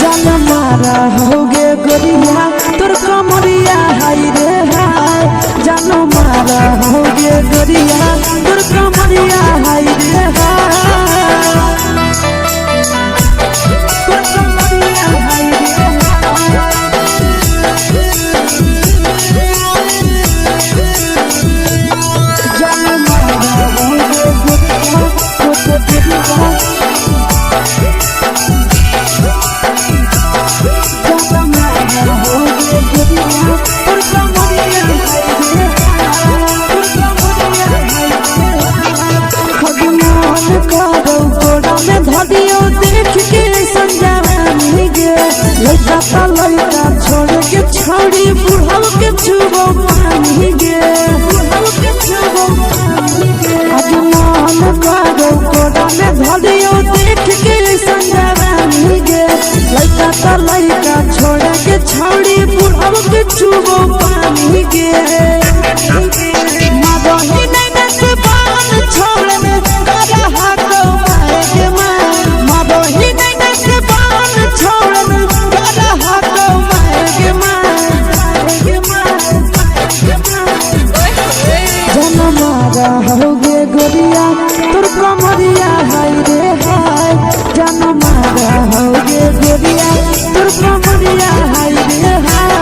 जान मारा होगे गोरिया तोर कमरिया हाय रे हाय जान मारा होगे गोरिया तोर कमरिया हाय रे हाय तोर कमरिया हाय रे जान मारा होगे गोरिया तोर कमरिया देख के संजावानी गे लड़का ता लड़का छोड़ के छौड़ी बुढ़ाव के छुबो पानी गे बुढ़ाव के छुबो पानी गे आज मन करो कोड़ा में धरियो देख के संजावानी गे लड़का ता लड़का छोड़ के छौड़ी बुढ़ाव के छुबो पानी गे मादही नहीं नस पान छोड़ में करा हाथों मारे के मादही नहीं नस पान छोड़ में करा हाथों मारे के जन मारा होगे गोरिया तोर कमरिया हाय रे हाय जन मारा होगे गोरिया तोर कमरिया हाय रे हाय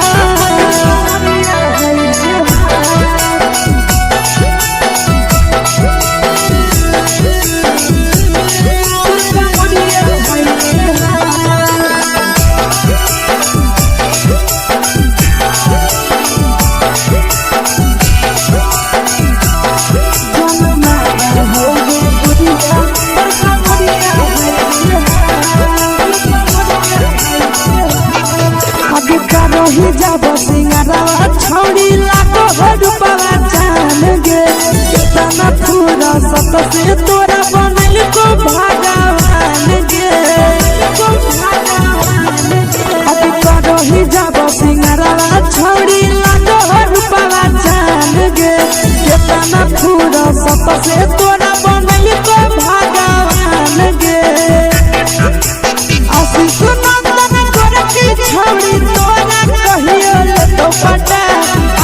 ही जब सिंगारा छौड़ी लाखो रुपया जान गे कितना पूरा सत से तोरा बनल को भगवान गे अभी करो ही जब सिंगारा छौड़ी लाखो रुपया जान गे कितना पूरा सत से तोरा बनल को भगवान गे आशीष नंदन गोरखी छौड़ी तोरा कहियो ले तो पटा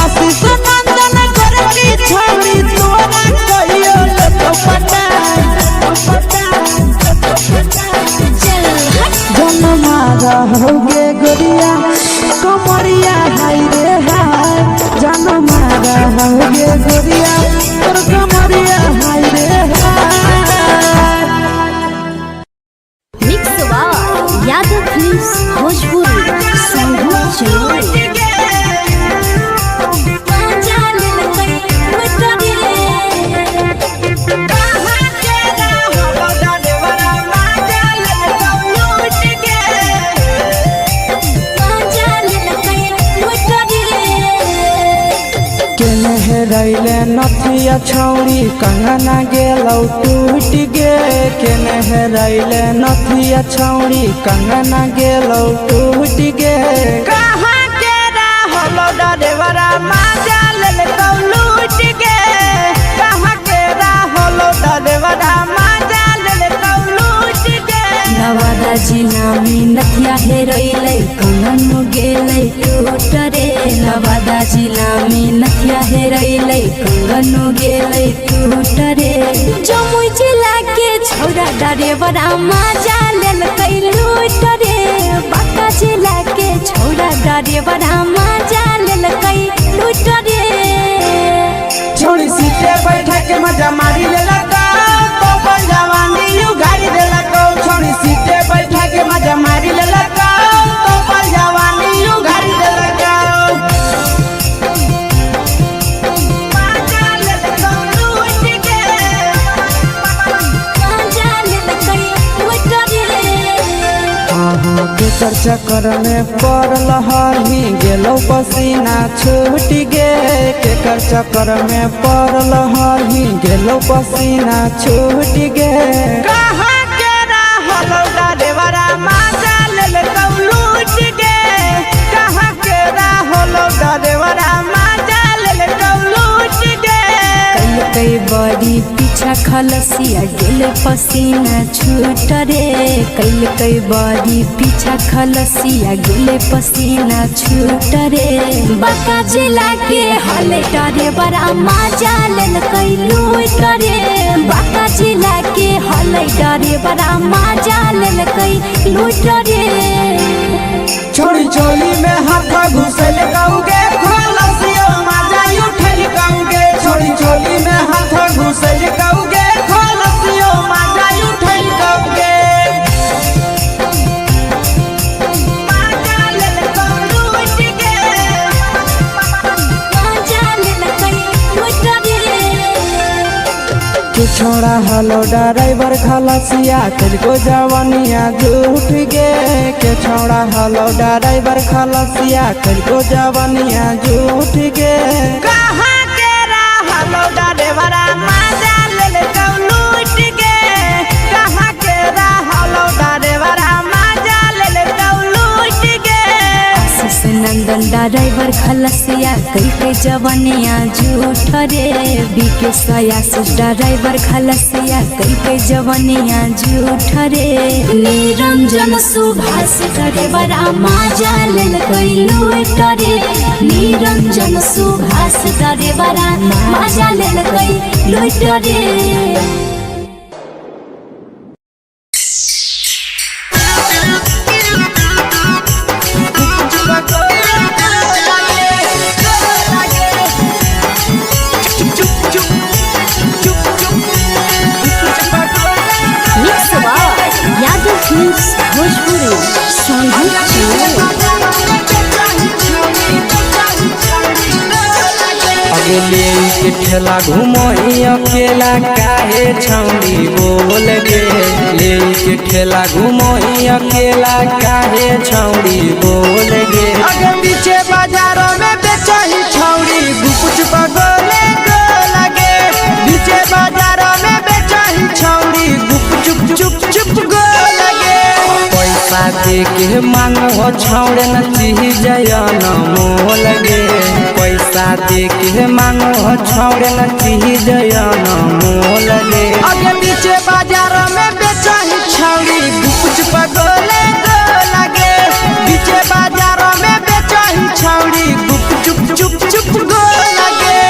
आशीष नंदन गोरखी छौड़ी तोरा कहियो ले तो पटा जन मारा होगे गोरिया कमरिया हाय रे हाय जन मारा होगे गोरिया तोर कमरिया हाय रे हाय मिक्स वाह यादव फिल्म्स भोजपुरी संगीत चलो रैले नथिया छौड़ी कंगना गेलौ टूट गे केने रैले नथिया छौड़ी कंगना गेलौ टूट गे कहाँ के रहलो डरेवरा माजा लेलकौ लूट गे कहाँ के रहलो डरेवरा माजा लेलकौ लूट गे नवादा जिला में नथिया हेरैलै कंगन गेलै टूट रे नवादा जिला में नथिया हेरैलै कंगन गेलै टूट रे जमुई जिला के छौड़ा डरेवरा माजा लेलकै लूट रे बांका जिला के छौड़ा डरेवरा माजा लेलकै लूट रे छोड़ी सीटे बैठा के मजा मारी लेलकौ तो जवानी यू गाड़ी देलकौ छोड़ी सीटे बैठा के मजा मारी लेलकौ तो जवानी यू गाड़ी देलकौ केकर चक्कर में पड़ल हही गेलो पसीना छूट गे केकर चक्कर में पड़ल हही गेलो पसीना छूट गे कहाँ के रहलो डरेवरा माजा लेलकौ लूट गे कहाँ के रहलो डरेवरा माजा लेलकौ लूट गे कई बड़ी पीछा खलसिया गेले पसीना छूट रे कैल कई बारी पीछा खलसिया गेले पसीना छूट रे बाका जिला के हले डरे बड़ा मजा लेल कई लूट रे बाका जिला के हले डरे बड़ा मजा लेल कई लूट रे छोड़ी चोली में हाथ घुसल कहूँगे खलसिया मजा उठल कहूँगे छोड़ी चोली में हाथ घुसल कहूँगे खलसिया मजा उठल कहूँगे छोड़ा हलो ड्राइवर खलसिया तुझको जवानिया झूठ गे के छोड़ा हलो ड्राइवर खलसिया तुझको जवानिया झूठ गे कहाँ के हलो ड्राइवर मजा ले लूट गे कहाँ के हलो ड्राइवर मजा ले लूट गे नंदन ड्राइवर खलसिया कई के जवानिया झूठ रे बीके सयास ड्राइवर खलसिया कई के जवानिया झूठ रे निरंजन सुभाष करे बड़ा मजा लेल कई लूट रे निरंजन सुभाष करे बड़ा मजा लेल कई लूट रे के ठेला घूमो अकेला काहे छौड़ी बोल गे ले के ठेला घूमो अकेला काहे छौड़ी बोल गे अगे पीछे बाजारों में बेचही छौड़ी गुपुच बगले गो लगे पीछे बाजारों में बेचही छौड़ी गुप चुप चुप चुप गो लगे पैसा दे के मांगो छौड़े न चीज न मोल गे पैसा दे के मांगो छौड़े न चीज न मोल गे अगे पीछे बाजार में बेचही छौड़ी गुपुच पगले गो लगे पीछे बाजार में बेचही छौड़ी गुप चुप चुप चुप गो लगे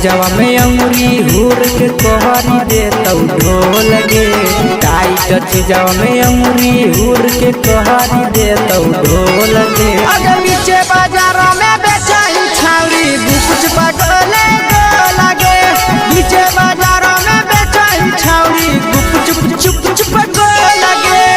जवा में अंगुरी हुर के तोहरी दे तौ ढोल गे टाइट जवा में अंगुरी हुर के तोहरी दे तौ ढोल गे अगर पीछे बाजारों में बेचही छौड़ी गुपुच पगले गो लगे पीछे बाजारों में बेचही छौड़ी गुप चुप चुप चुप गो लगे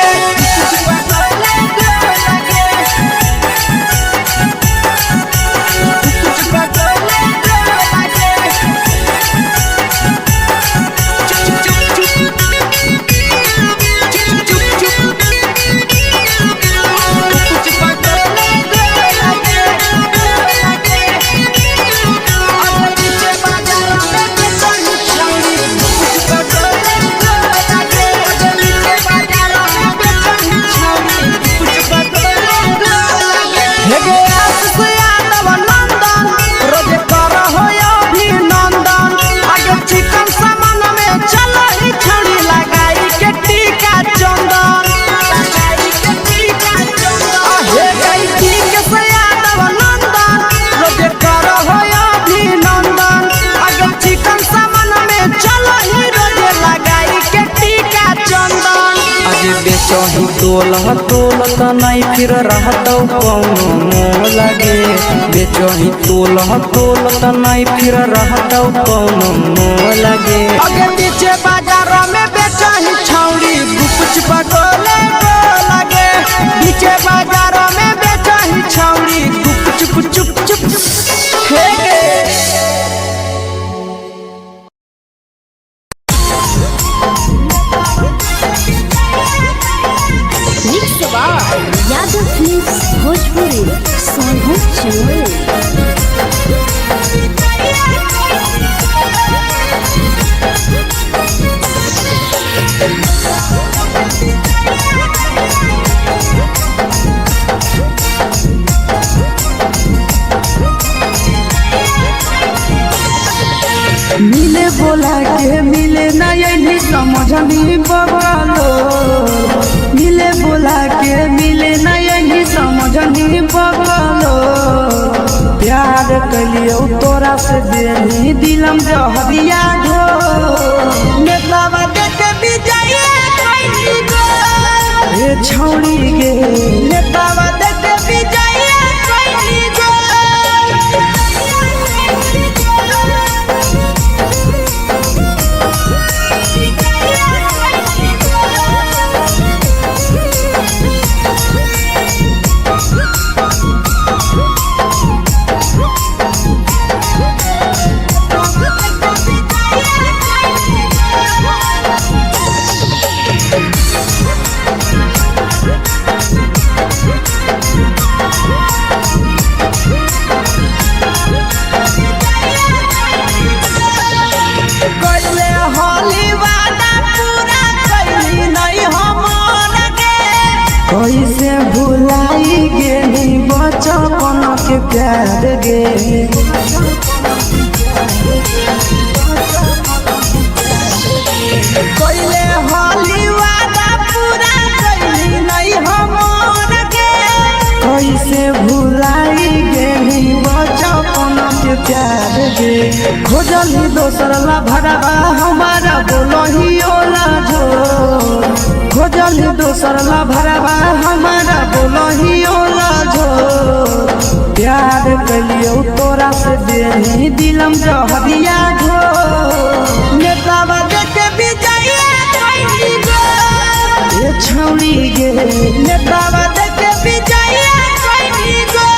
बेचही तोल नहीं फिर रहतौ कौनो मोह लगे बेचही तोल नहीं फिर रहतौ कौनो मोह लगे अगे पीछे बाजार में बेचही छौड़ी गुपचुप गोले लगे पीछे बाजार में बेचही छौड़ी गुपचुप चुप चुप हे यादव फिल्म्स भोजपुरी सोनू चमोली। मिले बोला के मिले नहीं समझनी बगलो मिले बोला के मिले नहीं समझनी बगलो प्यार कलियो तोरा से देनी दिलम जहरिया घो नेतावा देखे विजय कैली गो ए छौड़ी गे नेतावा देखे विजय कैली गो कैसे भुलाई गेली बचपन के प्यार गे कोइले होली वादा पूरा कैली नहीं हमर के कैसे भुलाई गेली बचपन के प्यार गे खोजली दोसर ला भरवा हमारा बोलही ओला जो खोजली दोसर ला भरवा हमारा बोलही ओला जो प्यार कलियो तोरा से देनी दिलम जहरिया घो नेतावा देखे विजय कैली गो ए छौड़ी गे नेतावा देखे विजय कैली गो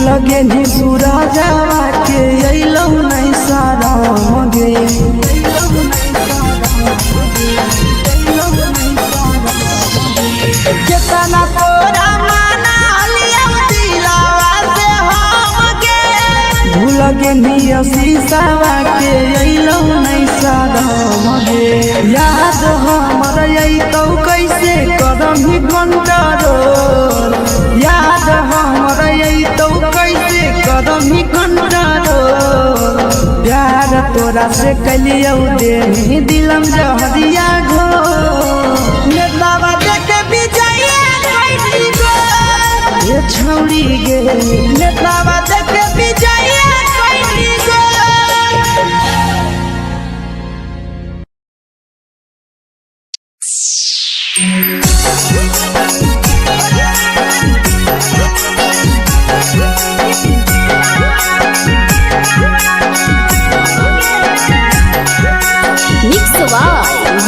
लगे नी सूरजवा के अइलौ नहीं साराम गे केतना तोरा माना लिया दिलावा से हमके भूलगे नी शीशावा के अइलौ नहीं साराम गे याद हमर अइतौ कैसे कदम ही कंट्रोल याद हमर अइतौ कैसे कदम ही कंट्रोल प्यार तोरा से कलियो देनी दिलम जहरिया घो नेतावा देखे विजय कैली गो ए छौड़ी गे नेतावा देखे विजय कैली गो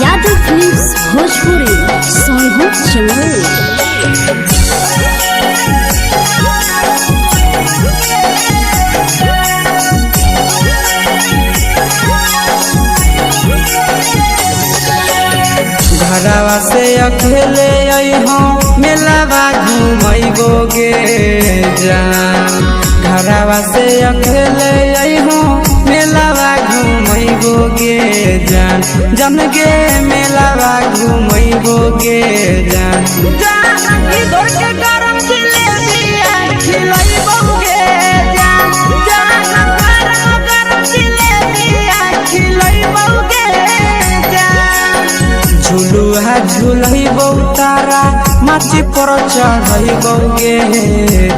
यादव फिल्म्स भोजपुरी सोनू चमोली। घरवा से अकेले अइहो मेलावा घुमैबो गे जान घरवा से अकेले अइहो मेलावा घूमैबो गे जान जन गे मेलावा घूमैबो गे जान जानकी दौड़ के गरम जिलेबिया खिलैबो गे जान गरम जिलेबिया खिलैबो गे जान झुलुहा झुलैबो तारा माची पर चढ़ैबो गे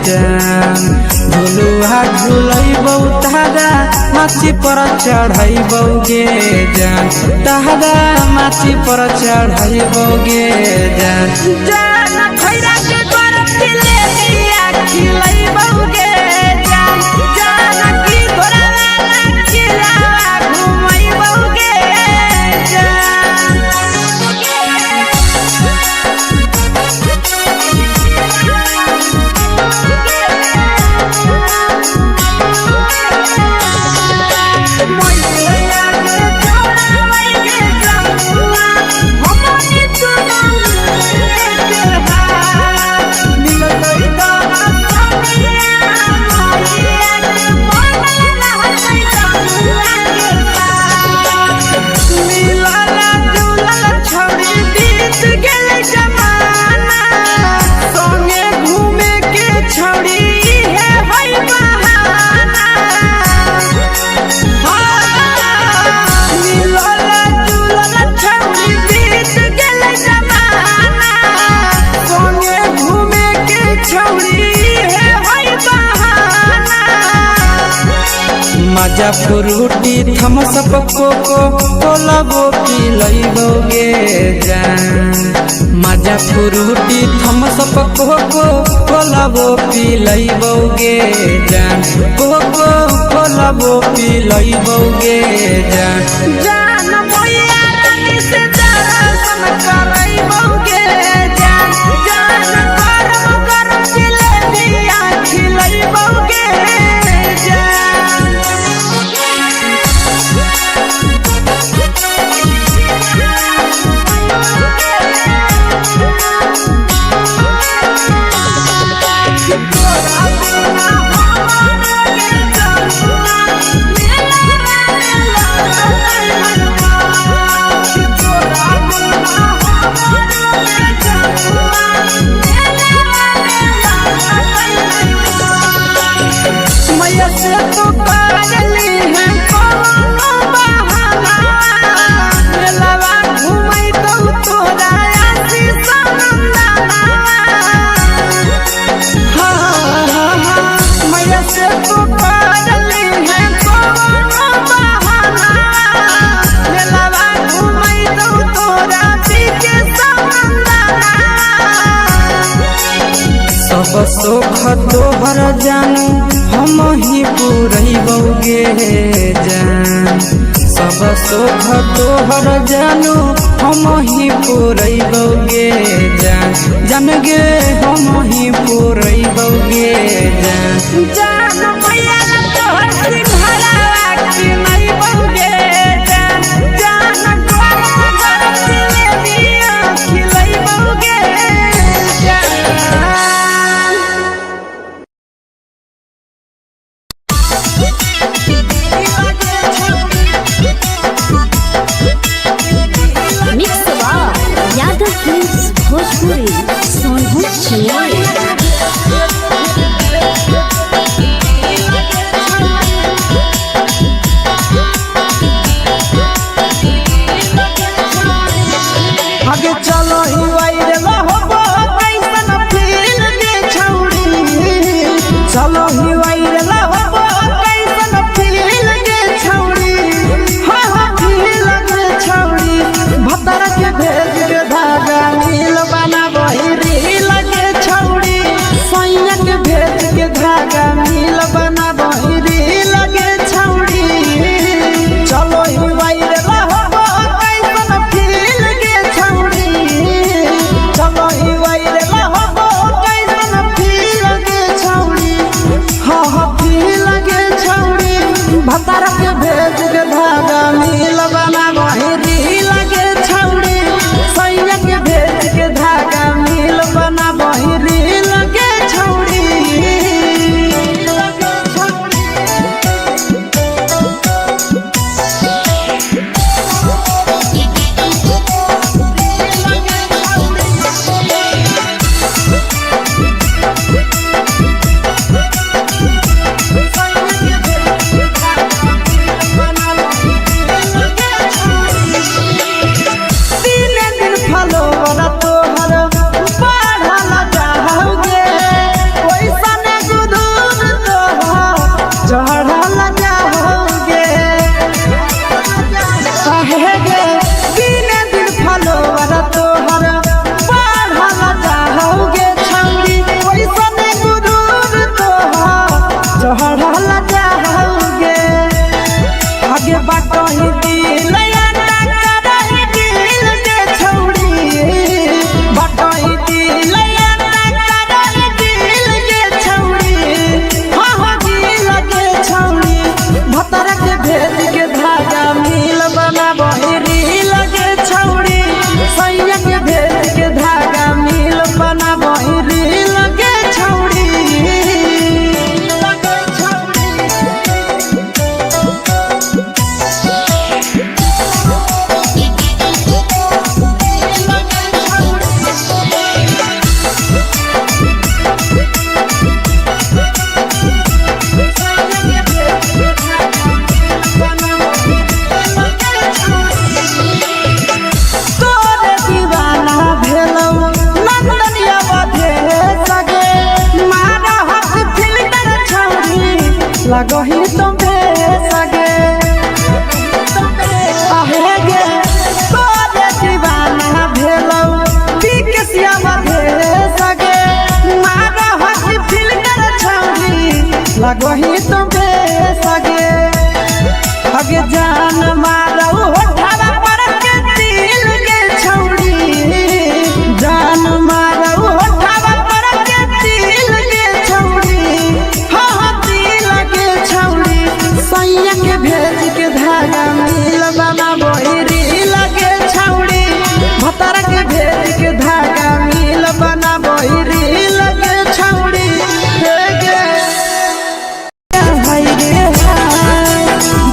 जान झुलुहा झुलैबो तारा माची पर चढ़ैबो गे जान तारा माची पर चढ़ैबो गे जान जान खैरा के गरम जिलेबिया खिलैबो गे जान जानकी घोड़ा खिलावा घुमैबो गे मजा फ्रूटी थम्स अप कोको कोला वो पिलैबो गे जान मजा फ्रूटी थम्स अप कोको कोला वो पिलैबो गे जान कोको कोला वो पिलैबो गे जान जान भैया रानी से दर्शन करैबो गे जान गरम गरम जिलेबिया खिलैबो गे मैया से तो पागली है कोनो बहाना मेलावा घूमै तो तोरा आशीष नंदना मैया से तो पागली है कोनो बहाना मेलावा घूमै तो तोरा पीछे नंदना सब सुख तोहर जानू हम ही पुरैबो गे जान सब सुख तोहर जानू हम ही पुरैबो गे जान जन गे हम ही पुरैबो गे जान जान भैया तोहर सिंघरावा खिलैबो गे जान गरम गरम जिलेबिया खिलैबो गे मिक्स यादव फिल्म्स भोजपुरी सोनू आगे चलो ही वायरल होबो कैसन फील दे छौड़ी चलो ही वायरल होबो कैसन फील दे छौड़ी हाँ फील दे छौड़ी भतर के भेज के धागा नील बना वही रील के छौड़ी सैया के भेज के धागा नील बना वही रील के छौड़ी चलो ही वायरल होबो कैसन फील के छौड़ी चलो ही वायरल होबो कैसन फील के छौड़ी हाँ लगही तुम्हे सगे आहे गे तोरे दीवाना भेलौ पीके सियावा भे सगे मारा हसी फिल कर छौरी लगही तुम्हे सगे अगे जान मारौ होठवा पर के दिल के छौरी जान मारौ होठवा पर के दिल के छौरी हाँ दिल के छौरी सैया के भेज के धागा मिल बाबा बोरी लगे छौरी भतर के भेज के धागा मिल बना बोरी लगे छौरी हे गे हाय रे हाय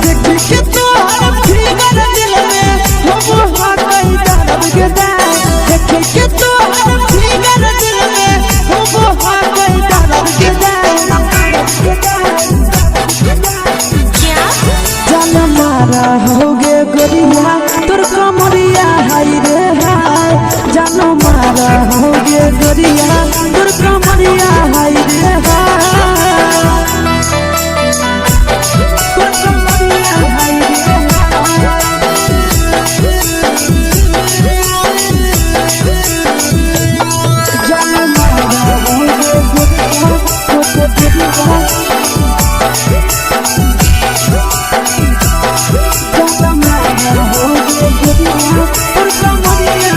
देख के तोहर फिगर दिल में हम हा कहीं दर्द के दाग देख के तोहर फिगर दिल में हम हा कहीं दर्द के जान मारा होगे गोरिया तोर कमरिया हाय रे हाय जान मारा होगे गोरिया तोर कमरिया हाय रे हाय तोर कमरिया हाय रे जान मारा होगे गोरिया तोर कमरिया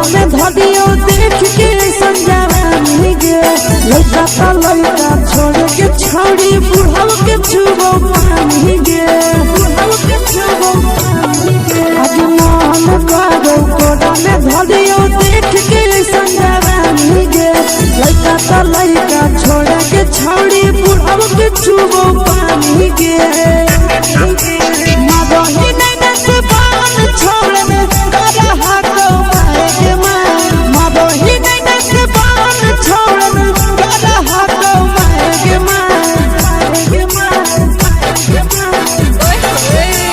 देख के संजावानी गे लड़का का लड़का छोड़ के छौड़ी बुढ़ाव के छुबो पानी गे बुढ़ाव के छुबो पानी गे आज मन करो कोड़ा में धरियो देख के संजावानी गे लड़का का लड़का छोड़ के छौड़ी बुढ़ाव के छुबो पानी गे मगही नहीं से बान छोड़ में करा हाको मारे मगही नहीं से बान छोड़ में करा हाको मारे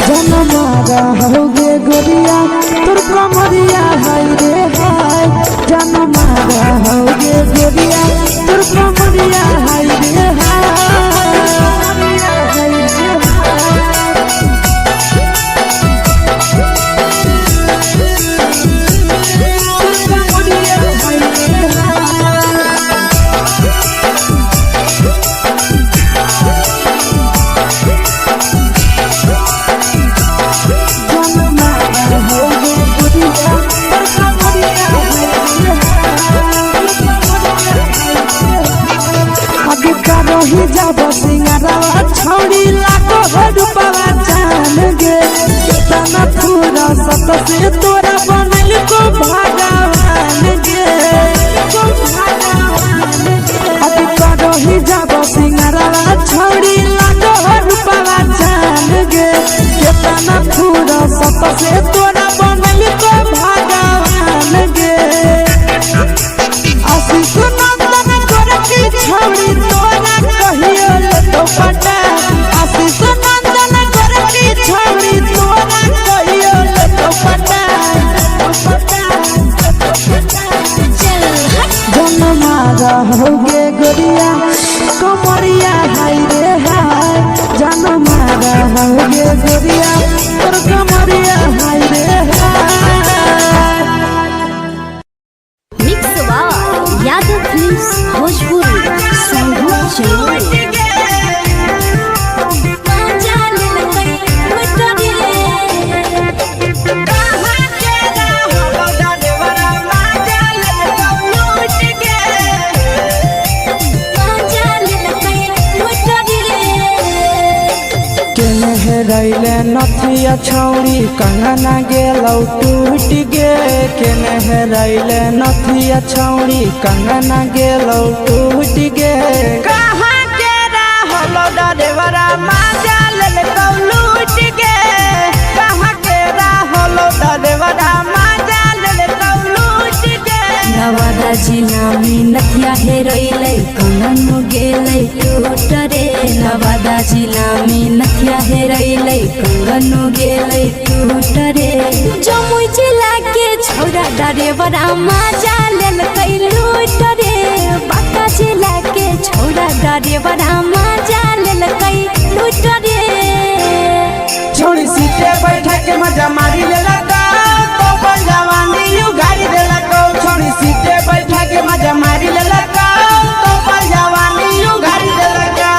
जन मारा होगे गोरिया तोर कमरिया हाय रे हाय जन मारा होगे गोरिया तोर कमरिया हाय रे हाय रही जब सिंगारा छौड़ी लाखो रुपवा जान गे कितना पूरा सत से तोरा बनल को भगवान गे अभी रही जब सिंगारा छौड़ी लाखो रुपवा जान गे कितना पूरा सत से तोरा बनल को भगवान गे आशीष नंदन गोरखी छौड़ी तोरा कहियो तो पटा आशीष नंदन गोरखी छौड़ी तोरा कहियो तो पटा जन मारा होगे गोरिया कमरिया हाय रे हाय जन मारा होगे गोरिया तोर कमरिया हाय रे हाय मिक्स यादव फिल्म्स भोजपुरी संगीत चलो रैले नथिया छौड़ी कंगना गेलौ टूट गे केने हेरैले नथिया छौड़ी कंगना गेलौ टूट गे कहाँ के रहलो देवरा माजा ले कौ लूट गे कहाँ के रहलो देवरा माजा ले कौ लूट गे नवादा जिला में नथिया हेरोइले कंगन गेलै टूट रे नवादा जिला में नथिया हेरोइले कंगन गेलै टूट रे जमुई जिला के छौरा ड्राइवर मजा लेल कै लूट रे बांका जिला के छौरा ड्राइवर मजा लेल कै लूट रे छोड़ी सीटे बैठा के मजा मारी ले लगा तो पर जवानी यू गाड़ी दे लगा छोड़ी सीटे बैठा के मजा मारी ले लगा तो पर जवानी यू गाड़ी दे लगा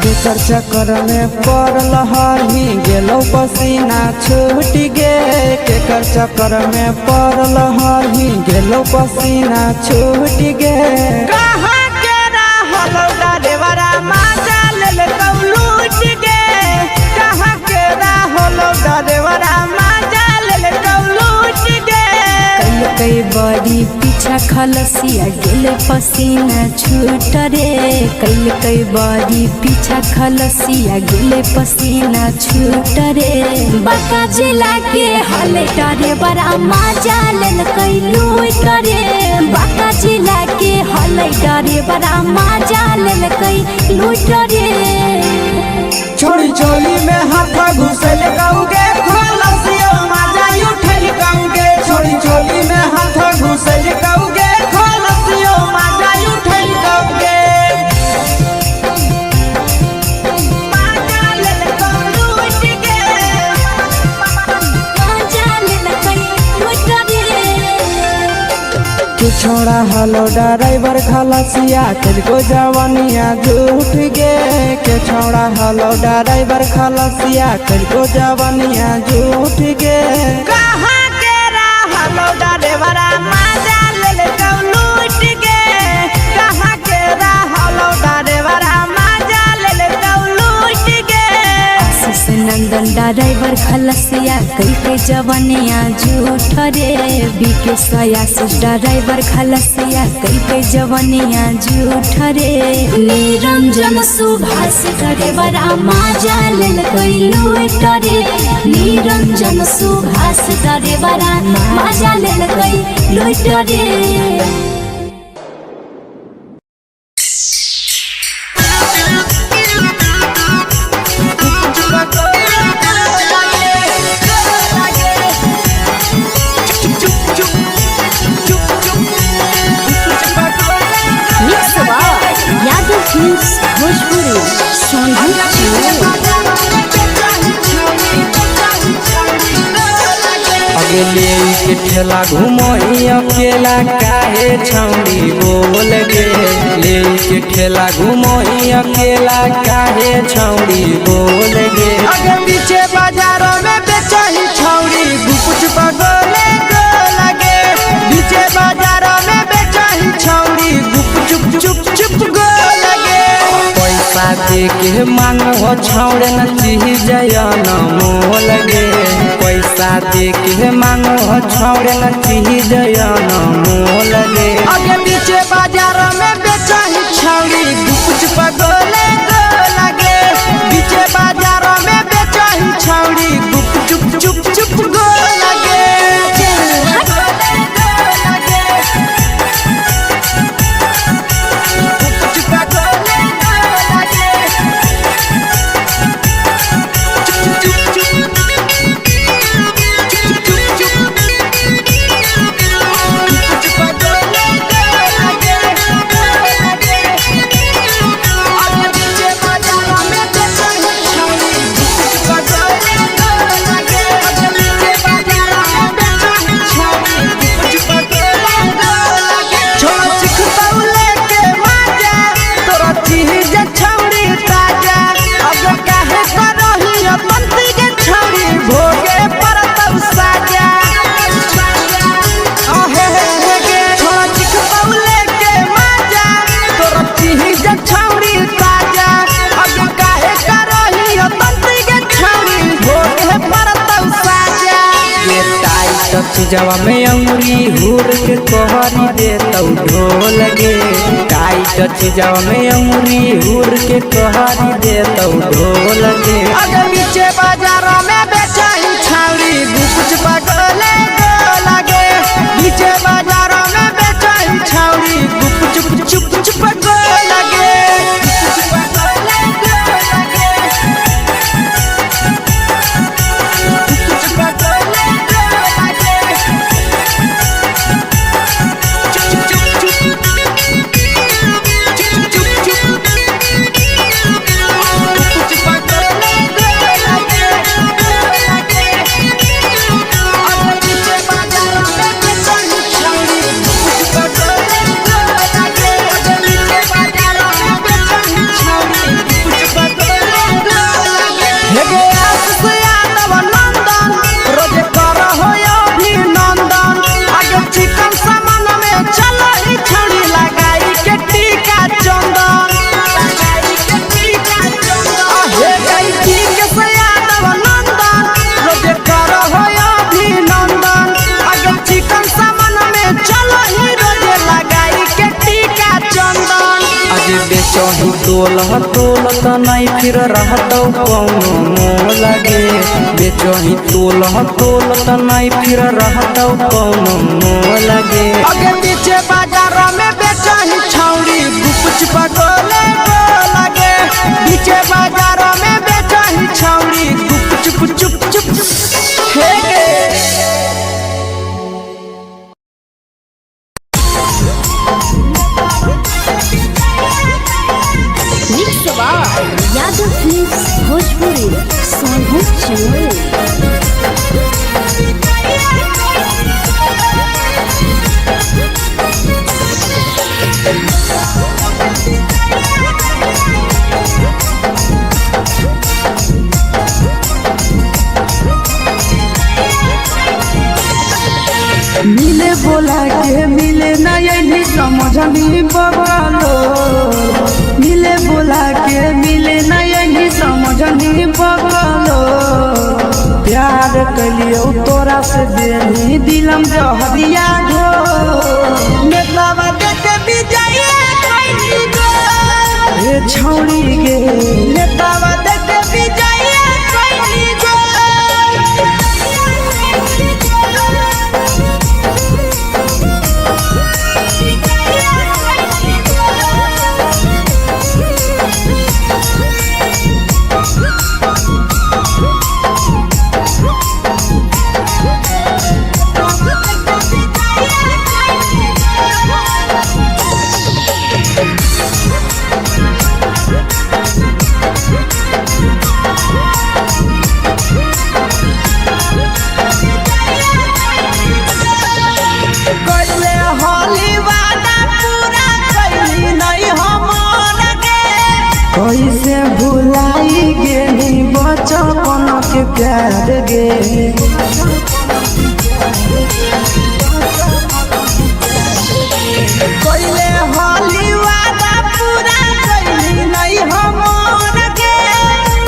केकर चक्कर में पड़ल हही गेलो पसीना छूट गे केकर चक्कर में पड़ल हही गेलो पसीना छूट गे कहाँ के रहलो ड्राइवरा मजा ले लूट गे कहाँ के रहलो ड्राइवरा मजा ले लूट गे कई बड़ी पीछा खलसिया गेल पसीना छूट रे कई बड़ी पीछा खलसिया गेल पसीना छूट रे बांका जिला के हले डरे बड़ा मजा लेल कई लूट रे बांका जिला के हले डरे बड़ा मजा लेल कई लूट रे छोड़ी चोली में हाथ घुसल गाऊंगे खलसिया मजा उठल गाऊंगे छोड़ी चोली में हाथ घुसल गाऊंगे खलसिया मजा उठल गाऊंगे मजा ले लूट गे मजा लेल कई लूट रे तू छोड़ा हलो ड्राइवर खलसिया तेलको जवानिया झूठ गे के छोड़ा हलो ड्राइवर खलसिया तेलको जवानिया झूठ गे कहाँ के रहलो ड्राइवरा मजा ले लूट गे कहाँ के रहलो ड्राइवरा मजा ले लूट गे आशीष नंदन ड्राइवर खलसिया कई के जवानिया झूठ रे बीके आशीष ड्राइवर खलसिया कई के जवानिया झूठ रे निरंजन सुभाष ड्राइवर मजा लेल कई लूट रे निरंजन सुभाष ड्राइवर मजा लेल कई लूट रे भोजपुरी अगले के ठेला घुमई अकेला काहे छौड़ी बोल गे ले के ठेला घुमई अकेला काहे छौड़ी बोल गे आगे पीछे बाजारों में बेचही छौड़ी गुपुच बगले गो लगे पीछे बाजारों में बेचही छौड़ी गुप चुप चुप चुप गो लगे पैसा दे के मांगो छौड़े न चीज न मोल गे पैसा दे के मांगो छौड़े न चीज न मोल गे आगे पीछे बाजारों में बेचही छौड़ी गुपुच बगले गो लगे पीछे बाजारों में बेचही छौड़ी गुप चुप चुप चुप गो लगे चीजवा में अंगुरी हुर के कहरी दे तौ ढोल गे टाइट टाइट चीजावा में अंगुरी हुर के कहरी दे तो ढोल के अगर नीचे बाजार में बेचाई छावड़ी गुपच पगले को लगे नीचे बाजार में बेचाई छावड़ी गुप चुप चुप को लगे बेचही तोलत नहीं फिर रहत कौनो मोह लगे बेचही तोलत नहीं फिर रहत कौनो मोह लगे अगे पीछे बाजार में बेचही छौड़ी गुपच पगले को लगे पीछे बाजार में बेचही छौड़ी गुप चुप हे गे यादव फिल्म्स भोजपुरी सोनभद्र चैनल। मिले बोला के मिले ना यही समझनी बगलो मिले बोला के मिले ना यही समझनी बगलो प्यार कलियो तोरा से देनी दिलम जहरिया घो नेतावा देखे विजय खैनी गो ए छौड़ी गे नेतावा देखे विजय खैनी गो कैसे भुलाई गेली बचपन के प्यार गे कोइले होली वादा पूरा कैली नहीं हमर गे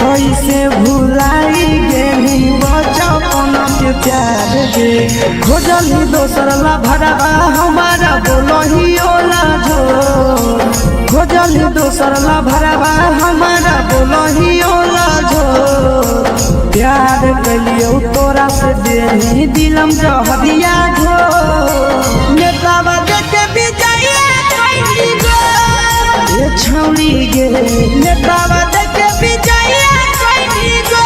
कैसे भुलाई गेली बचपन के प्यार गे खोजली दोसर ला भरवा हमारा बोलही ओला झो खोजली दोसर ला भरवा हमारा बोलही ओला झो प्यार कलियो तोरा से देनी दिलम जहरिया झो नेतावा देखे विजय खैनी गो ए छौड़ी गे नेतावा देखे विजय खैनी गो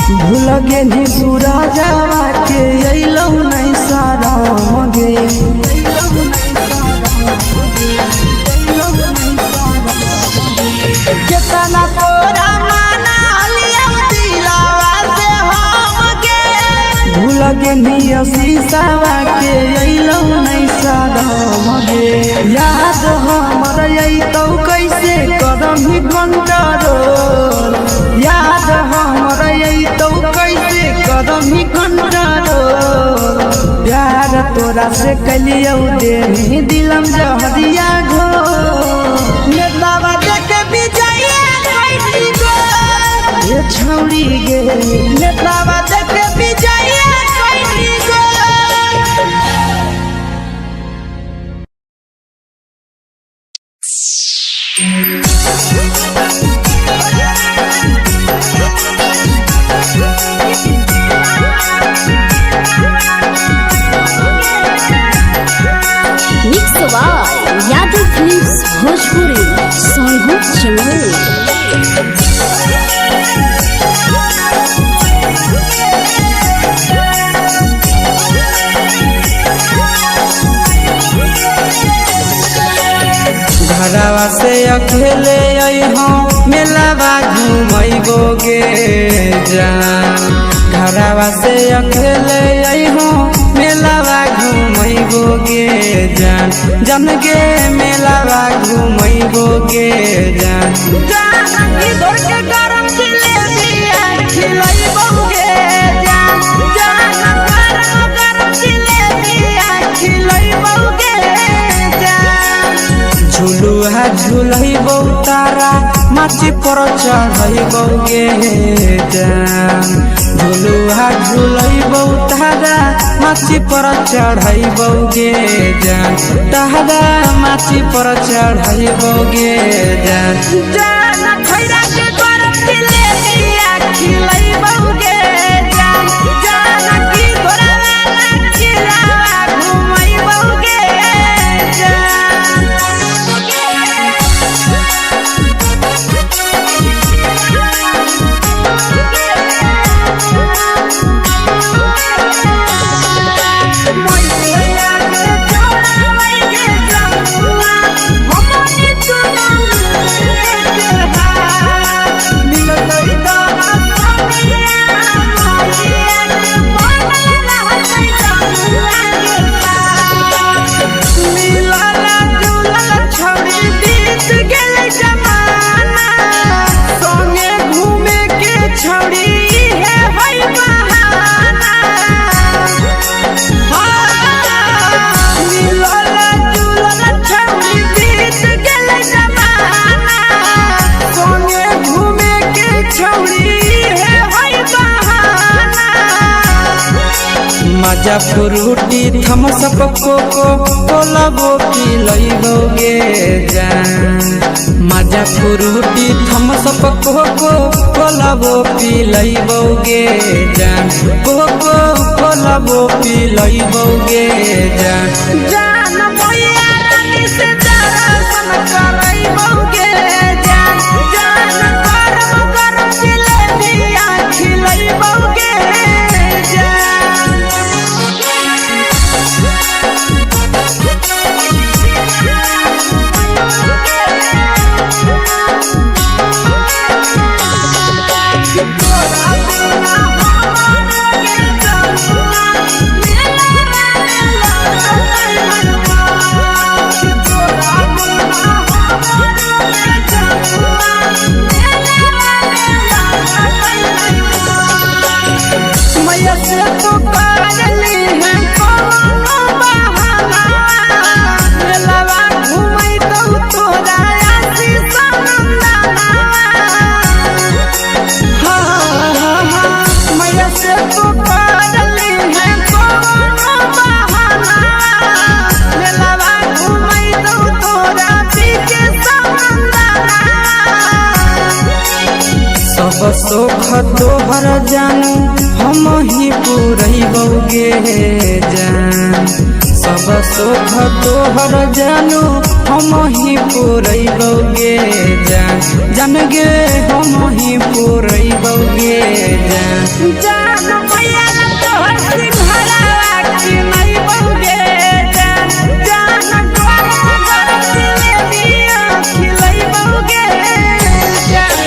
भूल गेली सूरजवा के अइलौ नहीं साराम गे केतना तोरा माना लिया पेनिया शीशावा के अइलौ नहीं सादम गे याद हमर अइतौ कैसे करही कंट्रोल याद हमर अइतौ कैसे करही कंट्रोल प्यार तोरा से कलियौ देनी दिलम जहरिया घो नेतावा देखे विजया कैली गो ये छौरी गे नेतावा देखे विजया कैली गो mix by Yadav films Bhojpuri Sonbhadra channel. घरवा से अकेले अइहो मेलावा घुमैबो गे जान घरवा से अकेले अइहो मेलावा घुमैबो गे जान जन गे मेलावा घुमैबो गे जान जानकी दौड़ के गरम जिलेबिया खिलैबौ गे जान गरम जिलेबिया खिलैबौ गे जान झुलुहा झुलैबौ तारा माची पर चढ़ैबौ गे जान झुलुहा झुलैबौ तारा माची पर चढ़ैबौ गे जान तारा माची पर चढ़ैबौ गे जान जान खैरा के गरम जिलेबिया खिलैबौ गे जान जानकी घोड़ावाला किलावा घुमैबौ गे मजा फ्रूटी थमसप कोको कोलाबो पिलैबौ गे जान मजा फ्रूटी थमसप कोको कोलाबो पिलैबौ गे जान कोको कोलाबो पिलैबौ गे जान जान मैया रानी से दर्शन करैबौ गे जान गरम गरम जिलेबिया खिलैबौ गे सब सुख तोहर जानू हम ही पुरैबौ गे जान सब सुख तोहर जानू हम ही पुरैबौ गे जान जान गे हम ही पुरैबौ गे जान जान मैया तोहर सिंघरावा खिलैबौ गे जान गरम गरम जिलेबिया खिलैबौ गे जान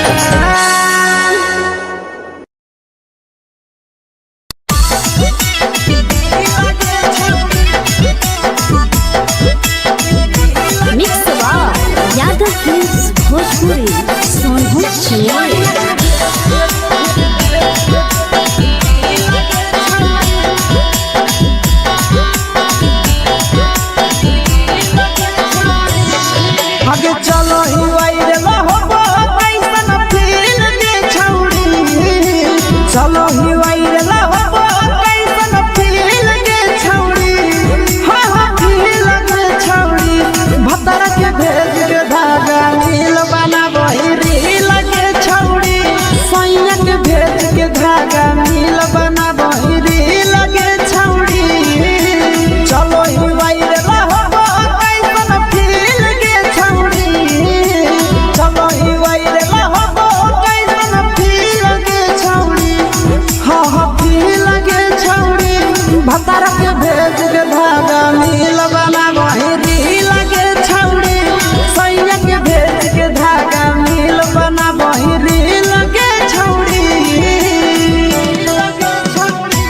चलो ही वायरल हो कैसन फील के छौड़ी हाँ हाँ फील के छौड़ी भतर के भेज के धागा नील बना बहिरी लगे छौड़ी सैया के भेज के धागा नील बना बहिरी लगे छौड़ी चलो ही वायरल हो कैसन फील के छौड़ी चलो ही वायरल हो कैसन फील के छौड़ी हाँ हाँ फील के छौड़ी भतर के भेज के धागा नील बना बहिरी लगे छौड़ी सैया के भेज के धागा नील बना बहिरी लगे छौड़ी लगे छौड़ी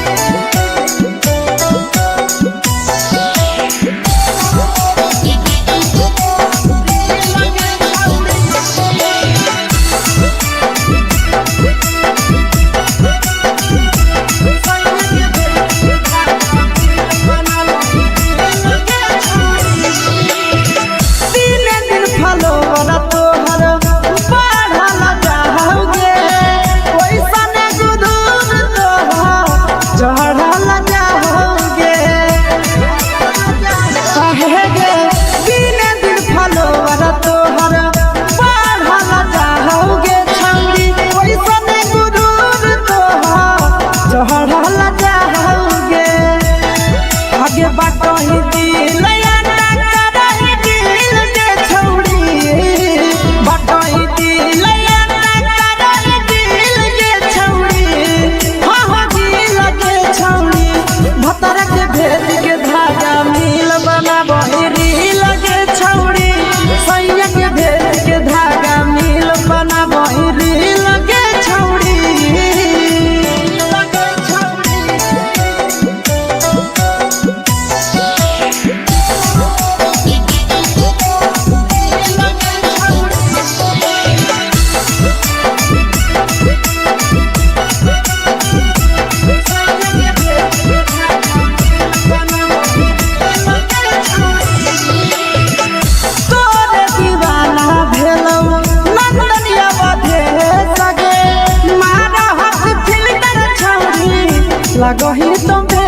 लगही तुम्हे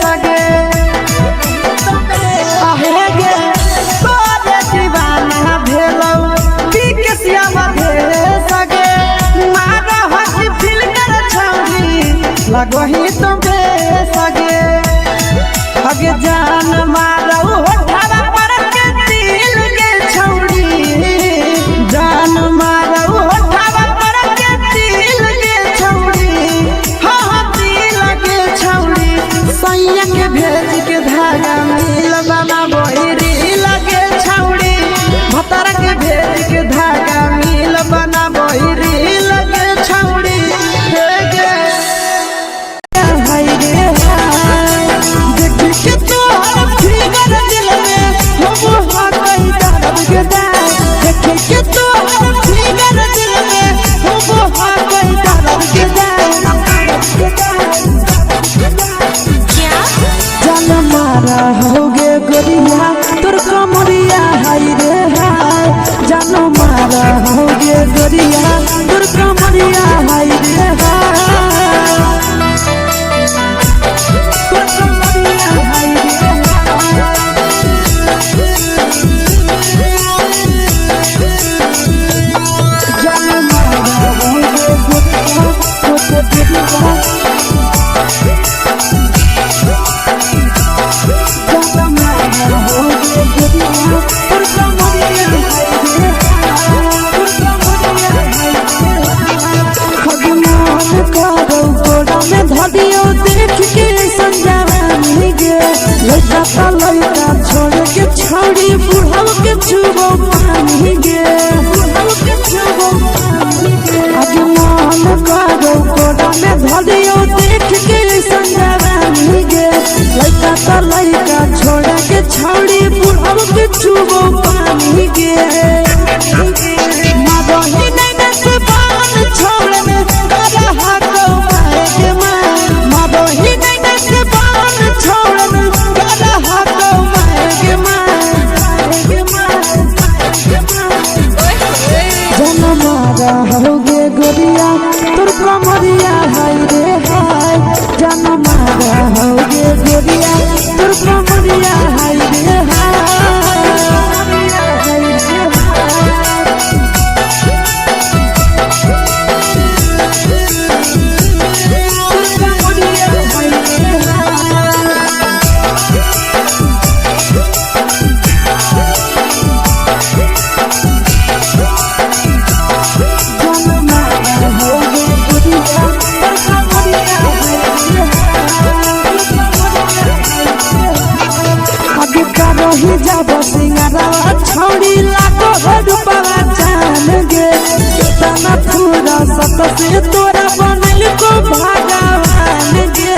सगे आहे गे तोरे दीवाना भेलौ बिकसिया बधे सगे मारा हसी फिल्टर छौरी लगही तुम्हे सगे अगे जान मारौ होठवा पर के दिल के छौरी जान मारौ होठवा पर के दिल के छौरी हाँ दिल के छौरी सैया के भेज के धागा नील बना बहिरी लगे छौरी भतर के भेज के धागा नील बना बहिरी लगे छौरी हे गे हाय रे हाय देख के तोहर फिगर दिल में हम हा कहीं दर्द के दाग देख के तोहर फिगर दिल में हम हा कहीं दर्द के दाग जान मारा होगे गोरिया तोर कमरिया हाय रे हाय जान मारा होगे गोरिया तोर कमरिया हाय रे हाय तोर कमरिया हाय रे जान मारा होगे गोरिया तोर कमरिया लड़का छोड़ के छौड़ी बुढ़ाव के छुबो पानी गे आगे मन करो कोड़ा में धरियो देख के संजवानी गे लड़का छोड़ के छौड़ी बुढ़ाव के छुबो पानी गे मादही नहीं से बान छोड़ में रहा को माए के मादही नहीं से बान छोड़ में रहा को माए के जन मारा होगे गोरिया तोर सबसे तोरा बनल को भगवान गे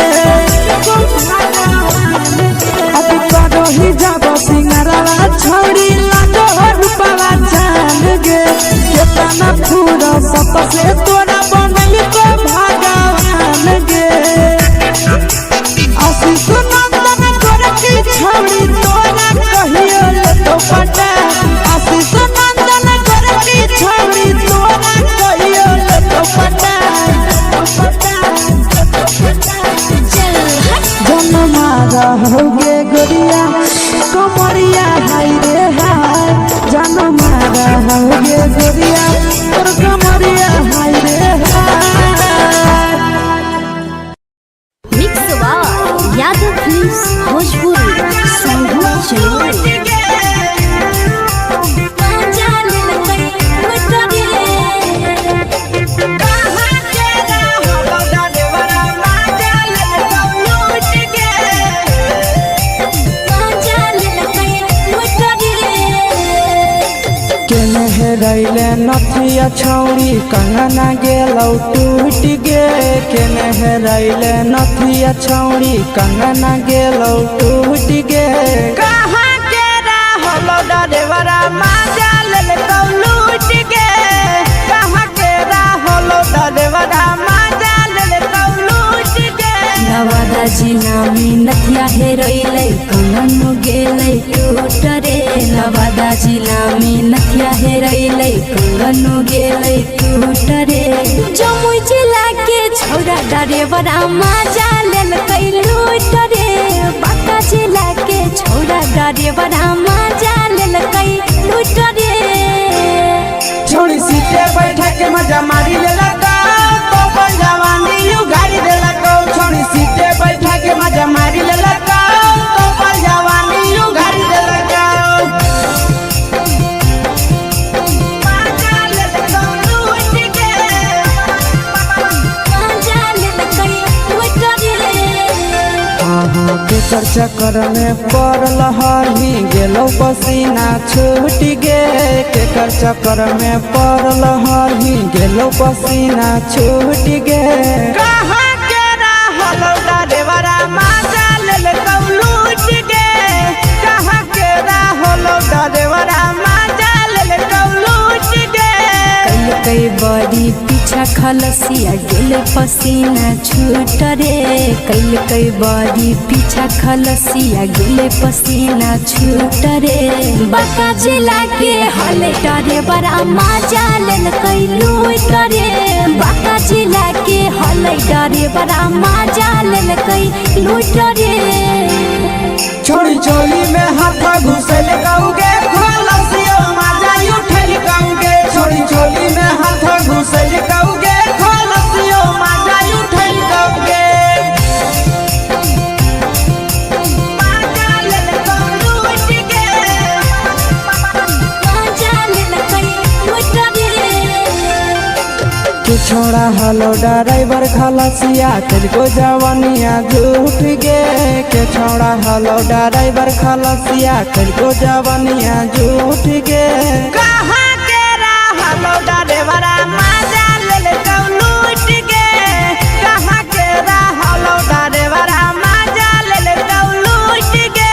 अभी करो ही जाबो सिंगारा छोड़ी लाडो रूपवा जान गे केतना पूरा सबसे तोरा बनल को भगवान गे आशीष नंदन करती छोड़ी तोरा कहियो ले तो पटा आशीष नंदन करती छोड़ी तोरा कहियो ले तो पटा जन्मा रहोगे गोरिया कमरिया हाय रे हाय जन्मा रहोगे गोरिया और कमरिया हाय रे हाय। Mix by Yadav films Bhojpuri संगीत चलो रैले नथिया छौड़ी कंगना गेलौ टूट गे केने हेरैले नथिया छौड़ी कंगना गेलौ टूट गे कहाँ के रहलो डरेवरा माजा लेलकौ लूट गे कहाँ के रहलो डरेवरा माजा लेलकौ लूट गे नवादा जिला में नथिया हेरैले कंगन गेलै टूट रे नवादा जिला में नथिया हेरैले कंगन गेलै टूट रे जमुई जिला के छौड़ा डरेवरा माजा लेलकै लूट रे बांका जिला के छौड़ा डरेवरा माजा लेलकै लूट रे छोड़ी सीटे बैठा के मजा मारी लेलकौ तो बन जवानी यू गाड़ी देलकौ छोड़ी सीटे बैठा के मजा मारी लेलकौ तो बन जवानी यू गाड़ी देलकौ माजा लेलकौ लूट गे माजा लेलकै लूट रे केकर चक्कर में पड़ल हरही गेलौ पसीना छूट गे केकर चक्कर में पड़ल हरही गेलौ पसीना छूट गे कहाँ के रहलो डरेवरा माजा लेलकौ लूट गे कहाँ के रहलो डरेवरा माजा लेलकौ लूट गे कई बड़ी पीछा खलसिया गेले पसीना छूट रे कई बड़ी पीछा खलसिया गेले पसीना छूट रे बांका जिला के हले डरे बड़ा माजा लेलकै लूट रे बांका जिला के हले डरे बड़ा माजा लेलकै लूट रे छोड़ी चोली में हाथ घुसल कौगे खलसियो माजा उठल कौगे छोड़ी चोली में हाथ घुसल कौगे खलसियो माजा उठल कौगे माजा लेलकौ लूट गे माजा लेलकै लूट रे के छोड़ा हलो ड्राइवर खलसिया तेलको जवानिया झूठ गे के छोड़ा हलो ड्राइवर खलसिया तेलको जवानिया झूठ गे कहाँ के रहलो डरेवरा माजा लेलकौ लूट गे कहाँ के रहलो डरेवरा माजा लेलकौ लूट गे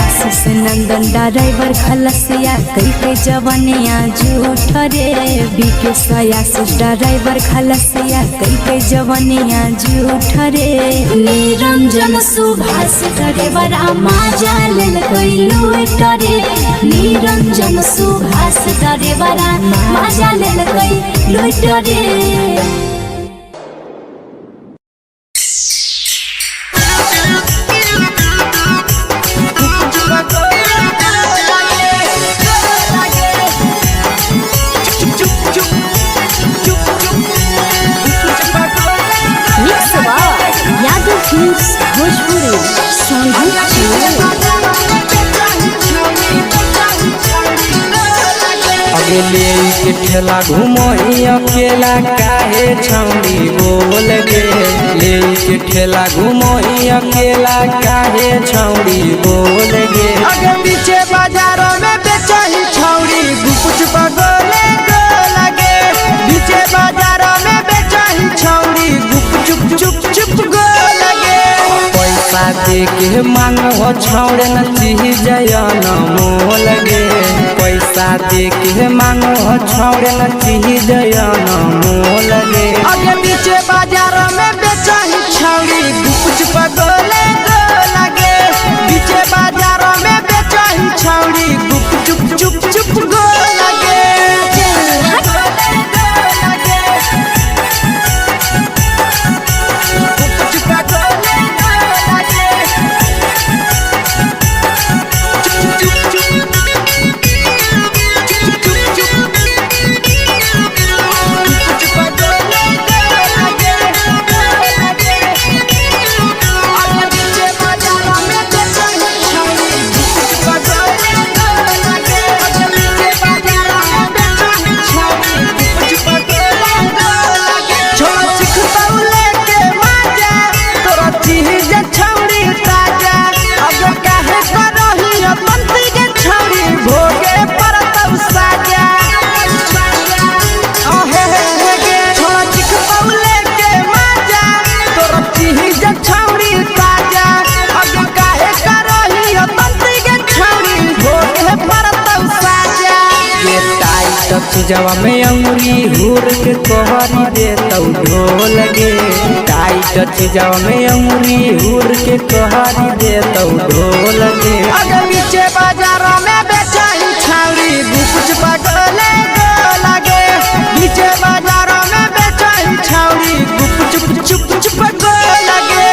आशीष नंदन ड्राइवर खलसिया कई जवनिया झूठ रे बीके आशीष ड्राइवर खलसिया कई जवनिया झूठ रे निरंजन सुभाष ड्राइवरा माजा लेलकै लूट रे निरंजन सुभाष ड्राइवरा माजा लेलकै लूट रे mix by Yadav films Bhojpuri संगीत चलो अगले के ठेला घुमई अकेला काहे छौड़ी बोल गे ले के ठेला घुमई अकेला काहे छौड़ी बोल गे आगे पीछे बाजारों में बेचही छौड़ी गुप चुप गोले गो लगे पीछे बाजारों में बेच छौड़ी गुप चुप चुप चुप गो लगे। पैसा दे के मांगो छौड़े न चीज न मोल गे। पैसा दे के मांगो छौड़े न चीज न मोल गे। आगे पीछे बाजार में बेचही छौड़ी गुप चुप गो लगे। पीछे बाजार में बेचही छौड़ी गुप चुप चुप चुप गो लगे। चीजवा में अंगुरी हुर के कहरी दे तौ ढोल गे। टाइट चीजवा में अंगुरी हुर के कहरी दे तौ ढोल गे। आगे पीछे बाजार में बेचही छौड़ी गुप चुप गो लगे। पीछे बाजार में बेचही छौड़ी गुप चुप चुप चुप गो लगे।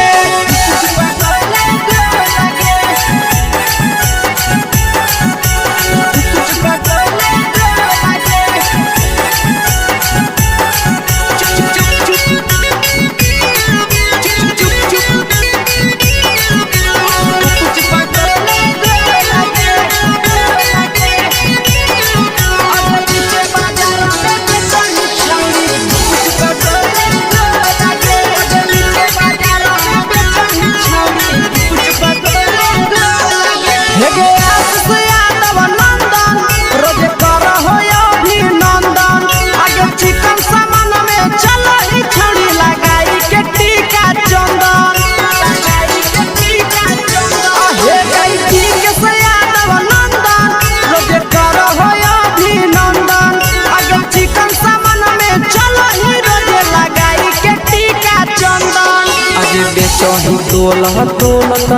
बेचही तोल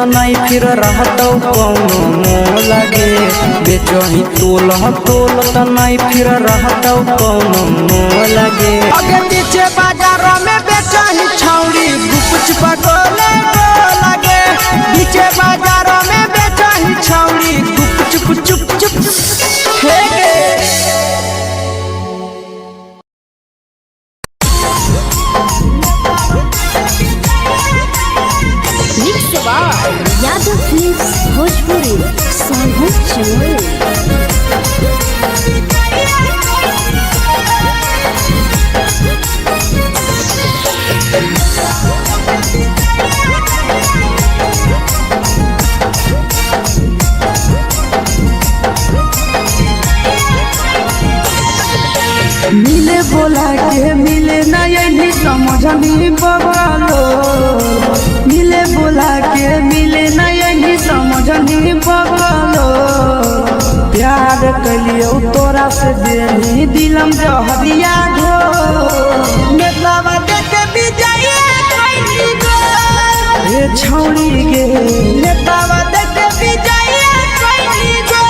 नहीं फिर रहतौ कौनो मोल गे। बेचही तोल नहीं फिर रहतौ कौनो मोल गे। आगे पीछे बाजार में बेचही छौड़ी गुप चुप गो लगे। पीछे बाजार में बेचही छौड़ी गुप चुप चुप चुप हे गे। यादव फिल्म्स भोजपुरी सोनू चोर। मिले बोला के मिले नहीं समझनी बगलो। मिले बोला के मिले नहीं समझनी बगलो। प्यार कलियो तोरा से देनी दिलम जहरिया घो। नेतवा देख विजय कैली गो ए छौड़ी गे। नेतवा देख विजय कैली गो।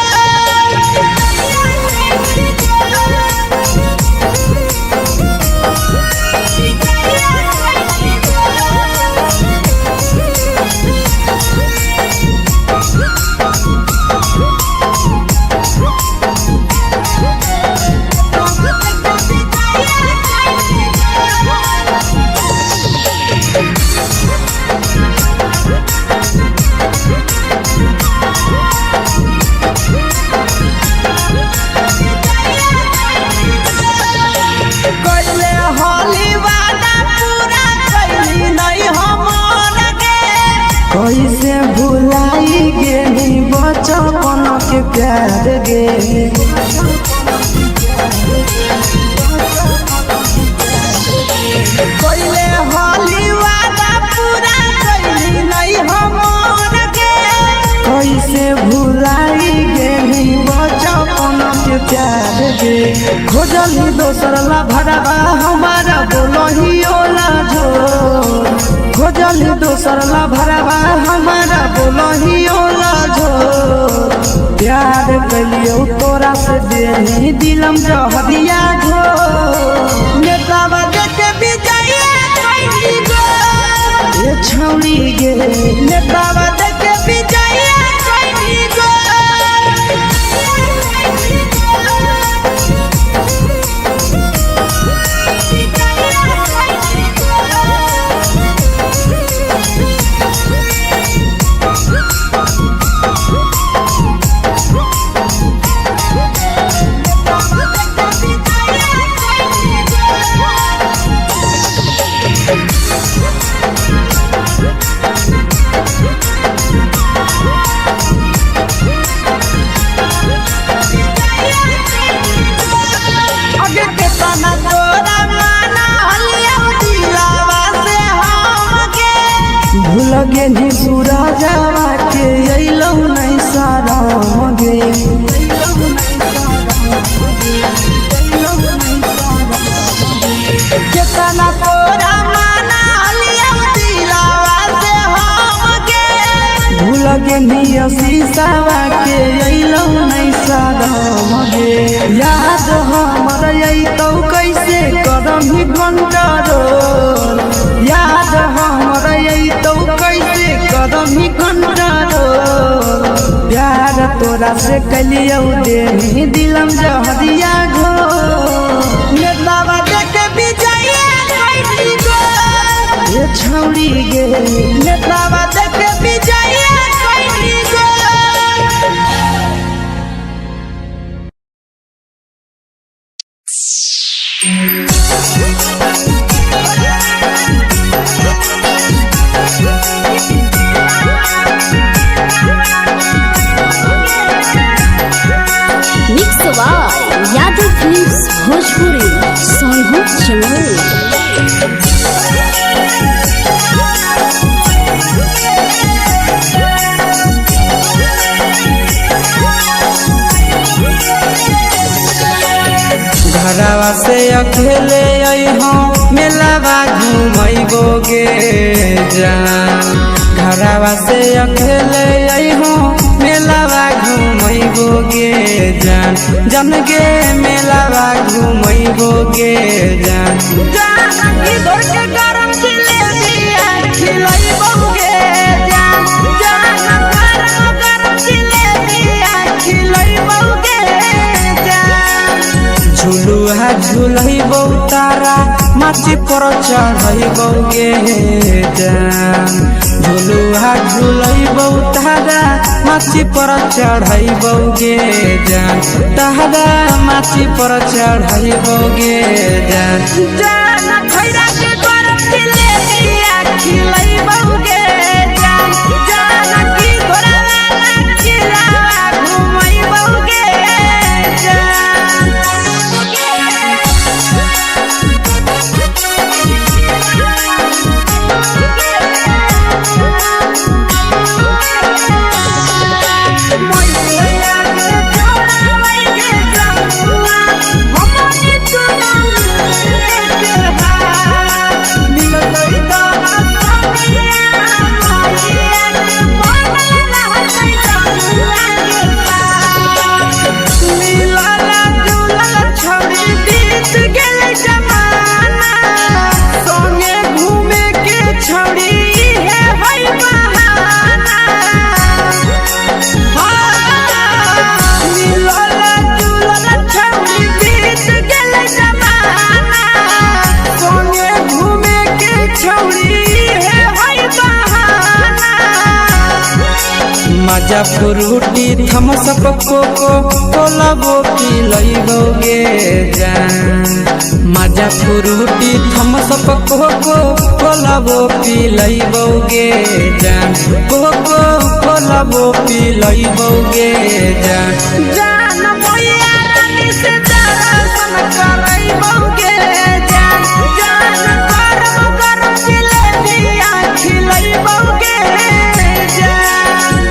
कैसे भुलाई गेली बचपन के प्यार गे। कैले खोजली दोसर ला भरवा हमारा बोलही ओला झोर खोजली दोसर ला भरवा हमारा बोलही ओला झोर प्यार कलियो तोरा से देही दिलम जहरिया झोर नेतावा देखे विजय कैली गो ये छौड़ी गे नेतावा देखे विजय कैली गो लगे नी पूरा जावा के अइलौ नहीं सारा मगे केतना तोरा माना लिया दिलावा से हमगे भूल गे नी शीशावा के अइलौ नहीं सारा मगे याद हमर अइतौ कैसे करम ही कंट्रोल याद हमर अइतौ कैसे करम ही कंट्रोल प्यार तोरा से कलियौ देही दिलम जहरिया घो नेतावा देखे विजय कैली गो ये छौड़ी गे नेतावा देखे विजय कैली गो यादव फिल्म्स भोजपुरी सोनभद्र चैनल। घरवा से अकेले अइहो मेलावा घुमैबोगे जान घरवा से अकेले अइहो मेलावा घुमैबोगे जान जन गे मेलावा घुमैबोगे जान की दौड़ के गरम जिलेबिया खिलैबोगे जान गरम जिलेबिया खिलैबोगे जान झुलुहा झुलैबौ तारा माची पर चढ़ैबोगे जान झुलुहा झुलैबौ तारा माची पर चढ़ैबोगे जान तारा माची पर चढ़ैबोगे जान खैरा के गरम जिलेबिया खिलैबोगे जान की घोड़ा वाला खिलावा घुमैबोगे जान मजा फ्रूटी थमसप कोको कोलाबो पिलैबोगे जान मजा फ्रूटी थमसप कोको कोलाबो पिलैबोगे जान कोको कोलाबो पिलैबोगे जान मोया रानी से दर्शन करैबोगे जान गरम गरम जिलेबिया खिलैबोगे जान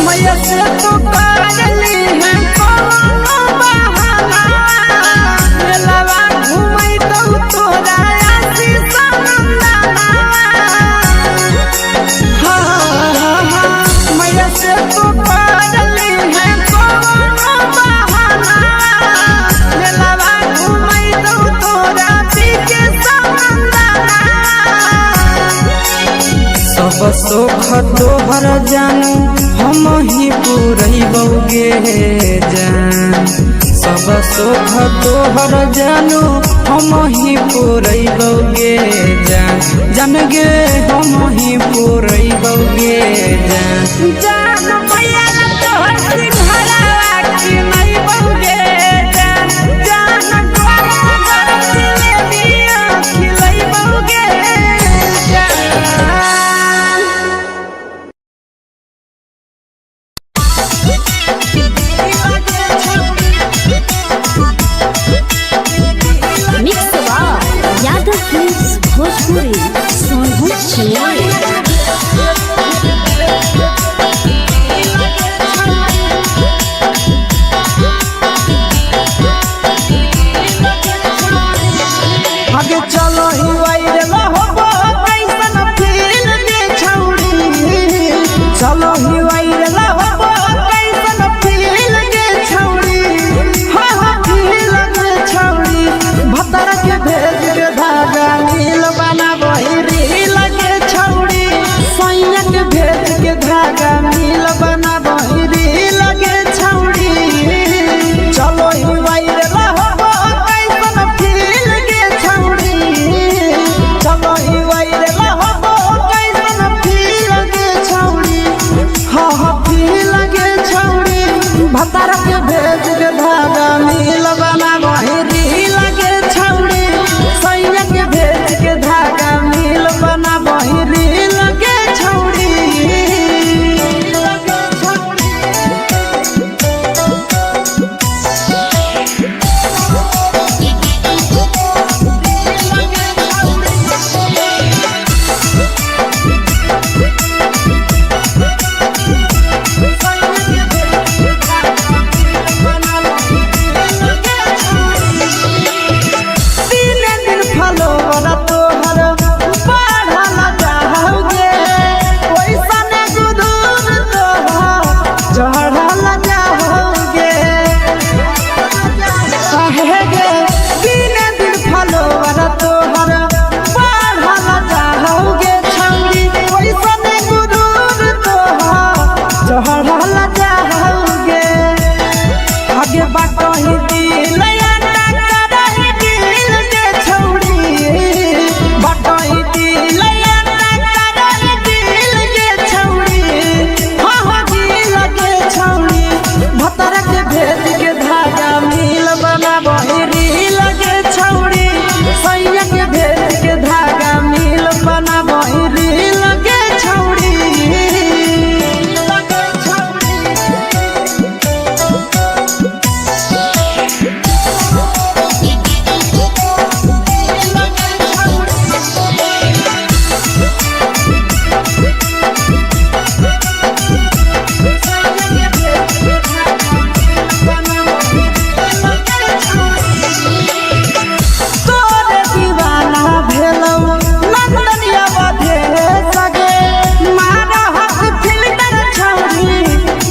मैया से तो करली है कोनो बहाना मेलावा घूमै तो तोरा आसी सनंदना मैया से तो करली है कोनो बहाना मेलावा घूमै तो तोरा पीके सनंदना सब सुख तोहर जानू हम ही पुरैबौगे जान सब सुख तोहर जानू हम ही पुरैबौगे जान जान गे हम ही पुरैबौगे जान जान मैया तोहर सिंघरावा की नहीं बौगे जान जान गोर जिलेबिया खिलै बौगे जान मिक्स यादव फिल्म्स भोजपुरी सोनू चिड़िया आगे चलो ही वायरल होबो कैसन फील दे छौड़ी चलो ही वायरल होबो कैसन फील दे छौड़ी हाँ फील दे छौड़ी भतर के भेज के धागा नील बना बहिरी लगे छौड़ी सैया के भेज के धागा नील बना बहिरी लगे छौड़ी चलो ही वायरल होबो कैसन फील दे छौड़ी चलो ही वायरल होबो कैसन फील दे छौड़ी हाँ फील दे छौड़ी भतर के भेज के धागा नील बना बहिरी लगे छौड़ी सैया के भेज के धागा नील बना बहिरी लगे छौड़ी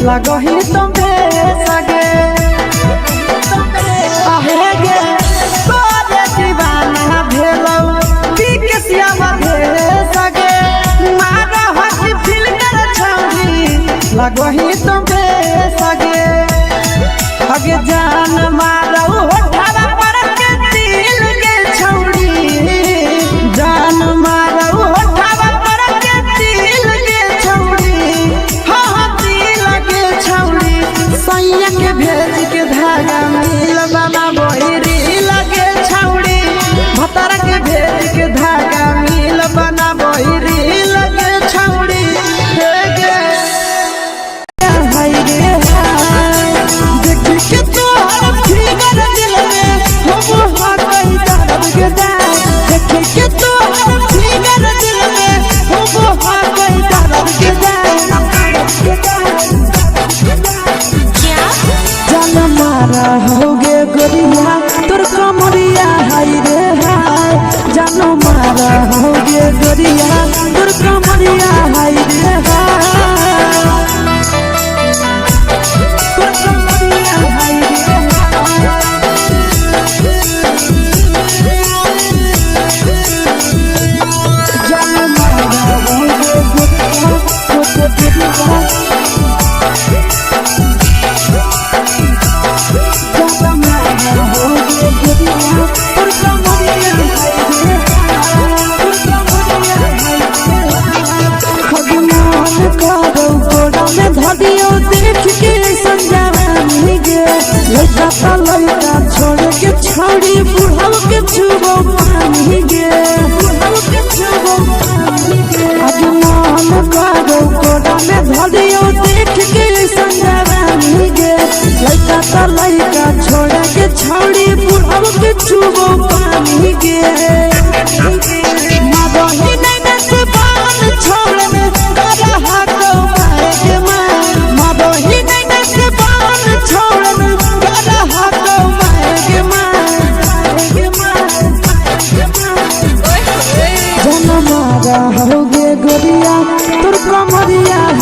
लगही तुम्हे सगे आहे गे तोरे दीवाना भेलौ बिकसिया बधे सगे मारा हसी फिल्टर छौरी लगही तुम्हे सगे अगे जान मारौ होठवा पर के दिल के छौरी जान मारौ होठवा पर के दिल के छौरी हाँ दिल के छौरी सैया के भेज के धागा मिल बना बहिरी लगे छौरी भतर के भेज के धागा मिल बना बहिरी लगे छौरी हे गे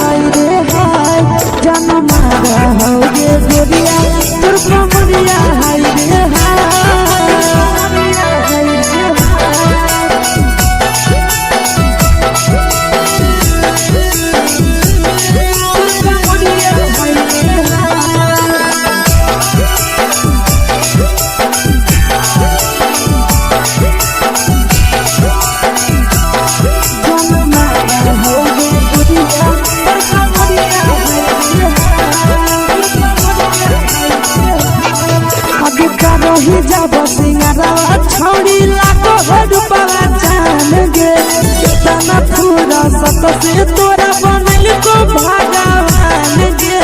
हाय रे हाय जान मारा होगे गोरिया तोर कमरिया हाय रे रही जब सिंगारवा छोड़ी लाखों रुपया जान गे कितना पूरा सत से तोरा बनल को भगवान गे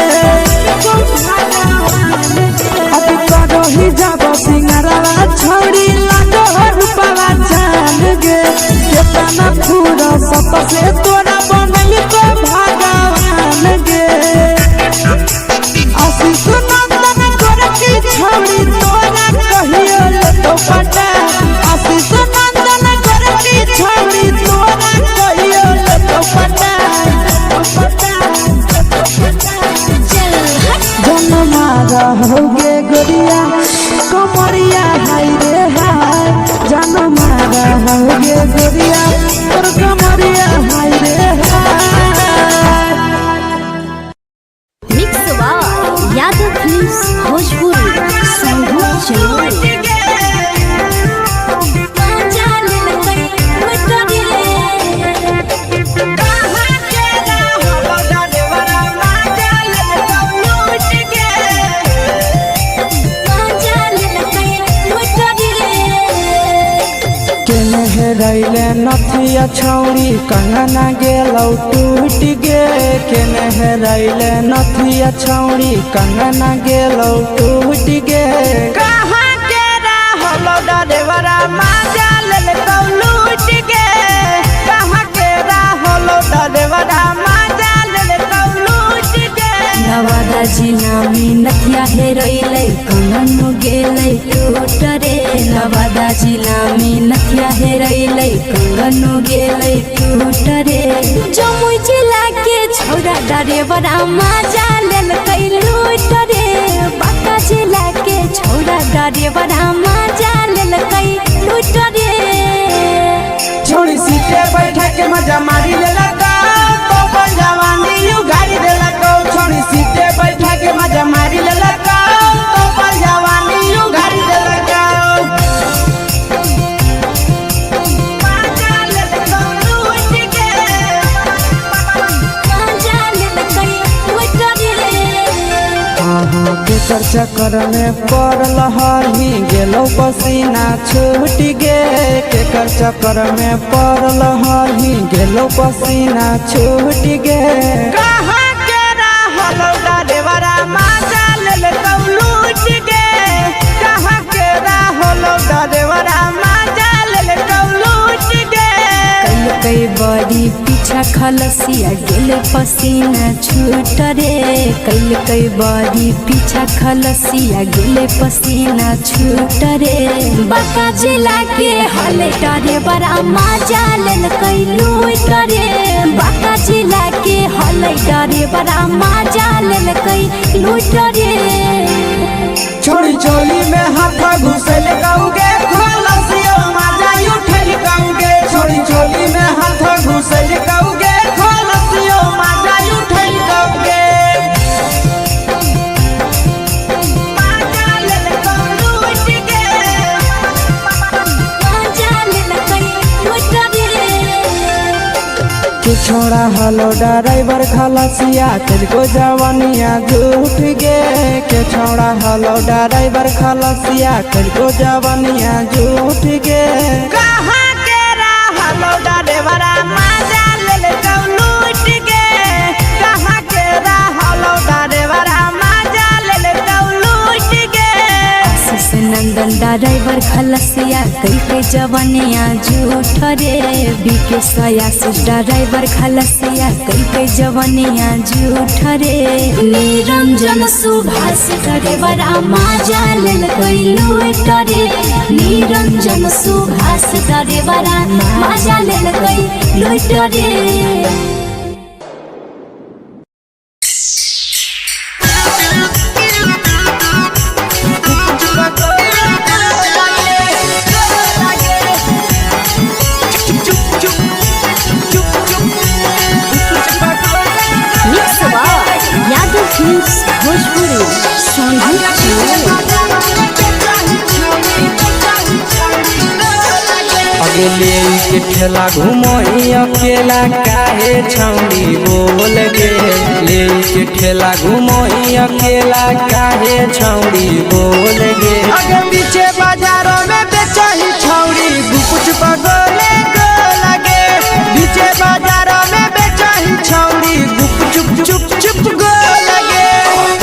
अभी रही जब सिंगारवा छोड़ी लाखों रुपया जान गे कितना पूरा सत से तोरा बनल को भगवान गे आशीष नंदन गोरखी छोड़ी तोरा कहियो तो पटा आशीष नंदन गोरखी छोड़ी तोरा कहियो तो पटा जन्मा रहोगे गोरिया कमरिया हाय रे हाय जन्मा रहोगे गोरिया और कमरिया हाय रे हाय। Mix by Yadav films Bhojpuri संगीत चैनल। रैले नथिया छौड़ी कंगना गेलौ टूट गे केने रैले नथिया छौड़ी कंगना गेलौ टूट गे कहाँ के रहलो डरेवरा माजा लेलकौ लूट गे कहाँ के रहलो डरेवरा माजा लेलकौ लूट गे नवादा जिला में नथिया हेरैलै कंगन गेलै टूट रे नवादा जिला में नथिया हेरैलै कंगन गेलै टूट रे जमुई जिला के छौड़ा डरेवरा माजा लेलकै लूट रे बांका जिला के छौड़ा डरेवरा माजा लेलकै लूट रे छोड़ी सीटे बैठा के मजा मारी लेलकौ तो जवानी यू गाड़ी देलकौ छोड़ी सीटे बैठा के मजा मारी लेलकौ तो जवानी यू गाड़ी देलकौ केकर चक्कर में पड़ल हही गेलौ पसीना छूट गे केकर चक्कर में पड़ल हही गेलौ पसीना छूट गे कहाँ के रहलो डरेवरा माजा लेलकौ लूट गे कहाँ के रहलो डरेवरा माजा लेलकौ लूट गे कई बड़ी पीछा खलसिया गेले पसीना छूट रे कई बड़ी पीछा खलसिया गेले पसीना छूट रे बांका जिला के हले डरे बड़ा माजा लेलकै लूट रे बांका जिला के हले डरे बड़ा माजा लेलकै लूट रे छोड़ी चोली में हाथ घुसल कौगे खलसियो माजा उठल कौगे छोड़ी चोली में हाथ घुसल कौगे खलसियो माजा उठल कौगे माजा लेलकौ लूट गे माजा लेलकै लूट रे के छोड़ा हलो ड्राइवर खलसिया तेलको जवानिया झूठ गे के छोड़ा हलो ड्राइवर खलसिया तेलको जवानिया झूठ गे कहाँ के रहलो डरेवरा माजा लेलकौ लूट गे कहाँ के रहलो डरेवरा माजा लेलकौ लूट गे आशीष नंदन ड्राइवर खलसिया कई जवानिया झूठ रे बीके आशीष ड्राइवर खलसिया कई जवानिया झूठ रे निरंजन सुभाष ड्राइवरा माजा लेलकै लूट रे निरंजन सुभाष ड्राइवरा माजा लेलकै लूट रे। फिल्म्स भोजपुरी अगले के ठेला घुमई अकेला काहे छौड़ी बोल गे ले के ठेला घुमई अकेला काहे छौड़ी बोल गे आगे पीछे बाजारों में बेचही छौड़ी गुपुच पगोले गो लगे पीछे बाजारों में बेचही छौड़ी गुप चुप चुप चुप गो लगे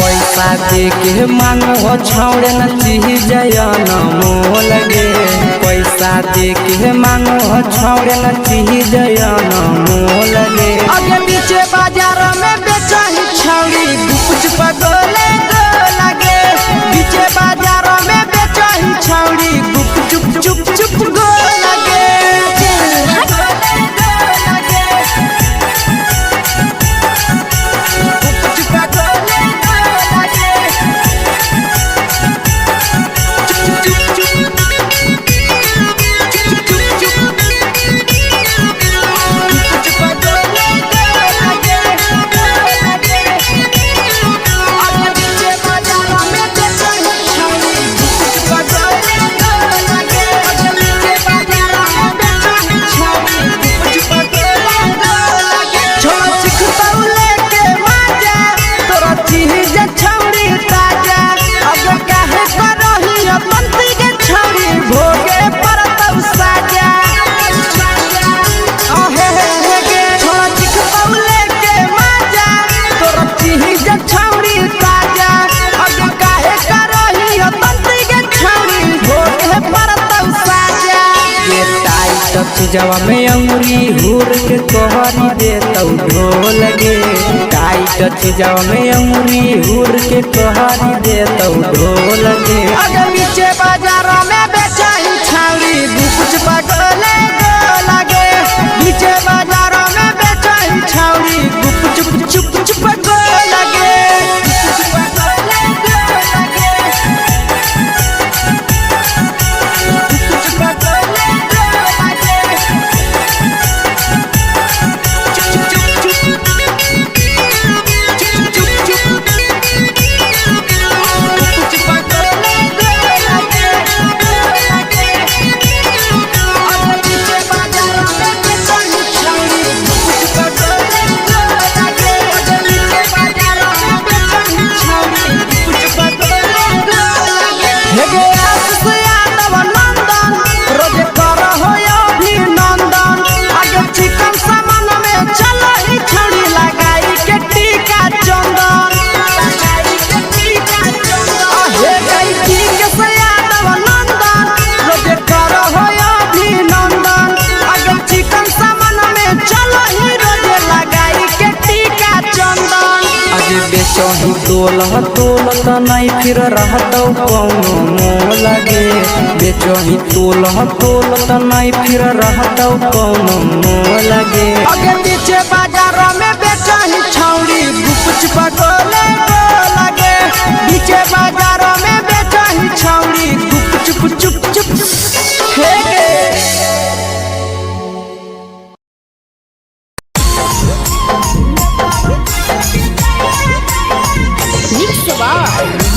पैसा दे के मांगो छौड़े न चीज न मोल गे पैसा दे के मांगो छौड़े न चीज न मोल गे आगे पीछे बाजारों में बेचही छौड़ी गुपुच पगोले गो लगे पीछे बाजारों में बेचही छौड़ी गुप चुप चुप चुप गो लगे चीजवा में अंगुरी हुर के कहरी दे तौ ढोल गे टाइट चीजवा में अंगुरी हुर के कहरी दे तौ ढोल गे आगे पीछे बाजारों में बेचही छौड़ी गुपुच पगोले गो लगे पीछे बाजारों में बेचही छौड़ी गुप चुप चुप चुप गो लगे बेचही तोल त नहीं फिर रहतौ कौनो मोल गे बेचही तोल त नहीं फिर रहतौ कौनो मोल गे आगे पीछे बाजारों में बेचही छौड़ी गुपुच पगोले गो लगे पीछे बाजारों में बेचही छौड़ी गुप चुप चुप चुप हे गे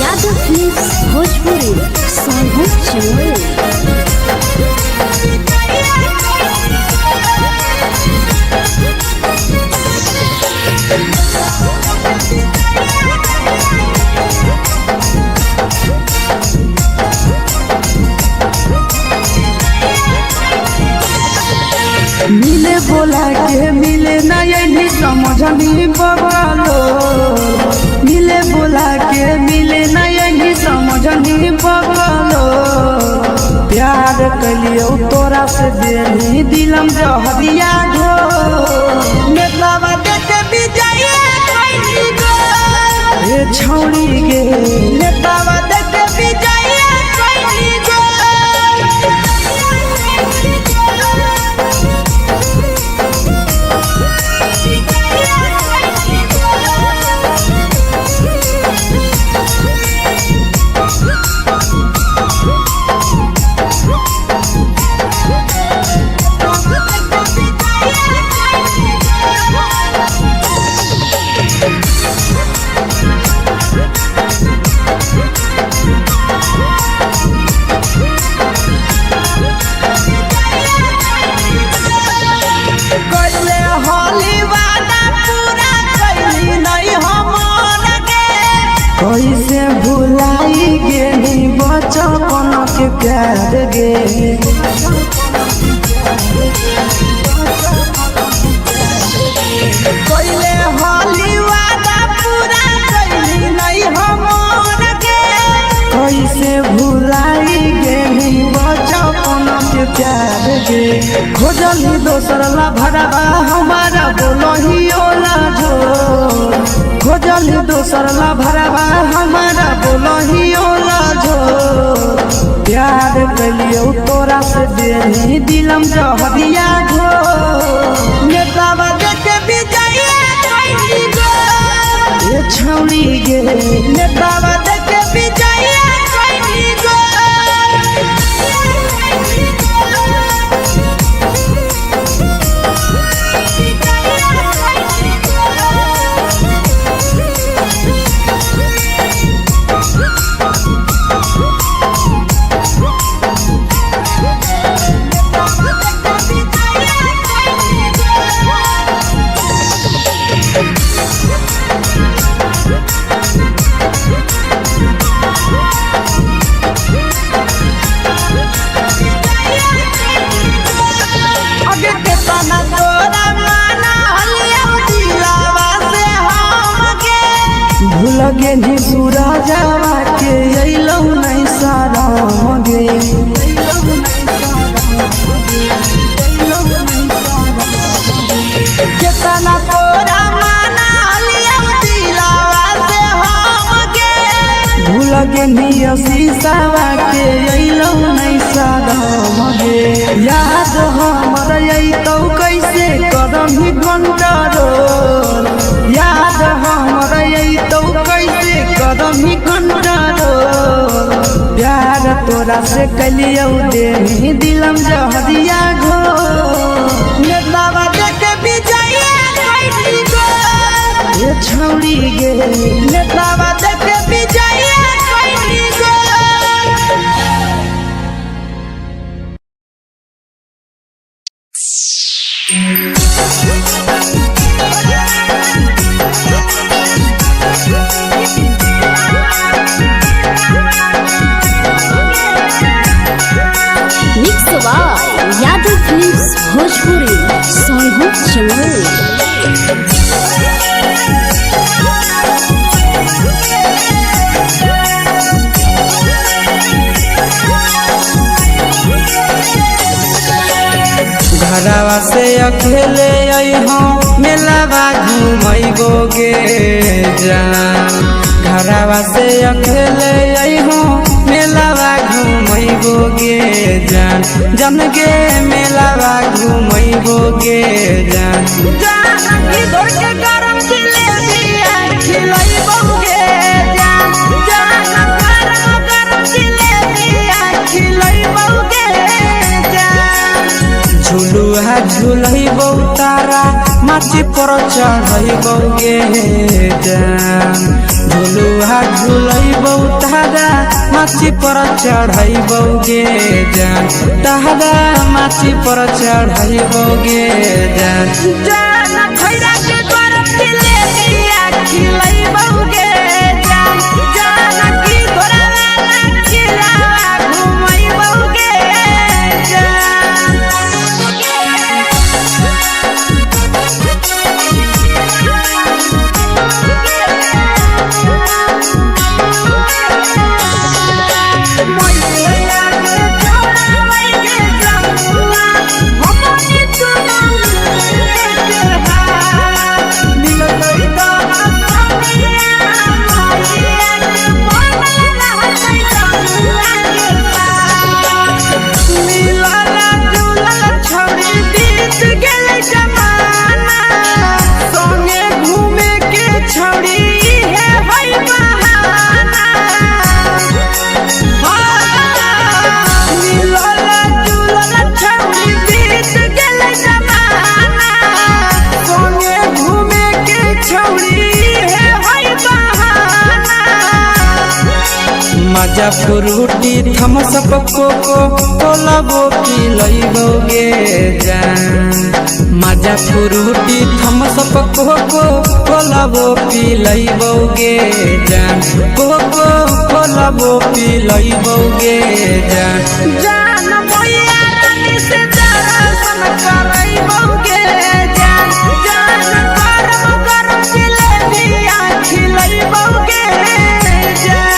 यादव फिल्म्स भोजपुरी भोजपुरी मिले बोला के मिले ना यही समझनी बगलो मिले बोला के मिले ना यही समझनी बगलो प्यार कलियो तोरा से देनी दिलम जहरिया ढो नेतावा देखे विजय कैली गो ए छौड़ी गे नेतावा देखे विजय कैली गो प्यार गे कोइले होली वादा पूरा कैली नहीं हमर के कैसे भुलाई गेली बचपन के प्यार गे खोजली दोसर ला भरवा हमारा बोलही ओला जो खोजली दोसर ला भरवा हमारा बोलही ओला जो प्यार कलियो तोरा से देनी दिलम जहरिया घो नेतावा देखे विजय कैली गो ये छौड़ी गे नेतावा देखे विजय कैली गो आगे के तना तोरा माना हलिया दिलावा से हमके भूल गे नी सूरजवा के अइलौ नहीं सारा मगे केतना तोरा माना हलिया दिलावा से हमके भूल गे नी शीशावा के अइलौ नहीं सारा मगे याद हमर अइतौ कैसे करही कंट्रोल याद हमर अइतौ कैसे करही कंट्रोल प्यार तोरा से कलियौ देनी दिलम जहरिया घो नेतावा देखे विजय कैली गो ये छौड़ी गे नेतावा देखे विजय कैली गो mix by Yadav films Bhojpuri Sonu Chamoli. घरवा से अकेले अइहो मेलावा घुमैबो गे जान घरवा से अकेले अइहो मेलावा घुमैबो गे जान जन गे मेलावा घुमैबो गे जान जानकी दौड़ के गरम जिलेबिया खिलैबौगे जान गरम जिलेबिया खिलैबौगे जान झुलुहा झुलैबौ तारा माची पर चढ़ैबौ गे जान झुलुहा झुलैबौ तारा माची पर चढ़ैबौ गे जान तारा माची पर चढ़ैबौ गे जान जान खैरा के गरम जिलेबिया खिलैबौगे जान जानकी घोड़ा वाला किला घुमैबौगे जान माजा फ्रूटी थम्स अप कोको कोला वो पी लइबोगे जान। माजा फ्रूटी थम्स अप कोको कोला वो पी लइबोगे जान। कोको कोला वो पी लइबोगे जान। जान मोया रानी से दर्शन करइबोगे जान। जान गरम गरम जिलेबिया खिलइबोगे जान।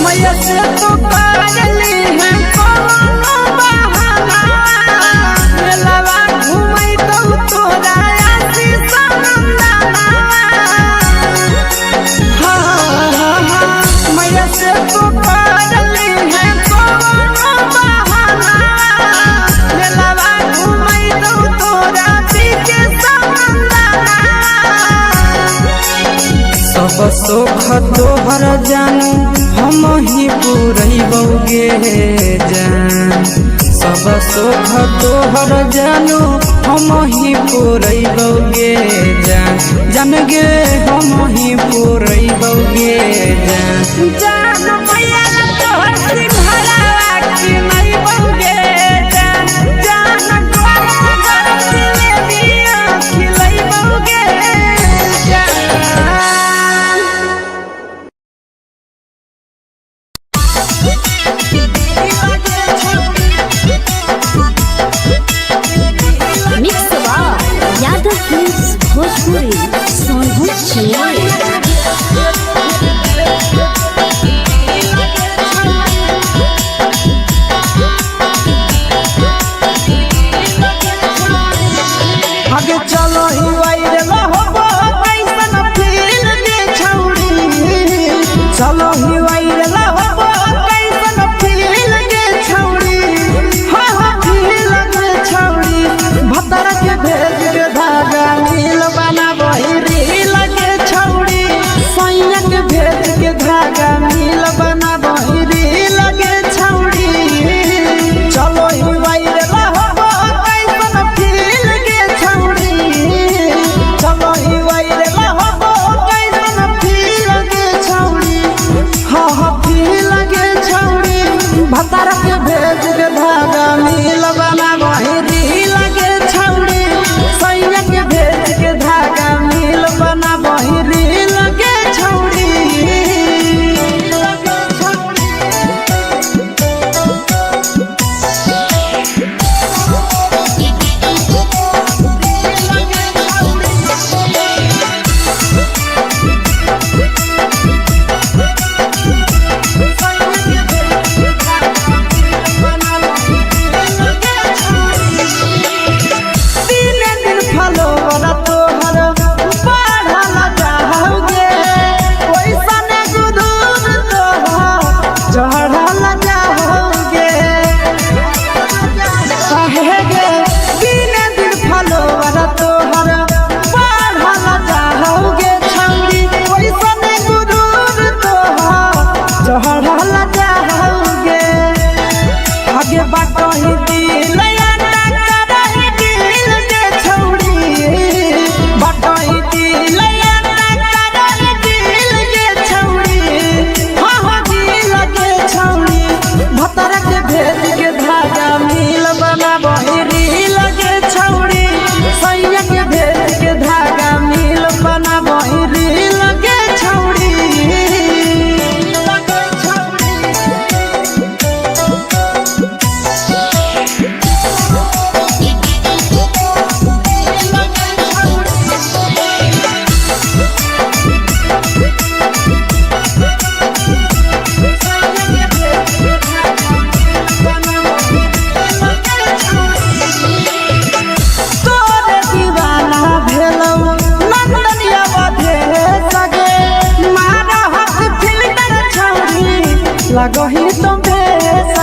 मैया से तो पागली है कोनो बहाना। मेलावा घूमै तो तोरा आसी सनंदना। मैया से तो पागली है कोनो बहाना। मेलावा घूमै तो तोरा पीछे सनंदना। सब सुख तोहर जानू हम ही पुरइबोगे जान। सब सुख तोहर जानू हम ही पुरइबोगे जान। जान गे हम ही पुरइबोगे जान। जान मैया तोहर सिंघाड़ा खिलइबोगे जान। जान गरम गरम जिलेबिया खिलइबोगे जान। मिक्स यादव फिल्म्स भोजपुरी सोनू चिन्मय। आगे चलो ही वायरल होबो कैसन फील दे छौड़ी। चलो ही वायरल होबो कैसन फील दे छौड़ी। हाँ हाँ फील दे छौड़ी। भतर के भेज के धागा मिल बना बहिरी लगे छौड़ी। सैया के भेज के धागा मिल बना बहिरी लगे छौड़ी। चलो ही वायरल होबो कैसन फील के छौड़ी। चलो ही वायरल होबो कैसन फील के छौड़ी। हाँ हाँ फील के छौड़ी। भतर के भेज के धागा मिल बना बहिरी लगे छौड़ी। सैया के भेज के धागा मिल बना बहिरी लगे छौड़ी। लगही तुम्हें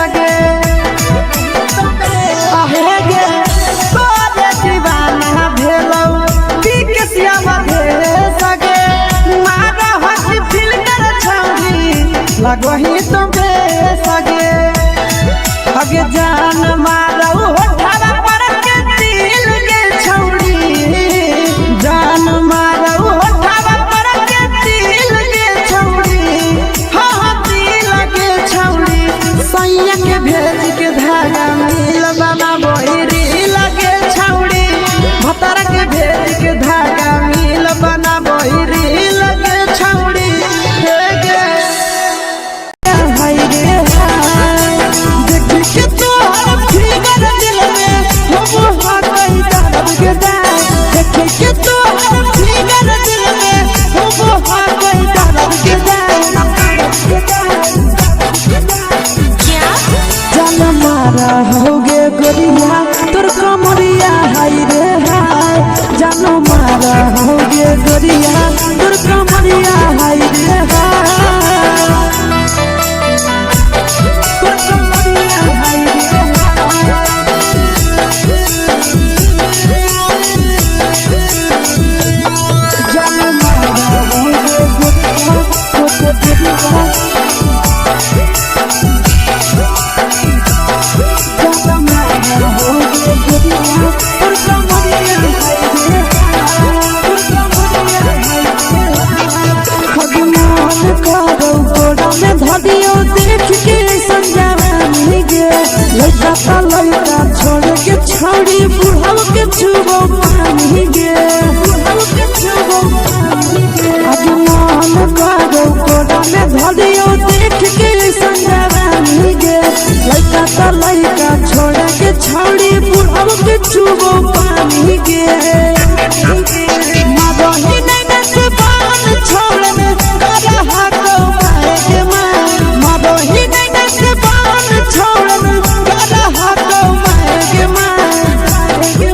लगही तो बेसगे अगे जान मारौ होठवा पर के दिल के छौड़ी जान मारौ होठवा पर के दिल के छौड़ी हाँ दिल के छौड़ी सैया के भेज के धागा मिल बना बोरी लगे छौड़ी भतर के भेज के धागा मिल बना बोरी लगे छौड़ी होगे गोरिया तोर कमरिया हाय रे हाय जानो मारा होगे गोरिया तोर कमरिया हाय रे हाय तोर कमरिया हाय रे जानो मारा होगे गोरिया तोर कमरिया धदियो देख के संजावानी गे लड़का का लड़का छोड़ के छौड़ी बुढ़ाव के छुबो पानी गे बुढ़ाव के छुबो पानी गे आज मन करो कोड़ा में धदियो देख के संजावानी गे लड़का का लड़का छोड़ के छौड़ी बुढ़ाव के छुबो पानी गे मदही नहीं नस पान छोड़ में करा हाथों मारे के मदही नहीं नस पान छोड़ में करा हाथों मारे के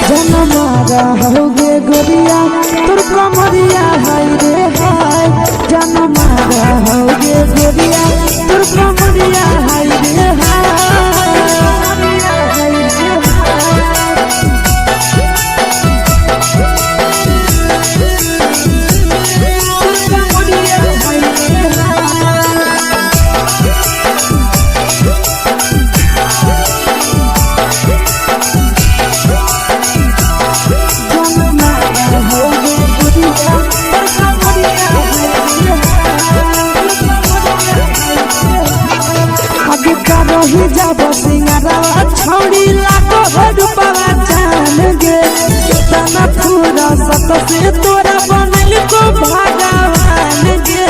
जन मारा होगे गोरिया तोर कमरिया हाय रे हाय जन मारा होगे गोरिया तोर कमरिया हाय रे हाय ही जब सिंगारा छौड़ी लाखो रुपवा जान गे कितना पूरा सत से तोरा बनल को भगवान गे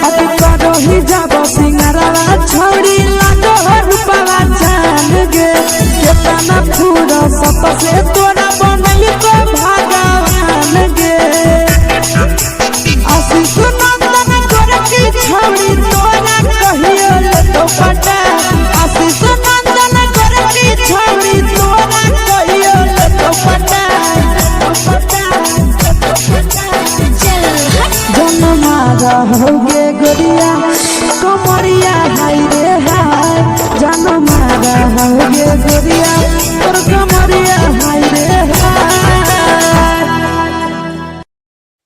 अब करो ही जब सिंगारा छौड़ी लाखो रुपवा जान गे कितना पूरा सत से तोरा बनल को भगवान गे आशीष नंदन कर की छौड़ी तोरा कहियो तो पटा आशीष नंदन कर की छौड़ी तोरा कहियो तो पटा जन मारा होगे गोरिया कमरिया हाय रे हाय जन मारा होगे गोरिया तोर कमरिया हाय रे हाय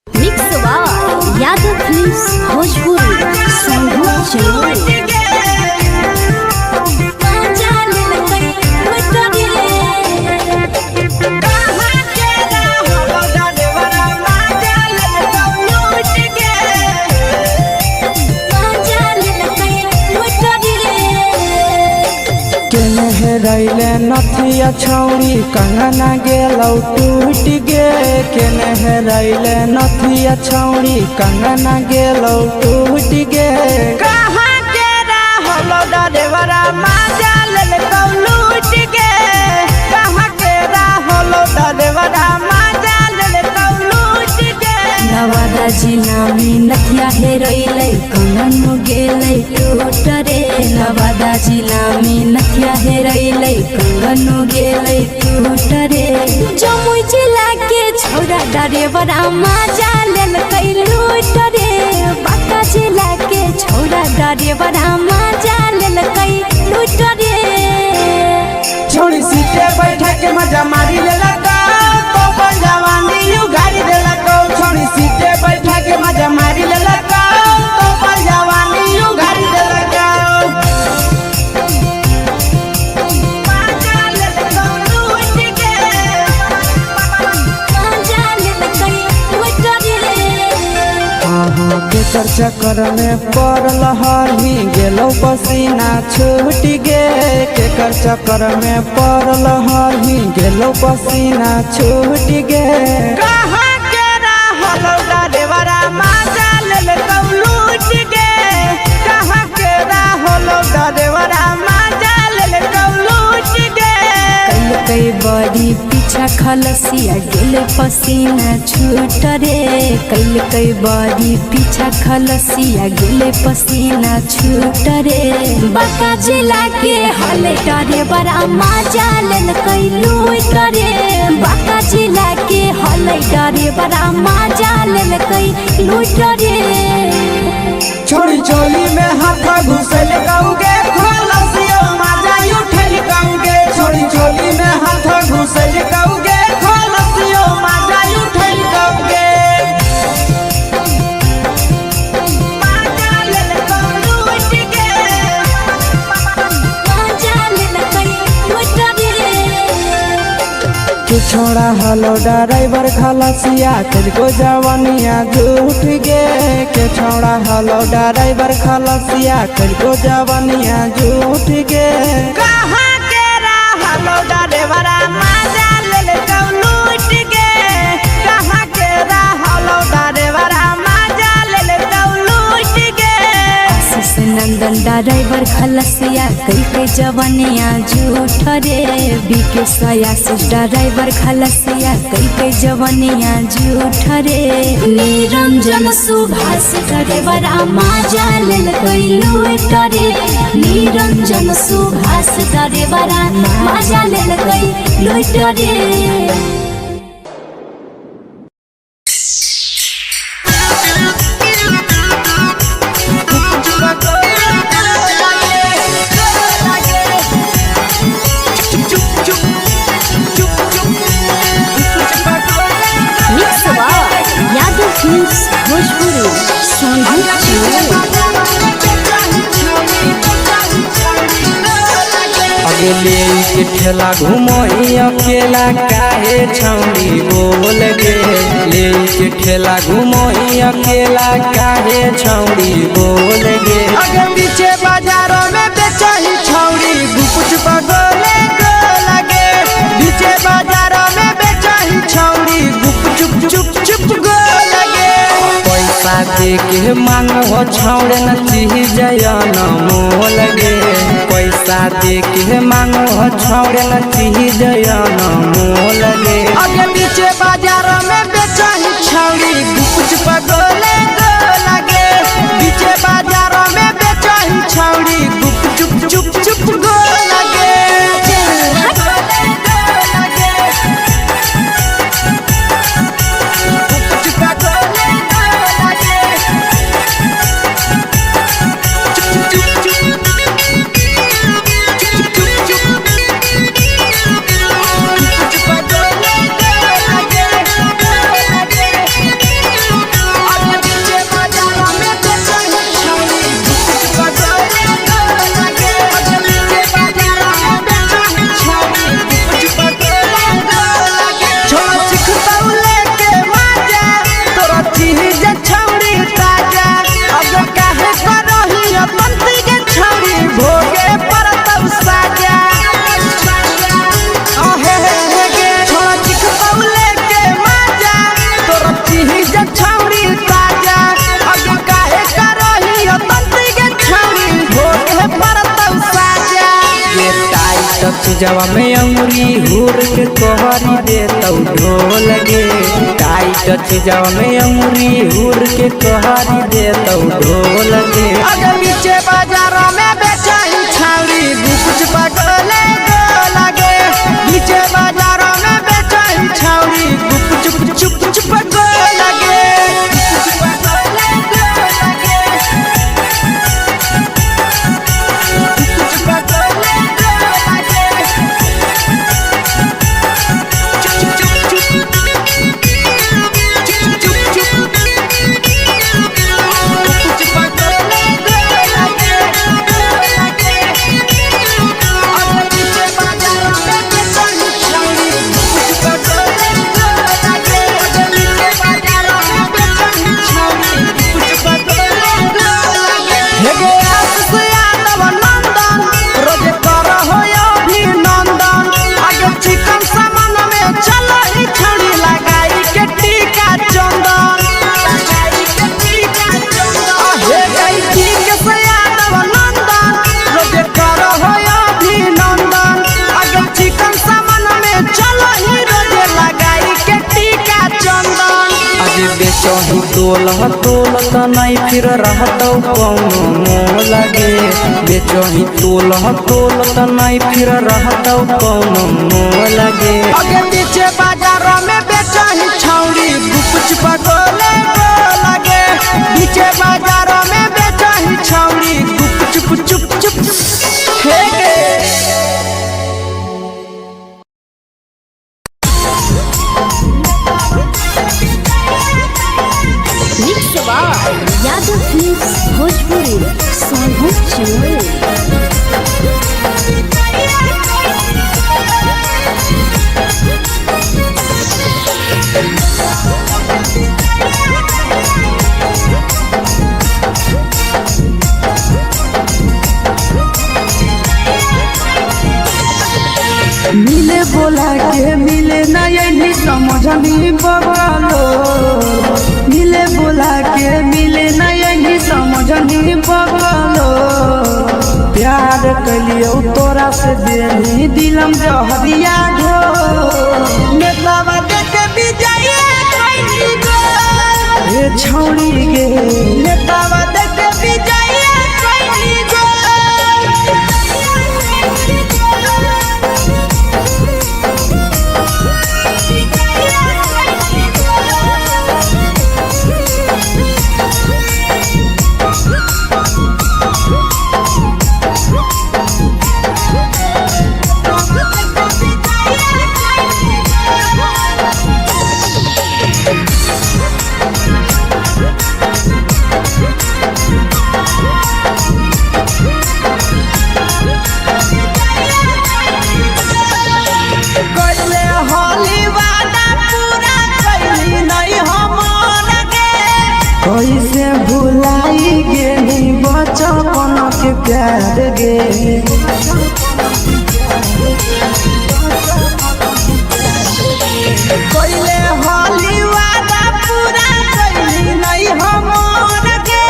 मिक्स वाह यादव फिल्म्स भोजपुरी संगीत चैनल रैले नथिया छौड़ी कंगना गेलौ टूट गे केने रैले नथिया छौड़ी कंगना गेलौ टूट गे कहाँ के रहलो डरेवरा माजा लेलकौ लूट गे कहाँ के रहलो डरेवरा माजा लेलकौ लूट गे नवादा जिला में नथिया हेरोइले कंगन गेले टूट रे नवादा जिला में नथिया हेरोइले कंगन गेले टूट रे जमुई जिला के छौड़ा डरेवरा माजा लेलकै लूट रे बांका जिला के छौड़ा डरेवरा माजा लेलकै लूट रे छोड़ी सीटे बैठा के मजा मारी लेलकौ तो जवानी यू गाड़ी देलकौ केकर चक्कर में पड़ल हही गेलो पसीना छूट गे, केकर चक्कर में पड़ल हही गेलो पसीना छूट गे। कहाँ के रहलो डरेवरा माजा लेल लूट गे, कहाँ के रहलो डरेवरा माजा लेल लूट गे। कई बड़ी पीछा खलसिया गेल पसीना छूट रे, कई बड़ी पीछा खलसिया गेल पसीना छूट रे। बांका जिला के हले डरे बड़ा मजा लेल कई लूट रे, बांका जिला के हले डरे बड़ा मजा लेल कई लूट रे। छोड़ी चोली में हाथ घुसल गौगे खलसियो माजा उठल गौगे, छोड़ी चोली में हाथ घुसल गौगे खलसियो माजा उठल गौगे। माजा लेल लूट गे, मजा लेल कई लूट रे। के छोड़ा हलो ड्राइवर खलसिया तुझको जवानिया झूठ गे, के छोड़ा हलो ड्राइवर खलसिया तुझको जवानिया झूठ गे। कहाँ के रहलो डरेवरा माजा लेल लूट गे, कहाँ के रहलो डरेवरा माजा लेल लूट गे। आशीष नंदन ड्राइवर खलसिया कई जवानिया झूठ रे, बीके आशीष ड्राइवर खलसिया कई जवानिया झूठ रे। निरंजन सुभाष ड्राइवर मजा लेल कई लूट रे, निरंजन सुभाष ड्राइवर मजा लेल कई लूट रे। यादव फिल्म्स भोजपुरी अगले के ठेला घुमोई अकेला काहे छौड़ी बोल गे, ले के ठेला घुमोई अकेला काहे छौड़ी बोल गे। अगे पीछे बाजारों में बेचही छौड़ी गुपुच पगोले गो लगे, पीछे बाजारों में बेचही छौड़ी गुप चुप चुप चुप गो लगे। पैसा दे के मांगो छौड़े न चीज न मोल गे, पैसा दे के मांगो छौड़े न चीज न मोल गे। अगे पीछे बाजारों में बेचही छौड़ी गुपुच पगोले गो लगे, पीछे बाजारों में बेचही छौड़ी गुप चुप चुप चुप गो लगे। जवा में अंगुरी हुर के तोहरी दे तौ ढोल गे, टाइट जवा में अंगुरी हुर के तोहरी दे तौ ढोल गे। अगे पीछे बाजारों में बेचही छौड़ी गुपुच पगोले गो लगे, पीछे बाजारों में बेचही छौड़ी गुप चुप चुप चुप गो लगे। बेचही तोलह तोलत नहीं फिर रहतौ कौनो मोल गे बेचही तोलह तोलत नहीं फिर रहतौ कौनो मोल गे आगे पीछे बाजारों में बेचही छौड़ी गुपच पगोले लगे पीछे बाजारों में बेचही छौड़ी गुप चुप चुप हे यादव फिल्म्स भोजपुरी सोनू चमोली। मिले बोला के मिले ना यही समझनी बगलो मिले बोला के मिले ना यही समझनी बगलो प्यार कलियो तोरा से देनी दिलम जहरिया घो नेतावा देखे विजय कैली गो हे छौड़ी गे नेतावा देखे विजय कैली गो कैसे भुलाई गेली बचपन के प्यार गे कोइले होली वादा पूरा कैली नहीं हमर के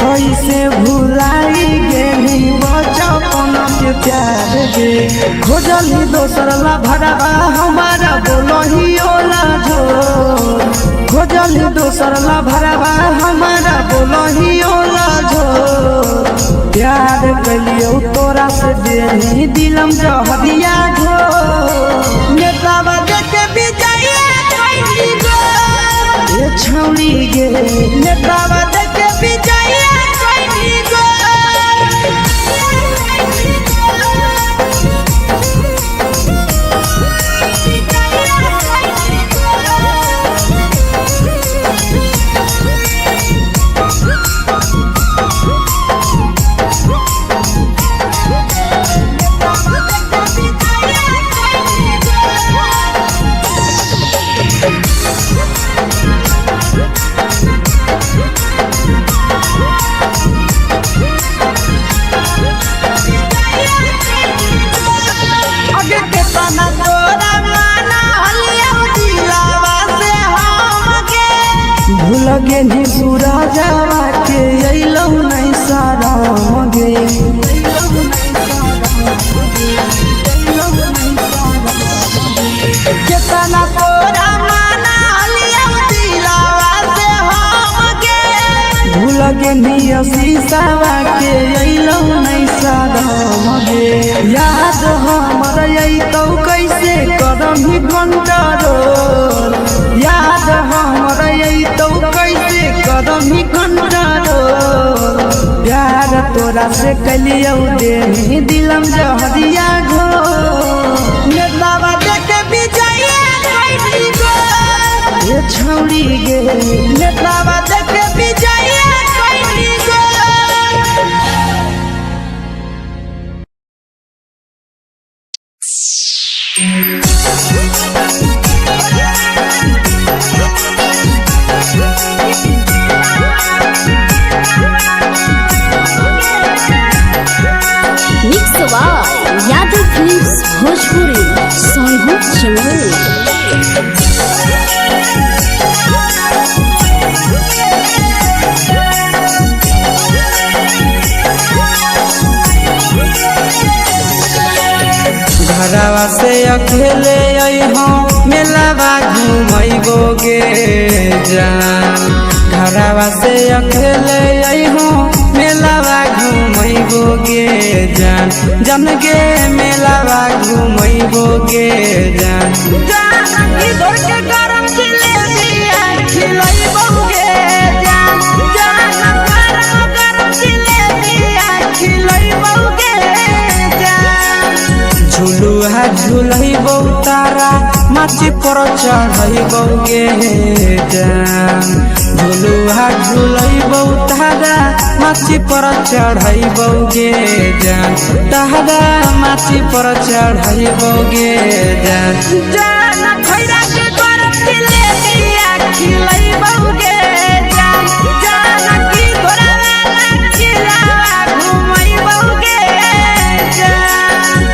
कैसे भुलाई गेली बचपन के प्यार गे खोजली दोसर ला भरवा हमारा बोलही ओला जो खोजली दोसर ला भरवा हमारा बोलही ओला जो प्यार कलियो तोरा से देनी दिलम जहरिया घो नेतावा देखे विजय कैली गो ये छौड़ी गे नेतावा देखे विजय कैली गो भूल गेली सूरजवा के अइलौ नहीं साराम गे केतना तोरा माना लिया दिलावा से हम गे भूल गेली शीशावा के अइलौ नहीं साराम गे याद हमर अइतौ कैसे करही कंट्रोल याद हमर अइतौ कैसे करही कंट्रोल प्यार तोरा से कलियौ देनी दिलम जहरिया घो नेतावा देखे विजय कैली गो ये छौड़ी गे नेतावा देखे विजय कैली गो यादव फिल्म्स भोजपुरी सोनू चमोली। घरवा से अकेले अइहो मेलावा घुमैबो गे जान घरवा से अकेले अइहो मेलावा घूमैबो गे जान जन गे मेलावा घूमैबो गे जान जानकी घोर के गरम जिलेबिया खिलैबो गे जान जान गरम जिलेबिया खिलैबो गे जान झुलुहा झुलैबो तारा माची पर चढ़ैबो गे जान झुलुहा झुलैबो तारा माची पर चढ़ैबो गे जान तारा माची पर चढ़ैबो गे जान जान खैरा के गरम जिलेबिया खिलैबो गे जान जानकी घोरवाला खिलावा घुमैबो गे जान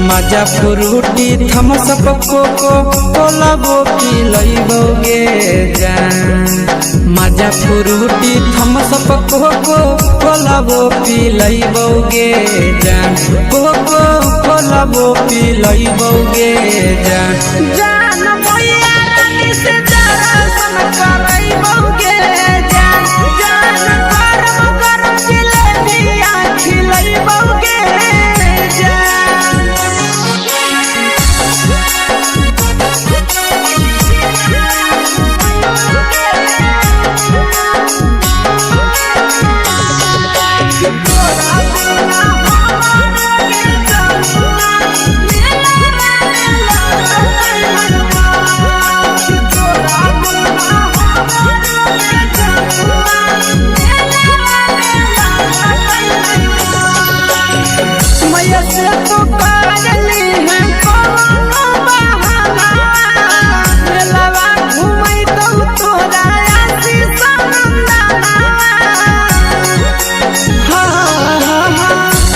मजा फ्रूटी थम्स अप कोको कोला वो पिलैबो गे जान मजा फ्रूटी थम्स अप कोको कोला वो पिलैबो गे जान कोको कोला वो पिलैबो गे जान जान मैया रानी से दर्शन करैबो गे जान गरम गरम जिलेबिया खिलैबो गे जान मैया से तो पागली है कोनो बहाना मेलावा घुमै दौ तोरा आशीष नंदना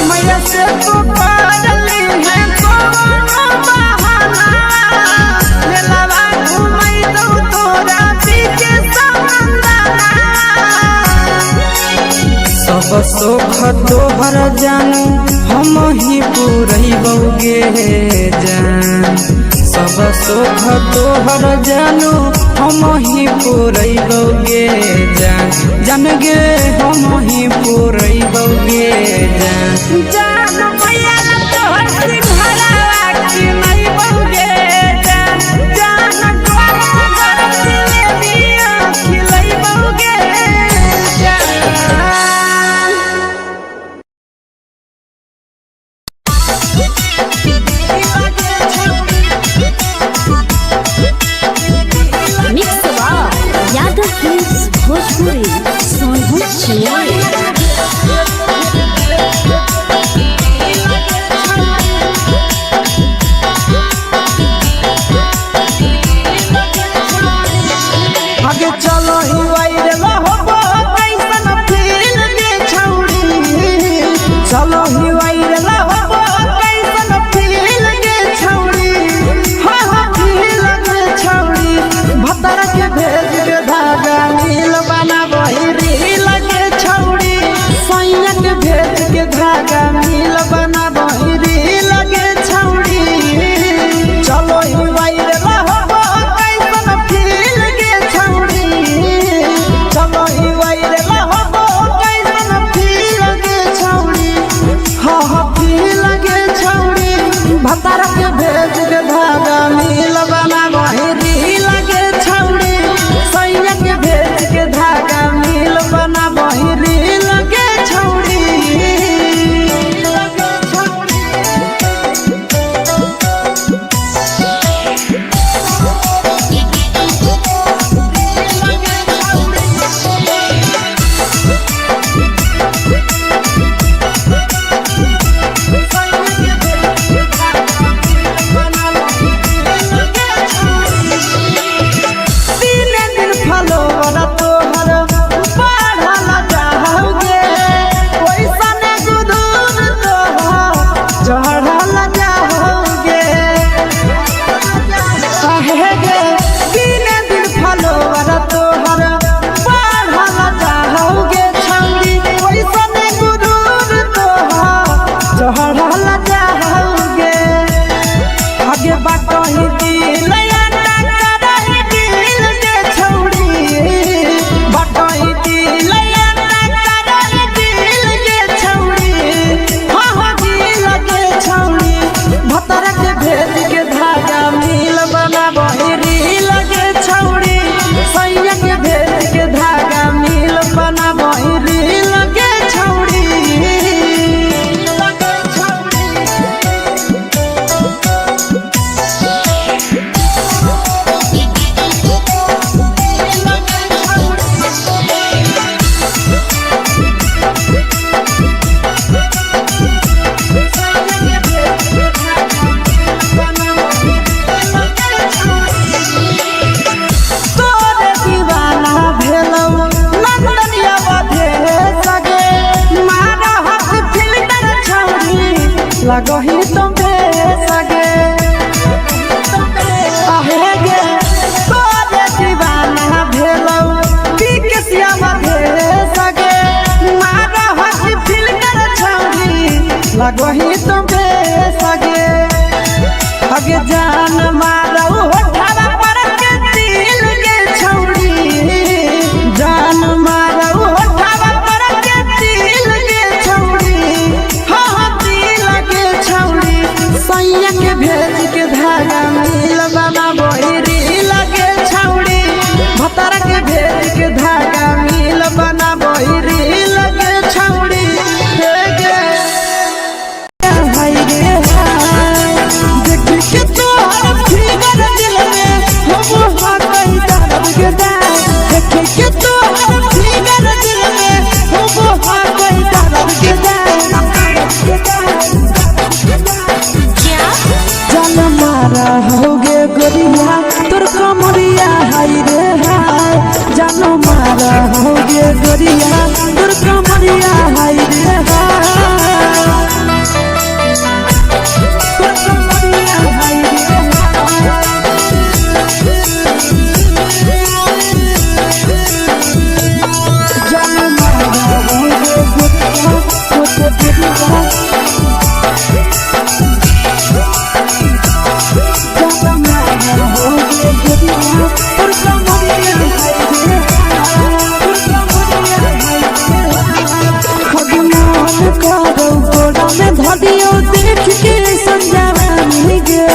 मैया से तो पागली है कोनो बहाना मेलावा घुमै दौ तोरा पीछे नंदना सब सुख तोहर जानू हम ही पुरैबो गे जान सब सुख तोहर जानू हम ही पुरैबो गे जान जन गे हम ही पुरैबो गे जान जान मैया तोहर सिंघरावा खिलैबो गे जान गरम गरम जिलेबिया खिलैबो गे जान मिक्स यादव फिल्म्स भोजपुरी सोनभद्र लगही तुम्हे सगे आहे गे तोरे दीवाना भेलौ बिकसिया मधे सगे मारा हसी फिल कर छौरी लगही तुम्हे सगे अगे जान मारौ होठवा पर के दिल के छौरी जान मारौ होठवा पर के दिल के छौरी हाँ दिल के छौरी सैया के भेज के धागा मिल बना बहिरी लगे छौरी भतर के भेज के धागा मिल बना बहिरी लगे छौरी हे गे हाय गे देख के तोहर फिगर दिल में हम हाथई दर्द के देख के तोहर फिगर दिल में हम हाथई दर्द के जान मारा होगे गोरिया तोर कमरिया हाय रे हाय जान मारा होगे गोरिया तोर कमरिया हाय रे हाय तोर कमरिया हाय रे जान मारा होगे गोरिया तोर कमरिया धरियो देख के संजावानी गे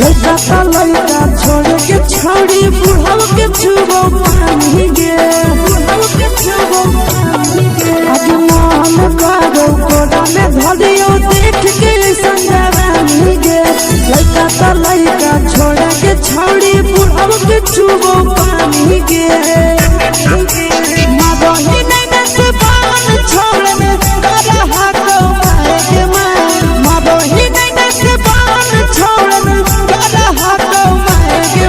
लड़का लड़का छोड़ के छौड़ी बुढ़ाव के छुबो पानी गे बुढ़ाव के छुबो पानी गे आज मन करो कोड़ा में धरियो देख के संजावानी गे लड़का लड़का छोड़ के छौड़ी बुढ़ाव के छुबो पानी गे मादही नहीं नस पान छोड़ में करा हाथों माए के मादही नहीं नस पान छोड़ में करा हाथों माए के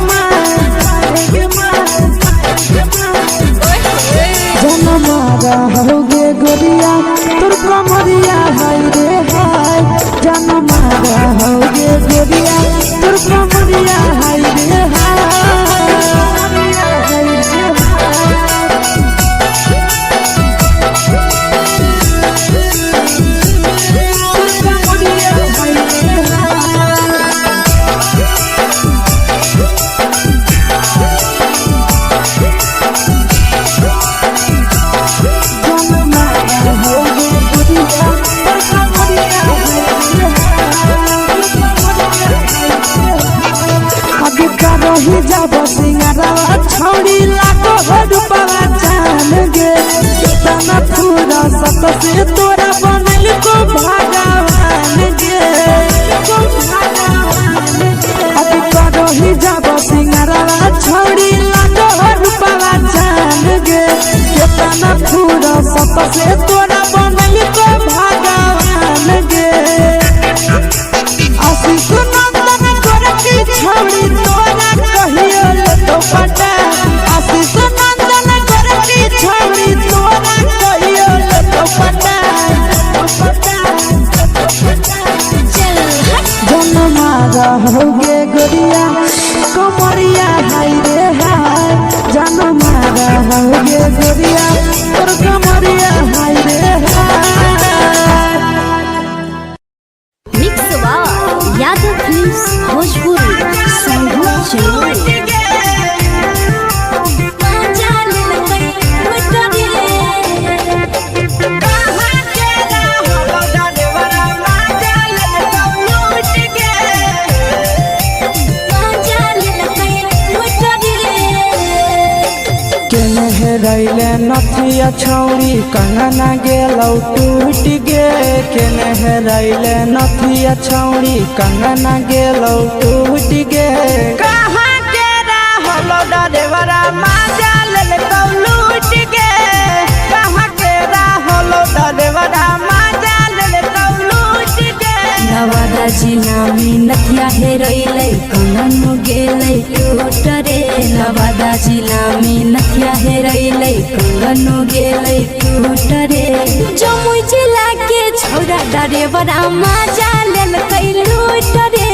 जन मारा होगे गोरिया तोर कमरिया हाय रे हाय जन मारा होगे गोरिया तोर कमरिया हाय रे ही जब सिंगारवा छौड़ी लागो हो रूपवा जान गे कितना पूरा सत से तोरा बनल को भगवान गे अभी करो ही जब सिंगारवा छौड़ी लागो हो रूपवा जान गे कितना पूरा सत से तोरा बनल को भगवान गे आशीष नंदन गोरखी छौड़ी तोरा कहियो तो पटा आशीष नंदन गोरखी छौड़ी तोरा कहियो तो पटा जन मारा होगे गोरिया कमरिया हाय रे हाय जन मारा होगे गोरिया तोर कमरिया हाय रे हाय मिक्स यादव फिल्म्स भोजपुरी संगीत चैनल रैले नथिया छौड़ी कंगना गेलौ टूट गे केने रैले नथिया छौड़ी कंगना गेलौ टूट गे कहाँ के रहलो डरेवरा माजा लेलकौ लूट गे कहाँ के रहलो डरेवरा माजा लेलकौ लूट गे नवादा जिला में नथिया हेरोइले कंगन गेले टूट रे नवादा जिला में नथिया हेरोइले कंगन गेले टूट रे जमुई जिला के छौरा डरे बड़ा मजा लेल कई लूट रे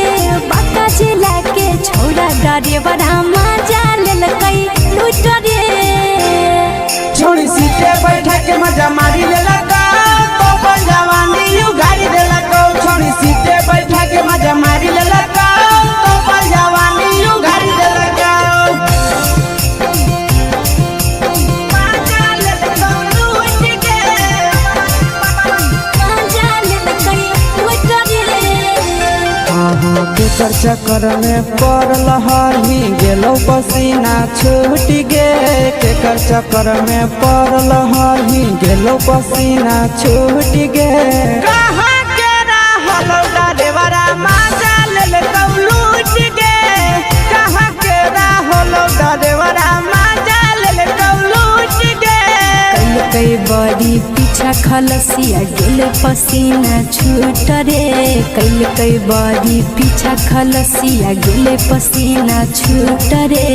बांका जिला के छौरा डरे बड़ा मजा लेल कई लूट रे छोड़ी सीटे बैठा के मजा मारी लेला तो अपन जवानी यू गाड़ी देला को छोड़ी सीटे बैठा के मजा मारी लेला तो अपन जवानी यू गाड़ी देला को मजा लेला को लूट के मजा लेल कई लूट रे केकर चक्कर में पड़ल हही गेलो पसीना छूट गे केकर चक्कर में पड़ल हही गेलो पसीना छूट गे कहाँ के रहलो डरेवरा मजा लेला को लूट के कहाँ के रहलो डरेवरा मजा लेला को लूट के कई बड़ी पीछा खलसिया गेल पसीना छूट रे कई बड़ी पीछा खलसिया गेल पसीना छूट रे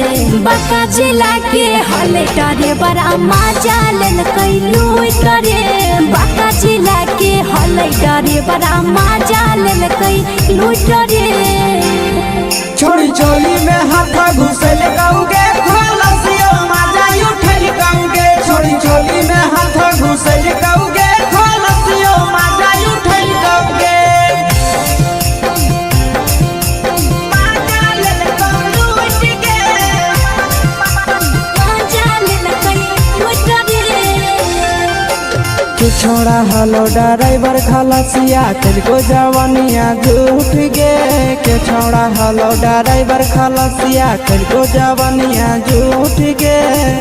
बांका जिला के हले डरे बड़ा मजा लेल कई लूट रे बांका जिला के हले डरे बड़ा मजा लेल कई लूट रे छोड़ी चोली में हाथ घुसल कहूँगे खलसियो मजा उठल कहूँगे छोड़ी चोली में हाथ घुसल कहूँगे खलसियो मजा उठल कहूँगे मजा लेल को लूट के मजा लेल कई लूट रे के छोड़ा हलो ड्राइवर खलसिया तेरे जवानिया झूठ गे के छोड़ा हलो ड्राइवर खलसिया तेरे जवानिया झूठ गे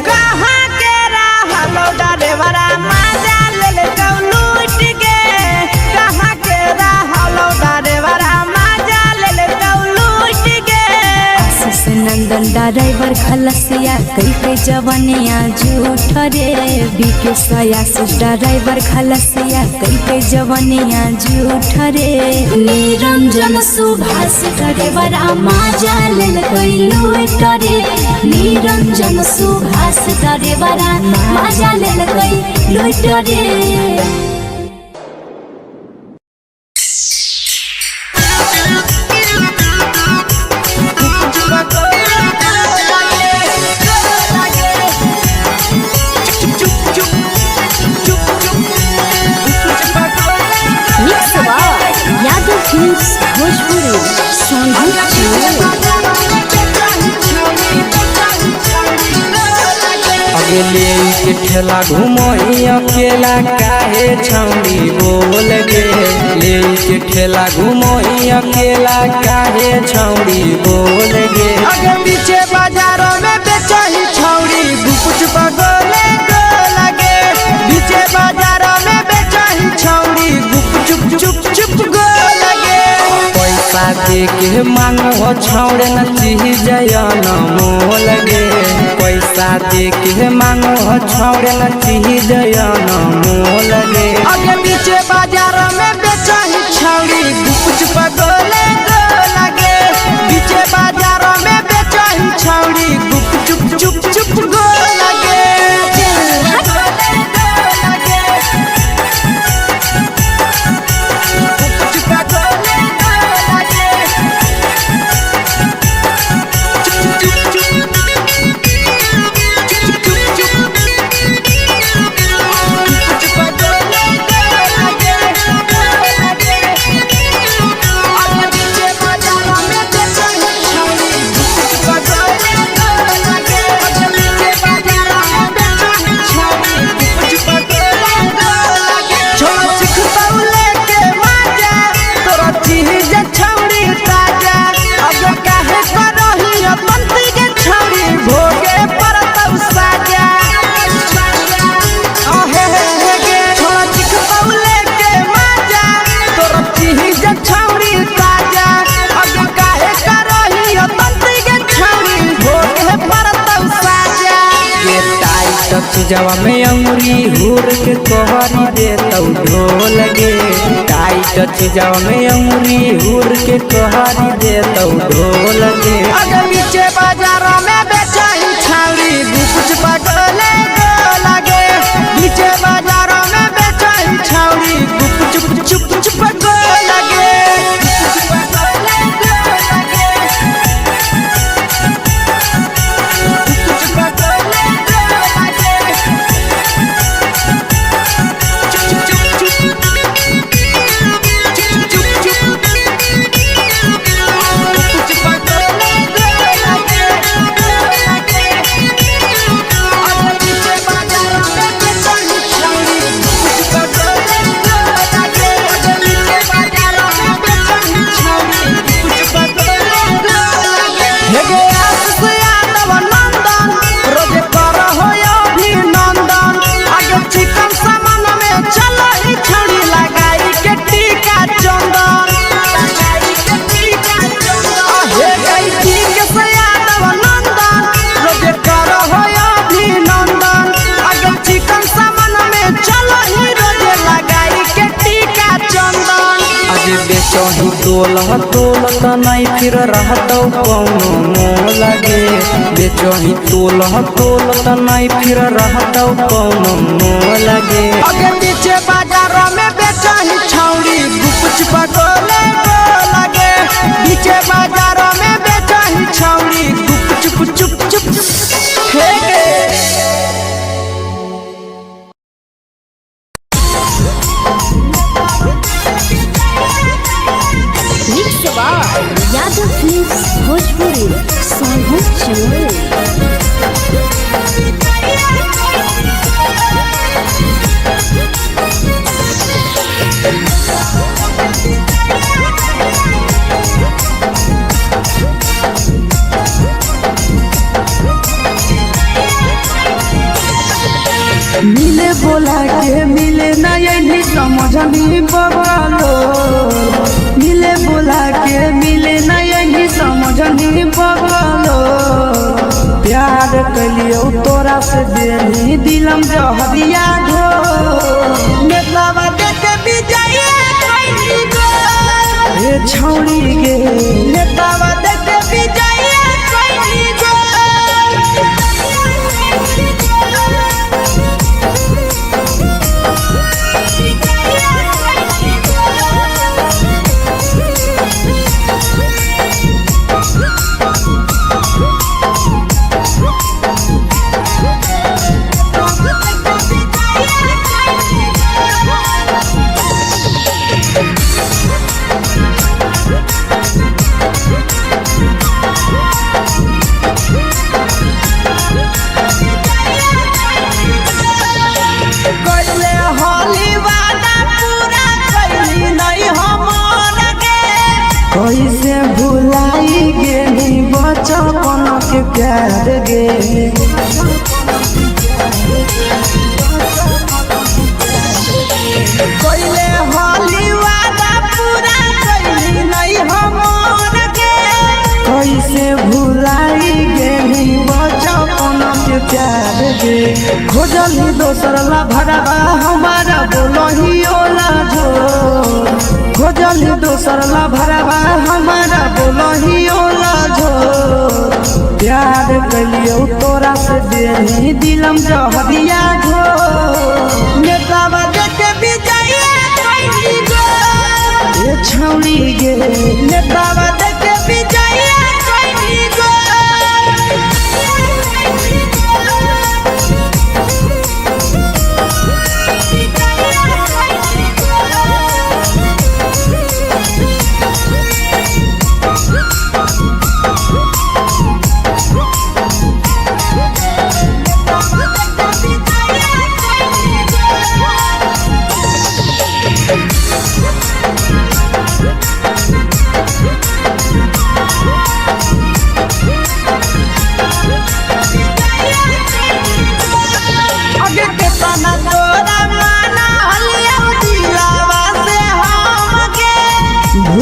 कहाँ के रहलो डरेवरा मजा लेल को लूट के कहाँ के रहलो डरेवरा मजा लेल को लूट के आशीष नंदन ड्राइवर खलसिया कई जवानिया झूठ रे बीके आशीष ड्राइवर खलसिया कई जवानिया झूठ रे निरंजन सुभाष ड्राइवर मजा लेल कई लूट रे निरंजन सुभाष ड्राइवर मजा लेल कई लूट रे यादव फिल्म्स भोजपुरी अगले के ठेला घुमोई अकेला काहे छौड़ी बोल गे ले के ठेला घुमोई अकेला काहे छौड़ी बोल गे आगे पीछे बाजारों में बेचही छौड़ी गुपुच पगोले गो लगे पीछे बाजारों में बेचही छौड़ी गुप चुप चुप चुप गो लगे पैसा दे के मांगो छौड़े न चीज न मोल गे पैसा दे के मांगो छौड़े न चीज न मोल गे आगे पीछे बाजारों में बेचही छौड़ी गुपुच पगोले गो लगे पीछे बाजारों में बेचही छौड़ी गुप चुप चुप चुप गो लगे जवा में अंगुरी हुर के तोहरी दे तौ ढोल गे टाइट चीजावा में अंगुरी हुर के तोहारी देतौ ढोल के। अगर बीचे बाजारों में बेचाई छावड़ी कुछ पटोले को लगे। बीचे बाजारों में बेचाई छावड़ी चुप चुप चुप को लगे। बेचही तोल नहीं फिर रहतौ कौनो मोह लगे। बेचही तोल नहीं फिर रहतौ कौनो मोह लगे। अगर बीचे बाजारों में बेचही छौड़ी कुछ पटोले को लगे। बीचे बाजारों में बेचही छौड़ी चुप चुप चुप यादव फिल्म्स भोजपुरी साहब मिले बोला के मिले ना यही समझ नहीं बगलो। मिले बोला के मिले ना यही समझ नहीं बगलो। प्यार कलियो तोरा से देनी दिलम जहरिया घो। नेतावा देखे विजय कोई गो ए छौड़ी गे नेतावा देखे विजय कोई गो। कैसे भुलाई गेली बचपन के प्यार गे। कोइले होली वादा पूरा कैली नहीं हमर के। कैसे भुलाई गेली बचपन के प्यार गे। खोजली दोसर ला भरवा हमारा बोलही ओला जो। खोजली दोसर ला भरवा हमारा बोलही ओला जो। प्यार कलियो तोरा से देनी दिलम जहरिया घो। नेतावा देखे विजय कोई गो ए छौड़ी गे नेतावा देखे विजय कोई गो।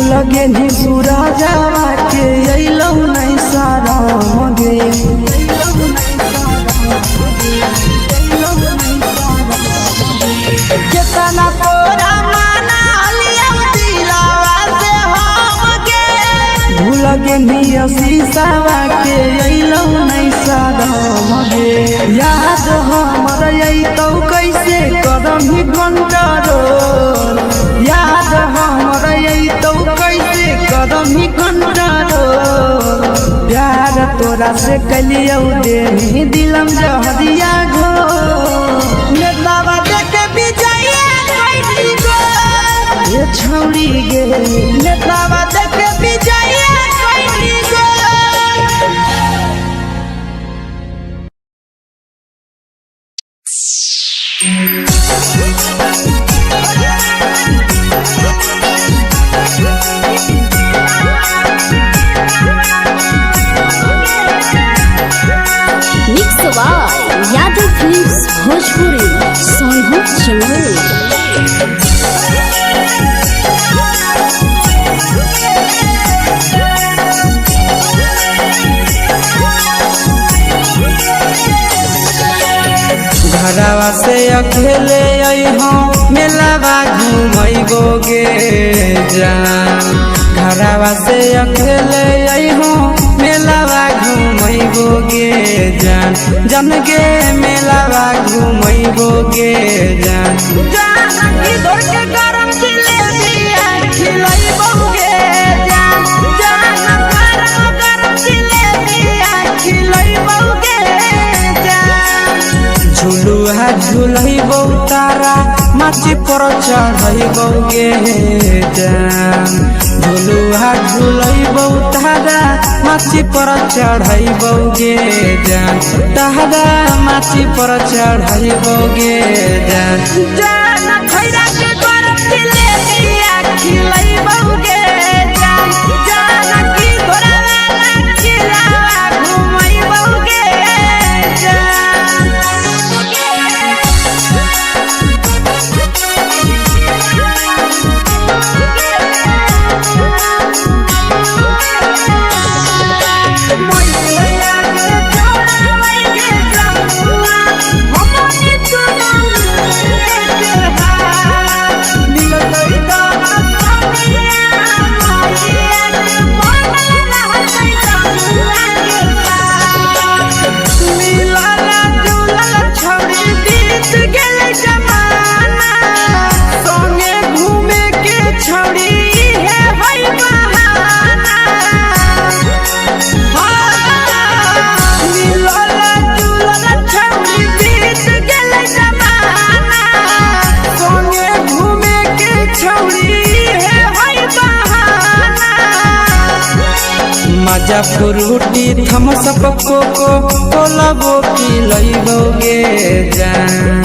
लगे नी सूरजवा के अइलौ नहीं साराम गे। केतना तोरा माना लिया पेनिया शीशावा के अइलौ नहीं सादम गे याद हमर अइतौ कैसे कदम ही कंट्रोल याद हमर अइतौ कैसे कदम ही कंट्रोल प्यार तोरा से कलियौ देनी दिलम जहरिया घो नेतावा देखे विजया कैली गो ये छौड़ी गे नेतावा देखे विजया कैली गो mix by Yadav films Bhojpuri Sonu Chamoli. घरवा से अकेले अइहो मेलावा घूमैबो गे जान घरवा से अकेले अइहो मेलावा घूमैबो गे जान जन गे मेलावा घूमैबो गे जान जानकी दौड़ के गरम जिलेबिया खिलैबौ गे जान गरम जिलेबिया खिलैबौ गे जान झुलुहा झुलैबौ तारा माची पर चढ़ैबौ गे जान झुलुहा झुलैबौ तारा माची पर चढ़ैबौ गे जान तारा माची पर चढ़ैबौ गे जान जान खैरा के गरम जिलेबिया खिलैबौ गे जान जानकी घोड़ावाला खिलावा घुमैबौ गे जान मजा फ्रूटी थम्स अप कोको कोला वो पिलैबौ गे जान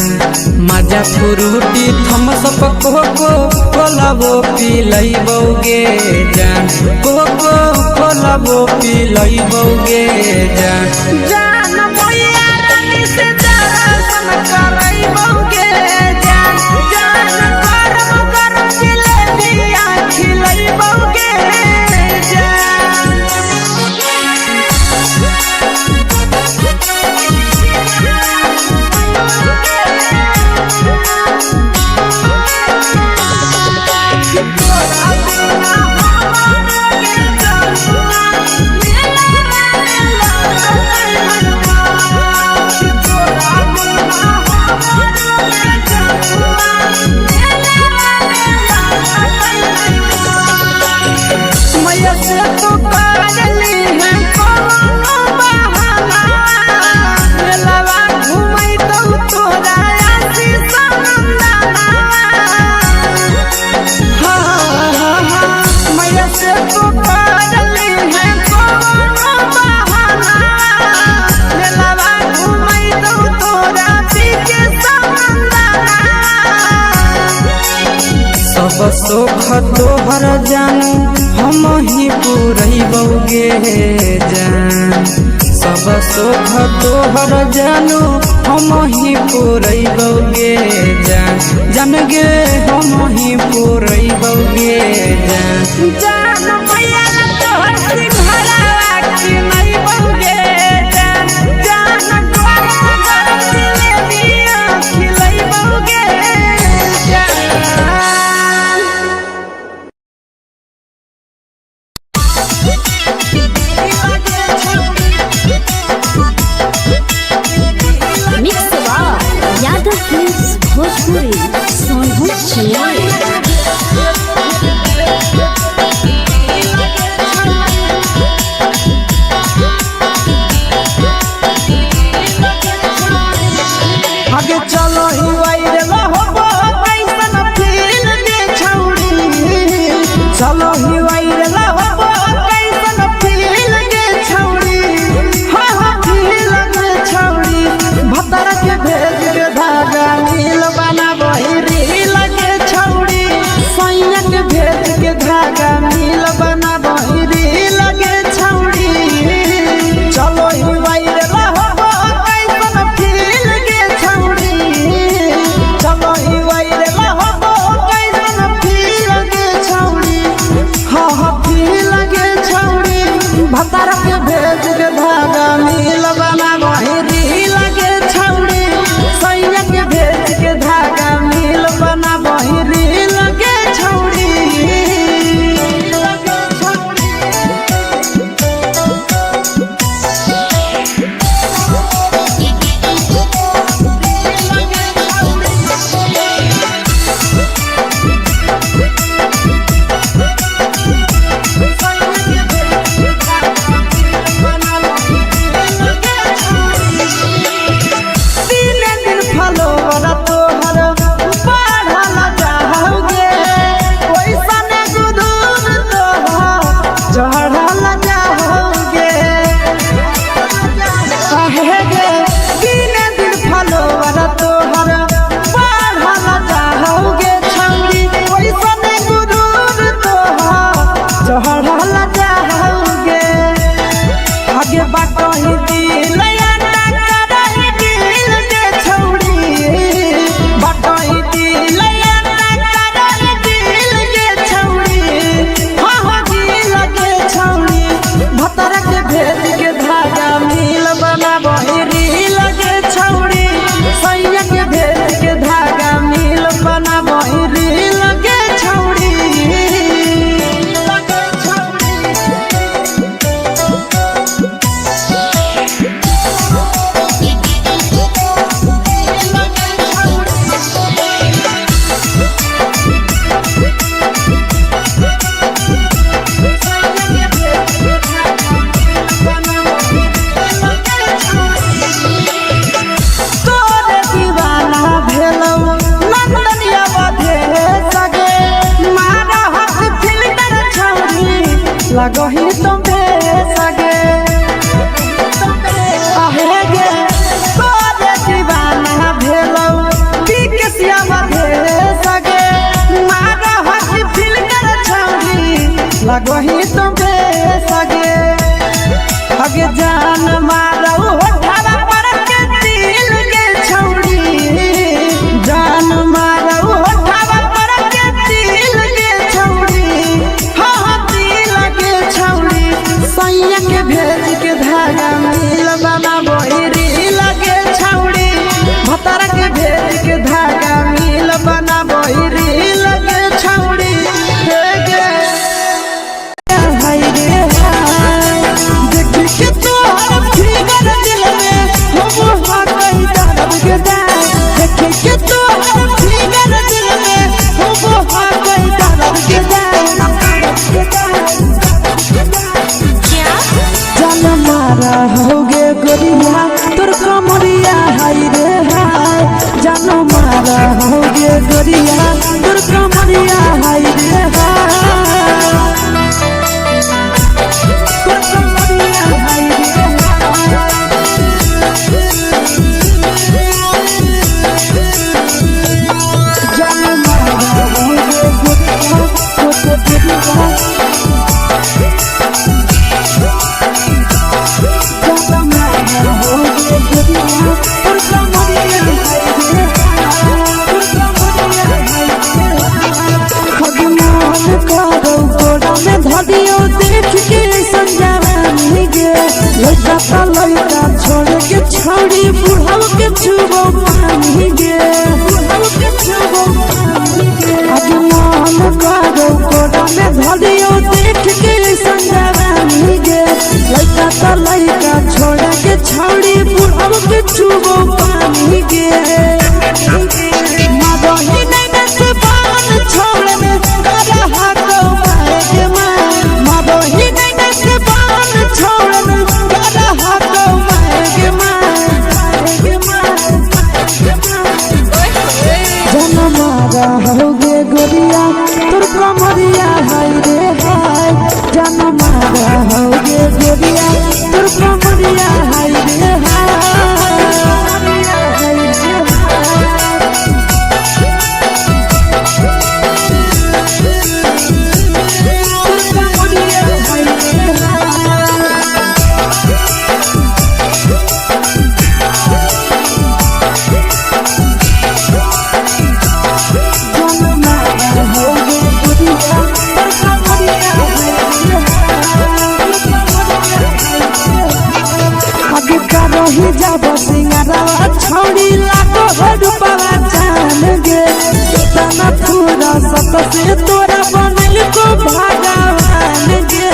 मजा फ्रूटी थम्स अप कोको कोला वो पिलैबौ गे जान कोको कोला वो पिलैबौ गे जान जान मैया रानी से दर्शन करैबौ गे जान गरम गरम जिलेबिया खिलैबौ गे जान मैया से तो करली है कोनो बहाना मेलावा घुमैतौ तोरा आशीष नंदना मैया से तो करली है कोनो बहाना मेलावा घुमैतौ तोरा पीके नंदना सब सुख तोहर जानू हम ही पुरैबौ गे जान सब सुख तोहर जानू हम ही पुरैबौ गे जान जन गे हम ही पुरैबौ गे जान जान मैया तोहर सिंघरावा खिलैबौ गे जान गरम गरम जिलेबिया खिलैबौ गे जान चलो ही वायरल हो कैसन फील के छौड़ी हाँ हाँ फील के छौड़ी भतर के भेज के धागा नील बना बहिरी लगे छौड़ी सैया के भेज के धागा नील बना बहिरी लगे छौड़ी चलो ही वायरल हो कैसन फील के छौड़ी चलो ही वायरल हो कैसन फील के छौड़ी हाँ हाँ फील के छौड़ी भतर के भेज के धागा नील बना बहिरी लगे छौड़ी सैया के भेज के धागा नील बना बहिरी लगे छौड़ी लगही तुम्हे सगे आहे गे तोरे दीवाना भेलौ बिकसिया मधे सगे मारा हसी फिल्टर छौड़ी लगही तुम्हे सगे अगे जान मारौ होठवा पर के दिल के छौड़ी जान मारौ होठवा पर के दिल के छौड़ी हाँ सैया के भेज के धागा नील बना बहिरी लगे छौड़ी भतर के भेज के धागा नील बना बहिरी लगे छौड़ी हे गे हाय रे हाय देख के तोहर फिगर दिल में हो हा कहीं दर्द के दाग देख के तोहर फिगर दिल में हो हा कहीं दर्द के दाग जान मारा होगे गोरिया तोर कमरिया हाय रे हाय जान मारा होगे गोरिया तोर कमरिया हाय रे हाय तोर कमरिया हाय रे जान मारा होगे गोरिया तोर कमरिया धदियो देख के संजानी गे लड़का का लड़का छोड़ के छौड़ी बुढ़ाव के छुबो पानी गे बुढ़ाव के छुबो पानी गे आगे मन करो कोड़ा में धदियो देख के संजानी गे लड़का का लड़का छोड़ के छौड़ी बुढ़ाव के छुबो पानी गे मादही नहीं से बान छोड़ में करा हाथों मादही नहीं से बान छोड़ में करा हाथों गोरिया तोर कमरिया हाय रे रही जब सिंगारा छौड़ी लागो रुपवा जान गे तना पूरा सत से तोरा बनल को भगवान गे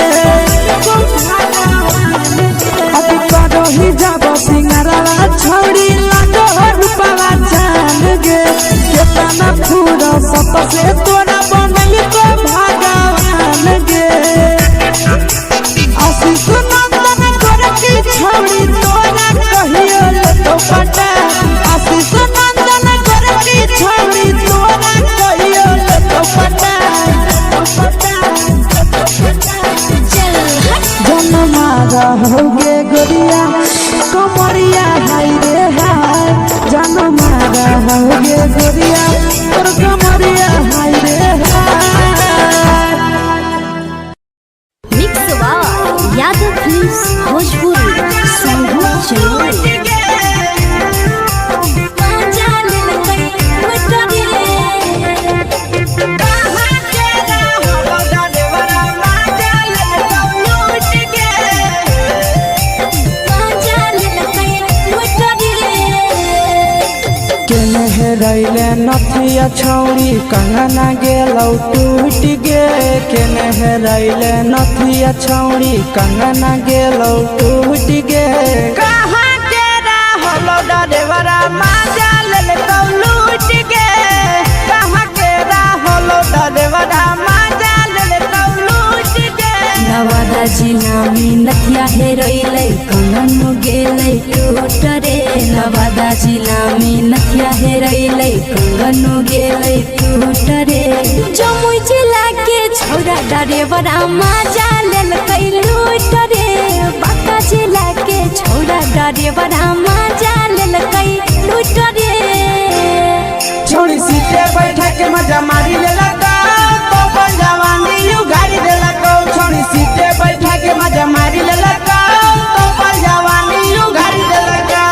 अभी रही जब सिंगारा छौड़ी लागो रुपवा जान गे तना पूरा सत से तोरा बनल को भगवान गे आशीष नंदन गोरखी छौड़ी तोरा कहियो तो पटा आशीष नंदन गोरखी छौड़ी तोरा कहियो तो पटा जनमा रहोगे गोरिया कमरिया हाय रे हाय जनमा रहोगे गोरिया तोर कमरिया हाय रे हाय। Mix by Yadav films Bhojpuri संगीत चलो रैले नथिया छौड़ी कंगना गेलौ टूट गे केने हेरैले नथिया छौड़ी कंगना गेलौ टूट गे कहाँ के रहलो डरेवरा माजा लेल कौ लूट गे कहाँ के रहलो डरेवरा माजा लेल कौ लूट गे नवादा जिला में नथिया हेरैले कंगन गेलै टूट रे नवादा जिला में नथिया हेरैले कंगन गेलै टूट रे जमुई जिला के छौड़ा डरेवरा माजा लेल कै लूट रे बांका जिला के छौड़ा डरेवरा माजा लेल कै लूट रे छोड़ी सीटे बैठा के मजा मारी लेला तो अपन जवानी यू गाड़ी देला को छोड़ी सीटे बैठा के मजा मारी लेला तो अपन जवानी यू गाड़ी देला को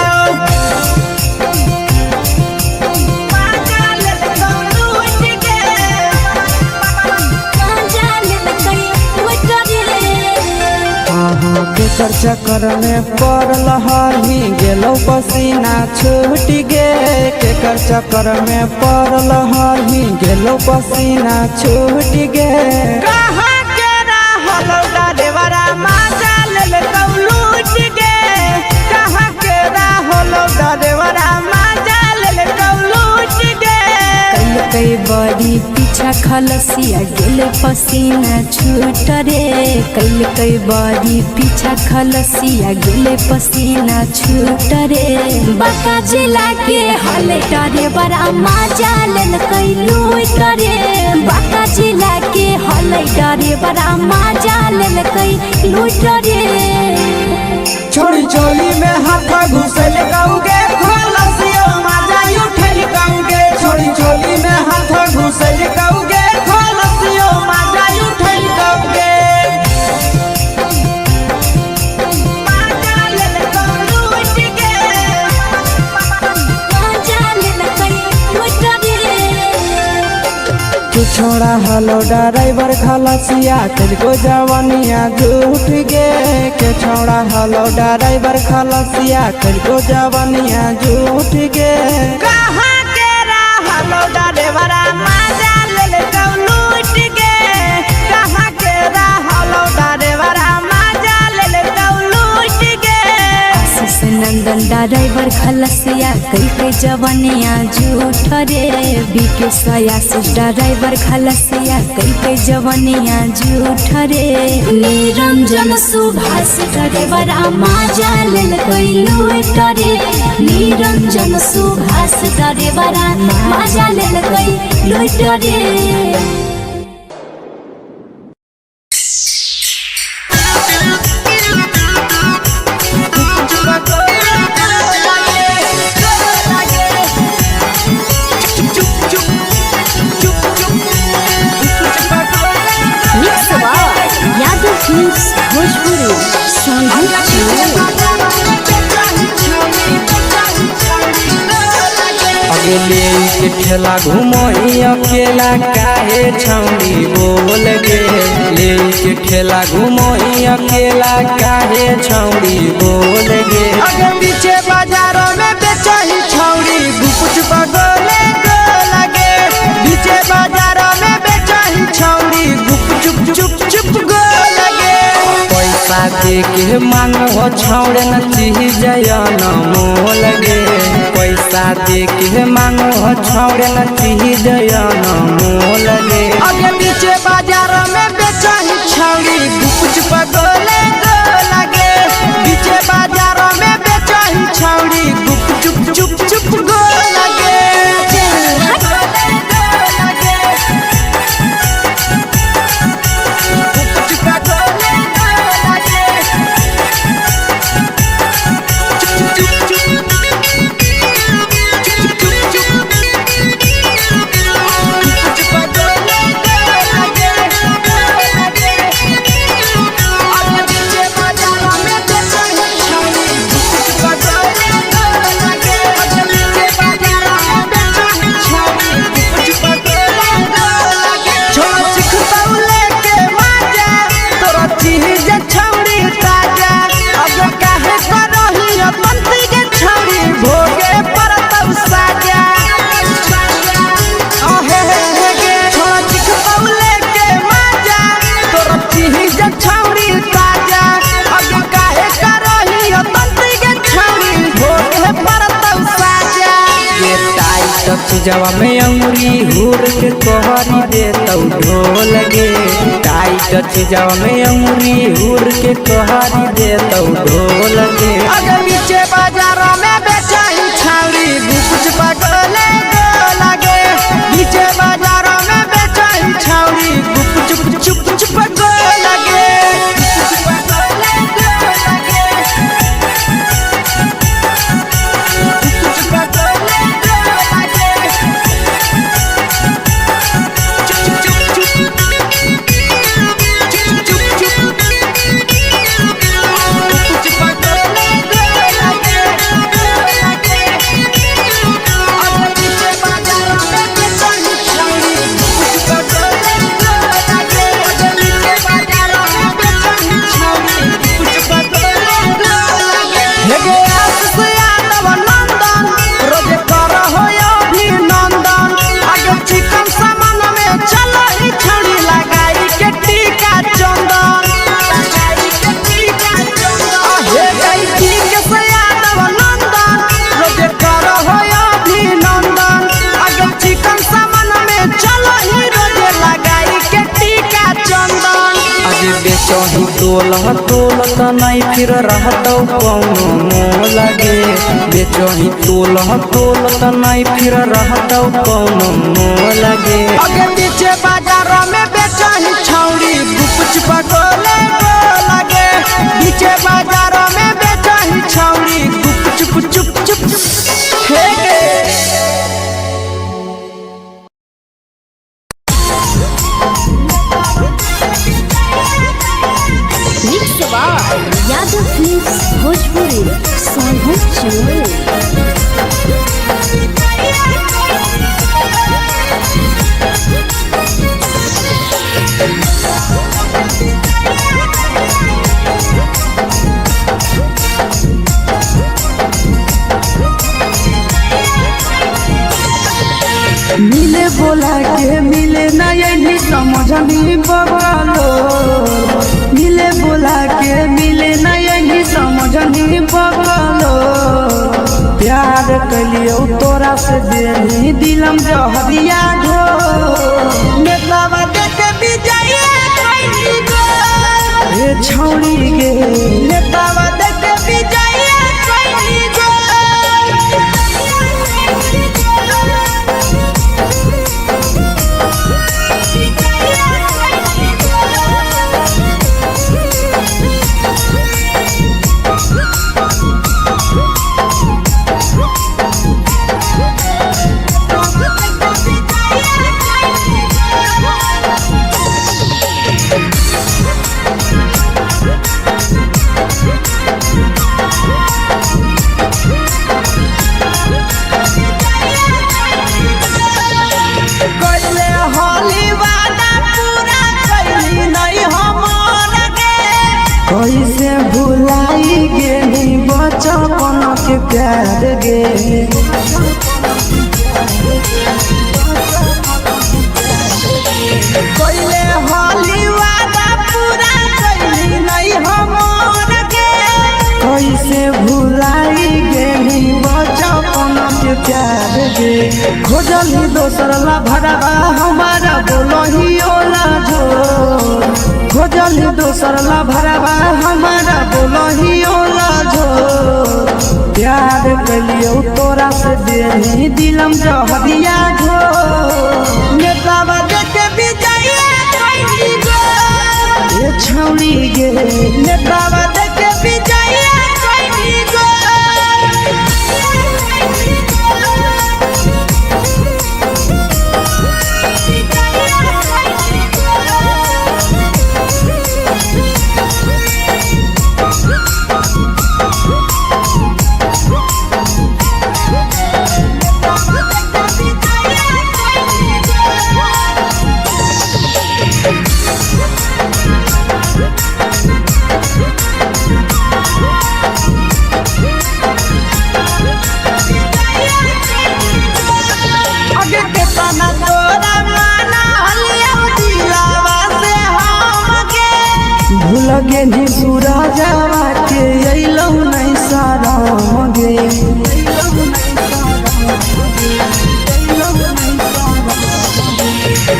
केकर चक्कर में पड़ल हही गेलौ पसीना छूट गे केकर चक्कर में पड़ल हही गेलौ पसीना छूट गे कहाँ के रहलो डरेवरा माजा लेल कौ लूट गे कहाँ के रहलो डरेवरा माजा लेल कौ लूट गे कई बड़ी पीछा खलसिया गेल पसीना छूट रे कई बड़ी पीछा खलसिया गेल पसीना छूट रे बांका जिला के हले डरे बड़ा माजा लेल कई लूट रे बांका जिला के हले डरे बड़ा माजा लेल कई लूट रे छोड़ी चोली में हाथ घुसल गौगे खलसियो माजा उठल गौगे छोड़ी चोली में हाथ घुसल गौगे खलसियो माजा उठल गौगे माजा लेल कौ लूट गे माजा लेल कई लूट रे तू छोड़ा हलो ड्राइवर खलसिया तेरे जवानिया झूठ गे के छोड़ा हलो ड्राइवर खलसिया तेरे जवानिया झूठ गे कहाँ के रहलो डरेवरा माजा लेल कौ लूट गे कहाँ के रहलो डरेवरा माजा लेल कौ लूट गे आशीष नंदन ड्राइवर खलसिया कई जवानिया झूठ रे बीके आशीष ड्राइवर खलसिया कई जवानिया झूठ रे निरंजन सुभाष ड्राइवरा माजा लेल कई लूट रे निरंजन सुभाष ड्राइवरा माजा लेल कई लूट रे ठेला घुमई अकेला काहे छौड़ी बोल गे लेके ठेला घुमई अकेला काहे छौड़ी बोल गे आगे पीछे बाजारों में बेचही छौड़ी गुपुच पगोले गो लगे पीछे बाजारों में बेचही छौड़ी गुप चुप चुप चुप गो लगे पैसा दे के मांगो छौड़ न चीज न मोल गे पैसा दे के मांगो छौड़ न चीज न मोल गे आगे पीछे बाजारों में बेचही छौड़ी गुपुच पगोले गो लगे पीछे बाजारों में बेचही छौड़ी गुप चुप चुप चुप गो लगे जवा में अंगुरी हुर के कोहरी दे तौ ढोल गे टाइट जवा में अंगुरी हुर के कोहरी दे तौ ढोल गे आगे पीछे बाजारों में बेचही छौड़ी गुपुच पगोले गो लगे पीछे बाजारों में बेचही छौड़ी गुप चुप चुप चुप गो लगे बेचही तोलत नहीं फिर रहतौ कौनो मोल गे बेचही तोलत नहीं फिर रहतौ कौनो मोल गे आगे पीछे बाजारों में बेचही छौड़ी गुपुच पगोले गो लगे पीछे बाजारों में बेचही छौड़ी गुप चुप चुप चुप हे गे यादव फिल्म्स भोजपुरी सोनभद्र चैनल। मिले बोला के मिले ना यही समझनी बगलो मिले बोला के मिले ना यही समझनी बगलो प्यार कलियो तोरा से देनी दिलम जहरिया ढो नेतावा देखे बिजैया कोई गो ए छौड़ी गे नेतावा देखे बिजैया कोई गो बचपन के प्यार गे कोइले होली वादा पूरा कइली नहीं हमर के कैसे भुलाई गेली बचपन के प्यार गे खोजली दोसर ला भरवा हमारा बोलही ओला जो खोजली दोसर ला भरवा हमारा बोलही ओला जो प्यार कलियो तोरा से देनी दिलम जहरिया झो नेतावा देखे विजय कइली गो ये छौड़ी गे नेतावा देखे विजय कइली गो आगे के तना तोरा माना हलिया दिलावा से हमके भूल गेली सूरजवा के अइलौ नहीं साराम गे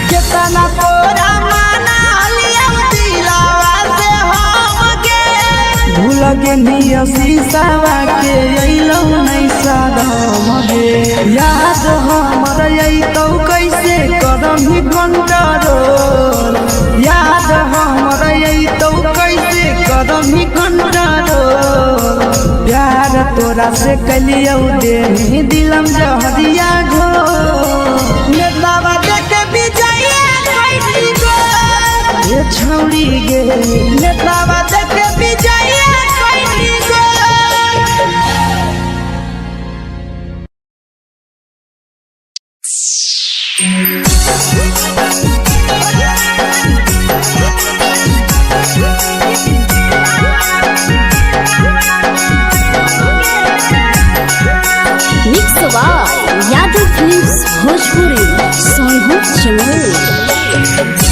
केतना तोरा माना हलिया दिलावा से हमके भूल गेली शीशावा के अइलौ नहीं साराम गे याद हमर अइतौ कैसे करम कंट्रोल याद हमर अइतौ कैसे करम कंट्रोल प्यार तोरा से कलियौ देनी दिलम जहरिया घो नेतावा देखे विजय कइली गो ये छौड़ी गे नेतावा देखे विजय कइली गो मिक्स यादव फिल्म्स भोजपुरी सोनू चमोली।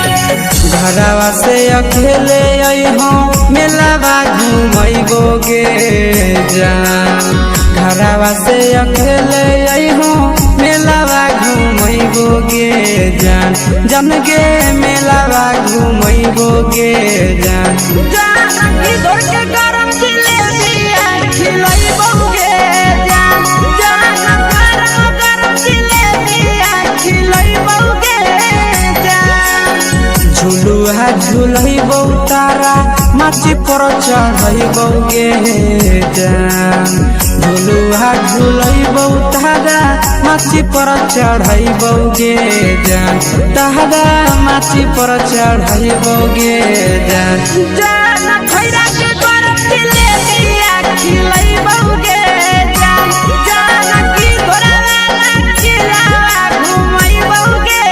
घरवा से अकेले अइहो मेलावा घूमैबो गे जान घरवा से अकेले अइहो मेलावा घूमैबो गे जान जन गे मेलावा घूमैबो गे जान इधर के गरम जिलेबिया खिलैबो गे जान गरम जिलेबिया खिलैबो गे जान झुलुहा झुलैबो तारा माची पर चढ़ैबो गे जान झुलुहा झुलैबो तारा माची पर चढ़ैबो गे जान तारा माची पर चढ़ैबो गे जान खैरा के गरम जिलेबिया खिलैबो गे जान की घोड़ावाला खिलावा घुमैबो गे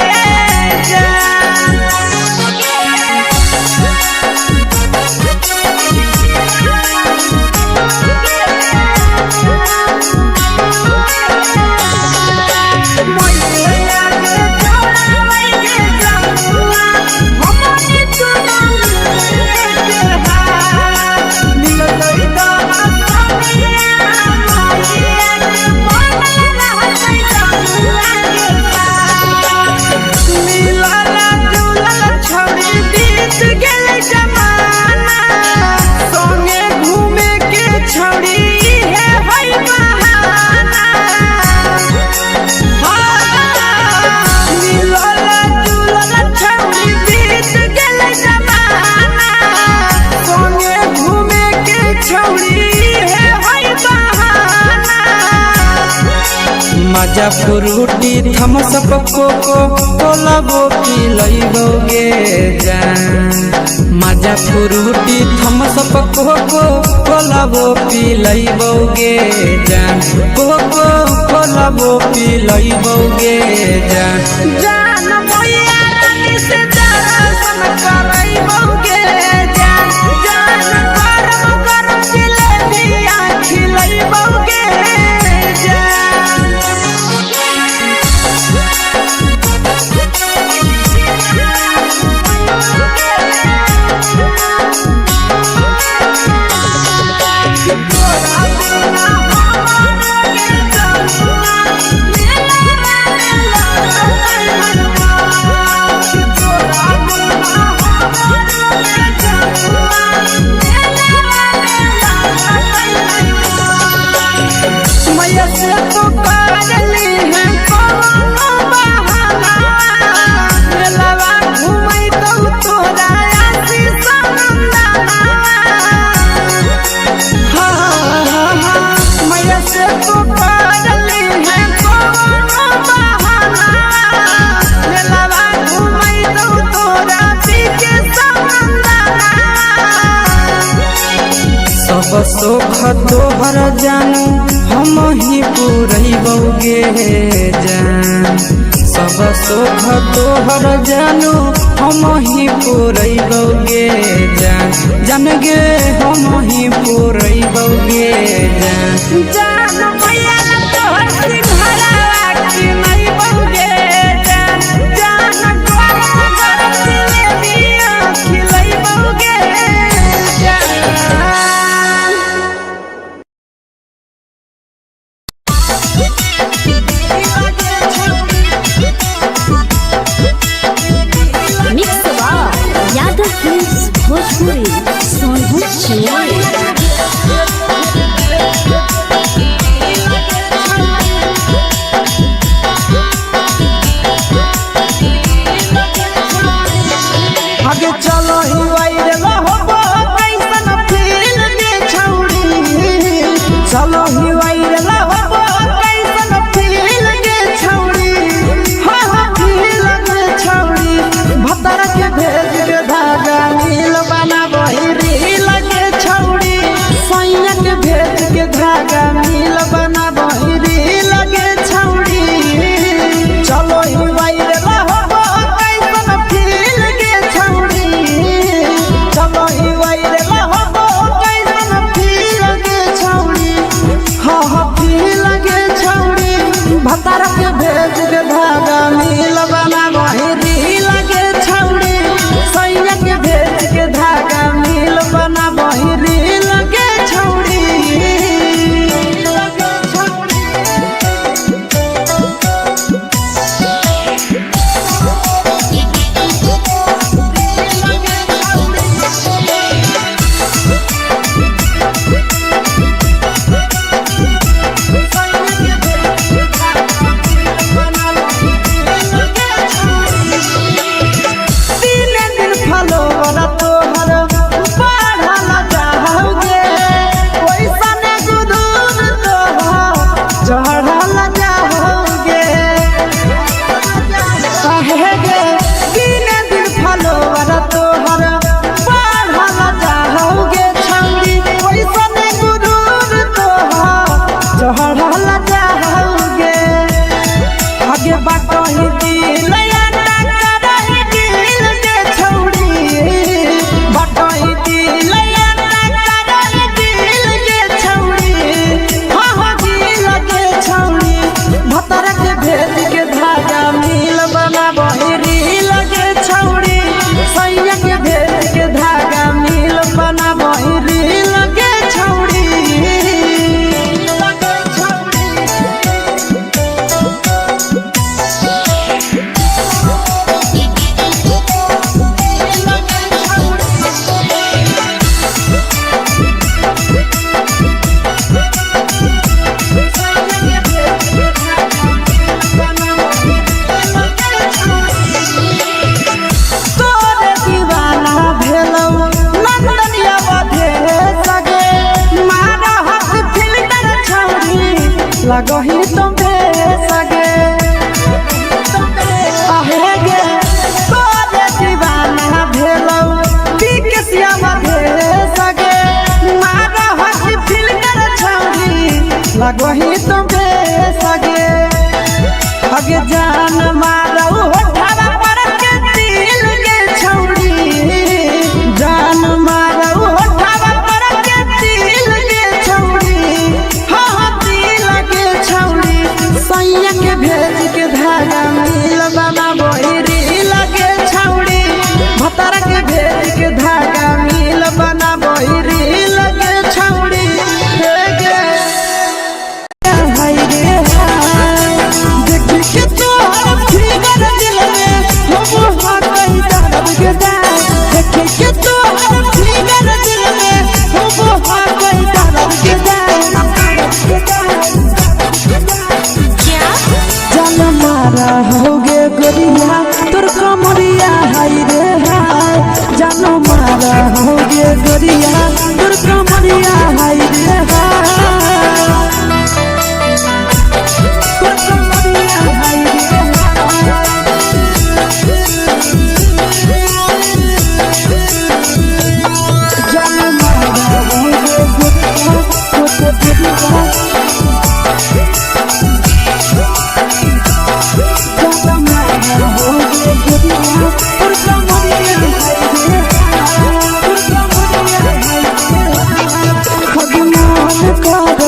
मजा फ्रूटी थम्स अप कोको कोलाबो पिलैबो गे जान मजा फ्रूटी थम्स अप कोको कोलाबो पिलैबो गे जान कोको खोलबो पिलैबौगे जान जान भैया रानी से दर्शन करैबौगे जान जान गरम गरम जिलेबिया खिलैबौगे जान मैया से तो करली है कोनो बहाना मेलावा घुमै तो तोरा आशीष नंदना मैया से तो करली है कोनो बहाना मेलावा घुमै तो तोरा आशीष नंदना सब सुख तोहर जानू हम ही पुरैबौगे जान सब सुख तोहर जानू हम ही पुरैबौगे जान जान गे हम ही पुरैबौगे जान जान भैया तोहर सिंघाड़ा खिलैबौगे जान जान गरम गरम जिलेबिया खिलैबौगे जान मिक्स यादव फिल्म्स भोजपुरी सोनू चिन्मय। आगे चलो ही वायरल होबो कैसन फील के छौड़ी चलो ही वायरल होबो कैसन फील के छौड़ी हाँ हाँ फील के छौड़ी भतर के भेज के धागा नील बना वही रील के छौड़ी सैया के भेज के धागा नील बना वही रील के छौड़ी चलो ही वायरल होबो कैसन फील के छौड़ी चलो ही वायरल होबो कैसन फील के छौड़ी हाँ हाँ फील के छौड़ी भतर के भेज के धागा नील बना वही रील के छौड़ी सैया के भेज के धागा नील बना वही रील के छौड़ी लगही तुम्हे सगे आहे गे तोरे दीवाना भेलौ बिकसिया मधे सगे मारा हसी फिल्टर छौरी लगही तुम्हे सगे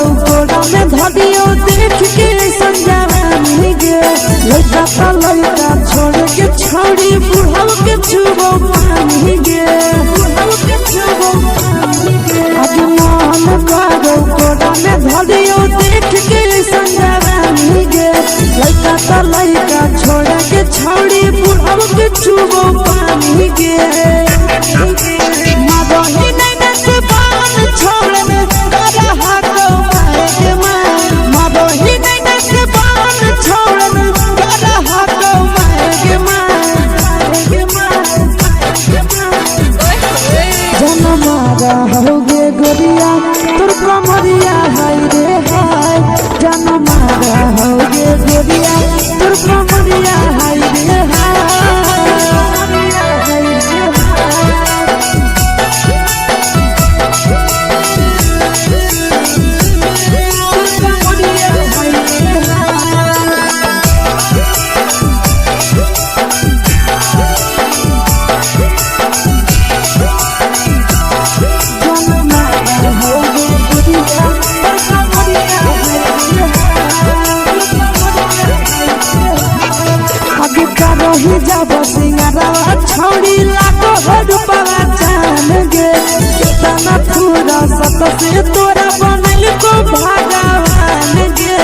धदियो देख के संजवानी गे लड़का का लड़का छोड़ के छोड़ी बुढ़ाव के छुबो पानी गे बुढ़ाव के छुबो पानी गे आगे मन करो कोड़ा में धदियो देख के संजवानी गे लड़का का लड़का छोड़ के छोड़ी बुढ़ाव के छुबो पानी गे मादही नहीं से बान छोड़ में करा हाको मारे मादही नहीं से बान छोड़ में करा हाको मारे जनमारा होगे गोरिया तुर कमरिया हाय रे हाय जनमारा होगे गोरिया तुर कमरिया हाय रे हाय जब सिंगारा छोड़ी लाखों रुपया जान गे कितना पूरा सत से तोरा बनल को भगवान गे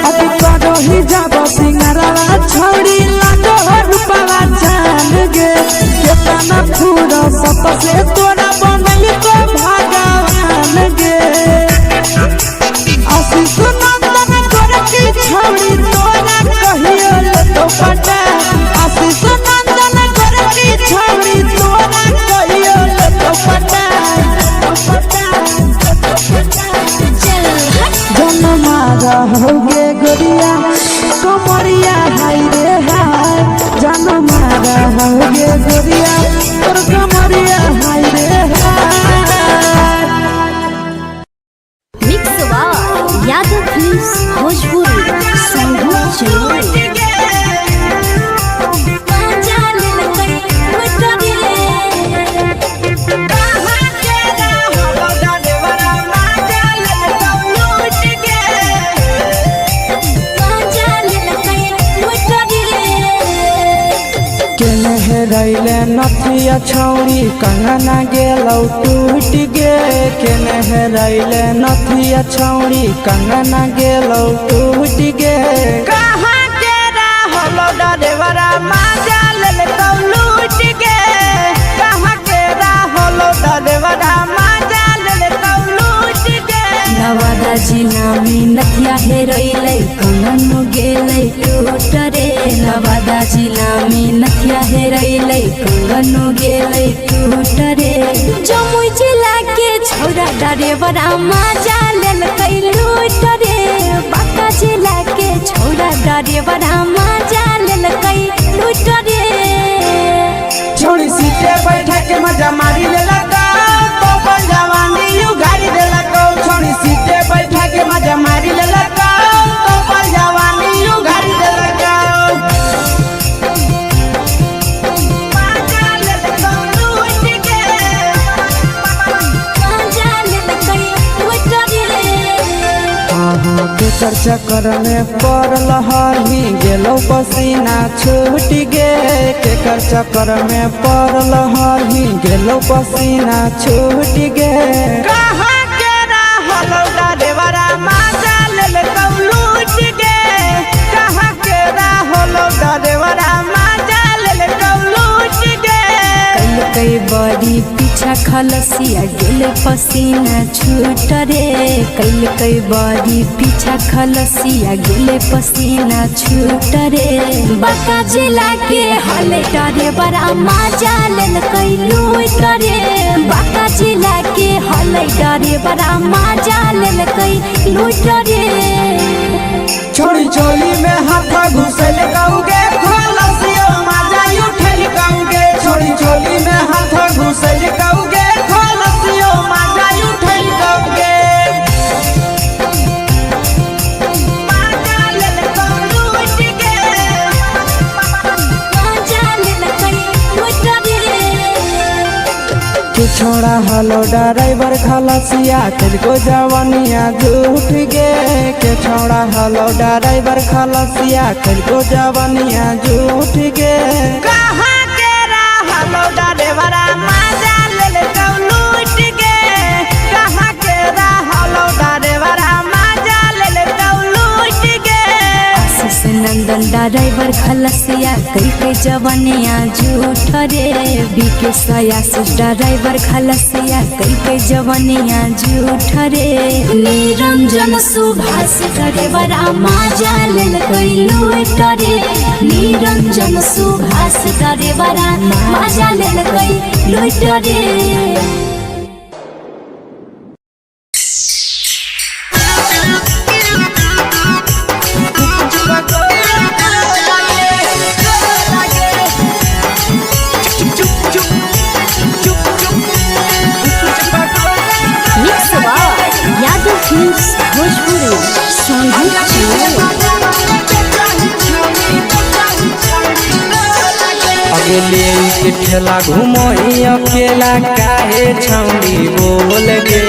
अभी करो ही जब सिंगारा छोड़ी लाखों रुपया जान गे कितना पूरा सत से तोरा बनल को भगवान गे आशीष नंदन गोरखी छोड़ी तोरा कहियो तो पटा आशीष नंदन गोरखी छोड़ी तोरा कहियो तो पटा जनमारा होगे गोरिया कमरिया हाय रे हाय जनमारा होगे गोरिया तोर कमरिया हाय रे हाय मिक्स यादव फिल्म्स भोजपुरी संगीत चैनल रैले नथिया छौड़ी कंगना गेलौ टूट गे केने रैले नथिया छौड़ी कंगना गेलौ टूट गे कहाँ के रहलो डरेवरा माजा लेलकौ लूट गे कहाँ के रहलो डरेवरा माजा लेलकौ लूट गे नवादा जिला में नथिया हेरैलै कंगन गेलै टूट रे नवादा जिला में नथिया हेरैलै कंगन गेलै टूट रे जमुई जिला के छौरा डरेवरा माजा लेलकै लूट रे बांका जिला के छौरा डरेवरा माजा लेलकै लूट रे छोड़ी सीटे बैठा के मजा मारी लेलकौ तो जवानी यू गाड़ी देलकौ छोड़ी सीटे बैठा के मजा मारी लेलकौ तो जवानी यू गाड़ी देलकौ केकर चक्कर में पड़ल हरही गेलौ पसीना छूट गे केकर चक्कर में पड़ल हरही गेलौ पसीना छूट गे कहाँ के रहलो डरेवरा माजा लेलकौ लूट गे कहाँ के रहलो डरेवरा माजा लेलकौ लूट गे कई बड़ी पीछा खलसिया गेल पसीना छूट रे कई बड़ी पीछा खलसिया गेल पसीना छूट रे बांका जिला के हले डरे बड़ा माजा लेलकै लूट रे बांका जिला के हले डरे बड़ा माजा लेलकै लूट रे छोड़ी चोली में हाथ घुसल कौगे खलसियो माजा उठल कौगे छोड़ी चोली में हाथ घुसल कौगे खलसियो माजा छोड़ा हलो ड्राइवर खलसिया तुझको जवानिया झूठ गे के छोड़ा हलो ड्राइवर खलसिया तुझको जवानिया झूठ गे कहाँ के रहलो ड्राइवरा मजा ले ले कौ लूट गे कहाँ के रहलो ड्राइवरा मजा ले ले कौ लूट गे आशीष नंदन ड्राइवर खलसिया कई के जवानिया झूठ रे बीके आशीष ड्राइवर खलसिया कई के जवानिया झूठ रे निरंजन सुभाष ड्राइवर मजा ले कई लूट रे निरंजन सुभाष ड्राइवर मजा ले कई लूट रे। अगले के ठेला घुमोई अकेला काहे छौड़ी बोल गे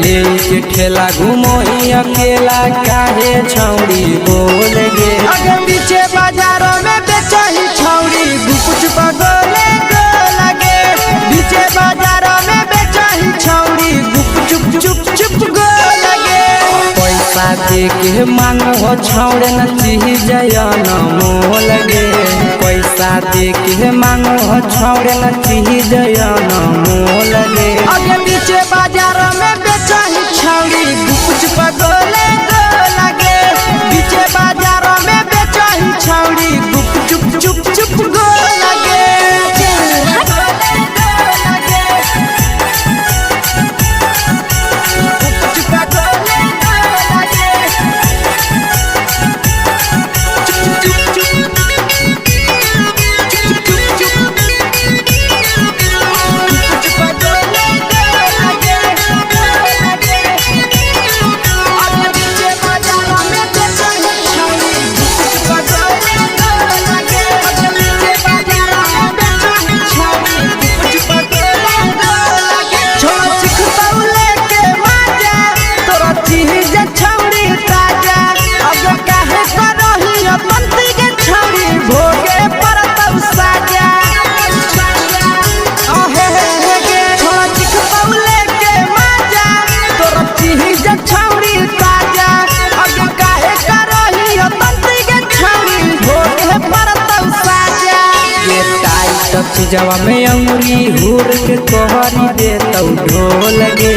ले के ठेला घुमोई अकेला काहे छौड़ी बोल गे अगे पीछे बाजारों में बेचही छौड़ी गुपुच बगले गो लगे पीछे बाजारों में बेचही छौड़ी गुप चुप चुप गो लगे पैसा दे के मांगो छौड़े न चीज न मोल गे पैसा दे के मांगो छौड़े न चीज न मोल गे अगे पीछे बाजारों में बेचही छौड़ी गुपुच बगले गो लगे पीछे बाजारों में बेचही छौड़ी गुप चुप गो लगे जवा में अंगुरी हुर के कोहरी दे तौ ढोल गे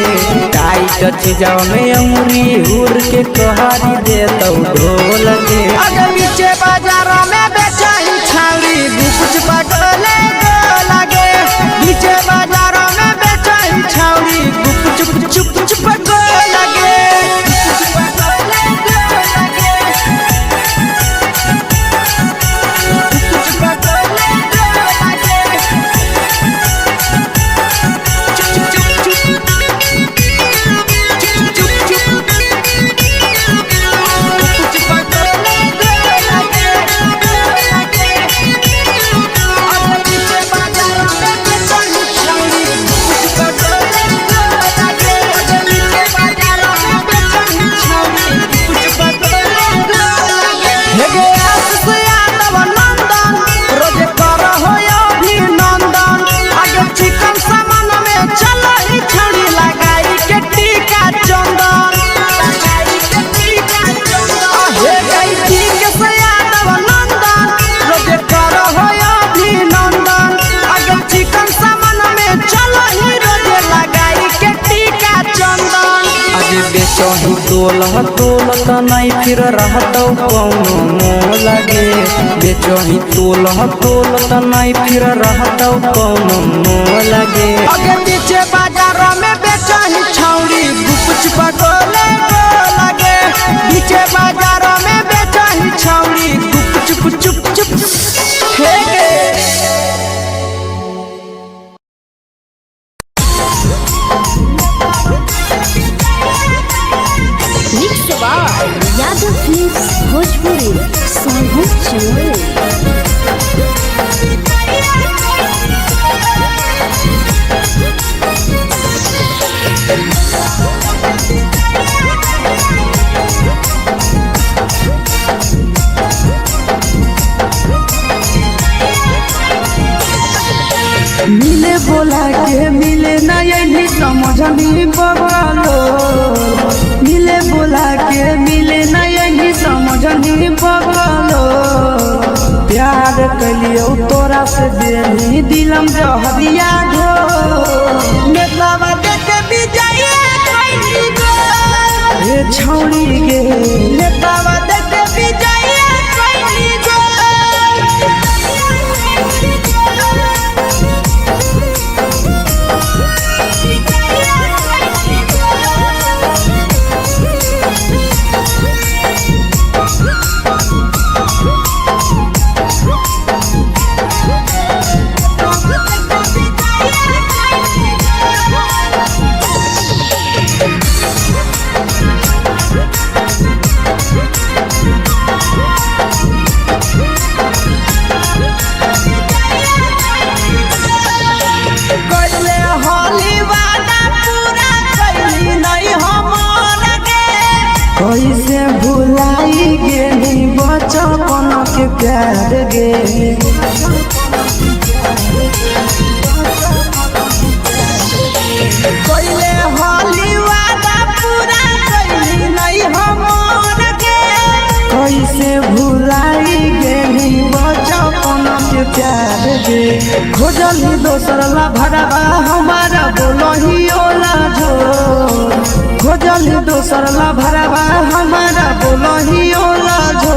टाइट जवा में अंगुरी हुर के कोहरी दे तौ ढोल गे अगे पीछे बाजारों में बेचही छौड़ी गुपुच बगले गो लगे पीछे बाजारों में बेचही छौड़ी गुप चुप गो लगे बेचही तोलत नहीं फिर रहतौ कौनो मोल गे बेचही तोलत नहीं फिर रहतौ कौनो मोल गे अगे पीछे बाजारों में बेचही छौड़ी गुपुच बगले गो लगे पीछे बाजारों में बेचही छौड़ी गुप चुप हे गे यादव फिल्म्स भोजपुरी संगीत चैनल। मिले बोला के मिले ना यही समझनी बगलो, मिले बोला के मिले ना यही समझनी बगलो। प्यार कलियो तोरा से देनी दिलम जहरिया ढो, नेतावा देखे विजय कैली गो ए छौड़ी गे, नेतावा देखे विजय कैली गो। कैसे भुलाई गेली बचपन के प्यार गे, कैले होली वादा पूरा कैली नहीं हमर गे। कैसे भुलाई गेली बचपन के प्यार गे, खोजली दोसर ला भरवा हमारा बोलही ओला जो, खोजली दोसर ला भरवा हमारा बोलही ओला जो।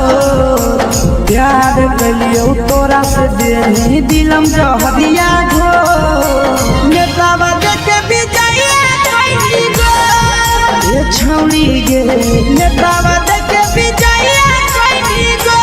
प्यार कलियो तोरा से देनी दिलम जहरिया ढो, नेतावा देखे विजय कैली गो ए छौड़ी गे, नेतावा देखे विजय कैली गो।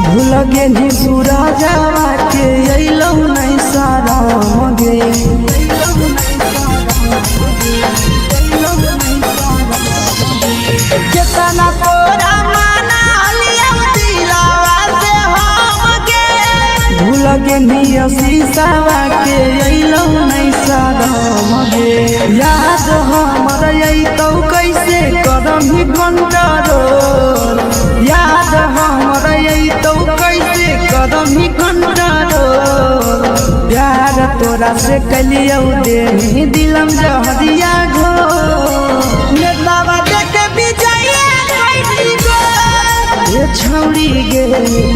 भूल गेली सूरजवा के अइलौ नहीं साराम गे, केतना तोरा माना लियौ दिलवा से हम गे। भूल गेली शीशावा के अइलौ नहीं साराम गे, याद हमर अइतौ कैसे करही कंट्रोल, याद हमर अइतौ कैसे करही कंट्रोल। प्यार तोरा से कलियो देनी दिलम जहरिया ढो, नेतावा देखे विजय कैली गो ए छौड़ी गे,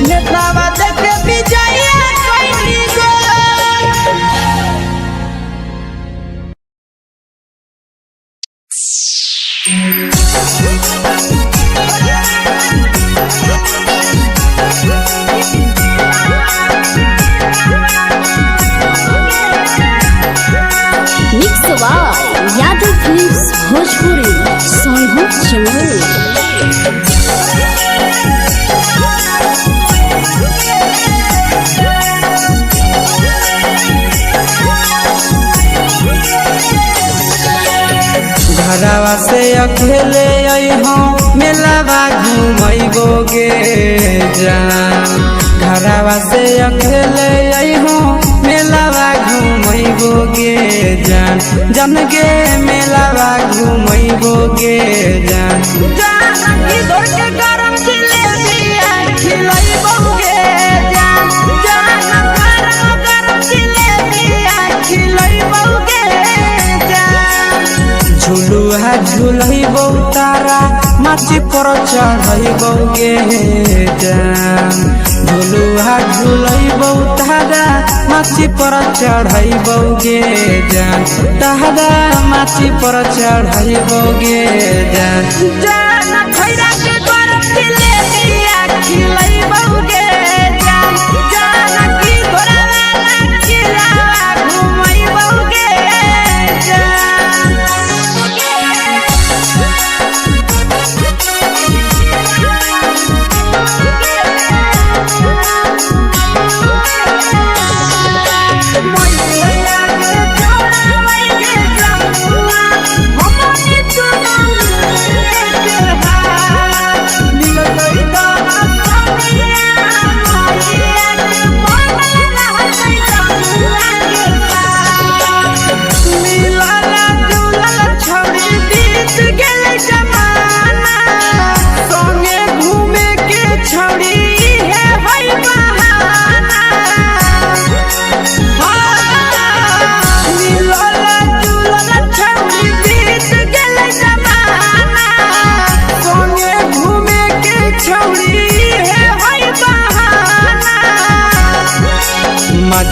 नेतावा देखे विजय कैली गो। Mix by Yadav films Bhojpuri, Sonu Chamoli. घरवा से अकेले अइहों मेलावा घूमैबो गे जान, घरवा से अकेले अइहों मेलावा घूमैबो गे जान, जन गे मेलावा घूमैबो गे जान। इधर के गरम जिलेबिया खिलैबो गे जान, गरम जिलेबिया खिलैबो गे जान। झुलुहा झुलैबो तारा माची पर चढ़ैबो गे जान, झुलुहा झुलैबो तारा माची पर चढ़ैबो गे जान, तारा माची पर चढ़ैबो गे जान। खैरा के गरम जिलेबिया खिलैबो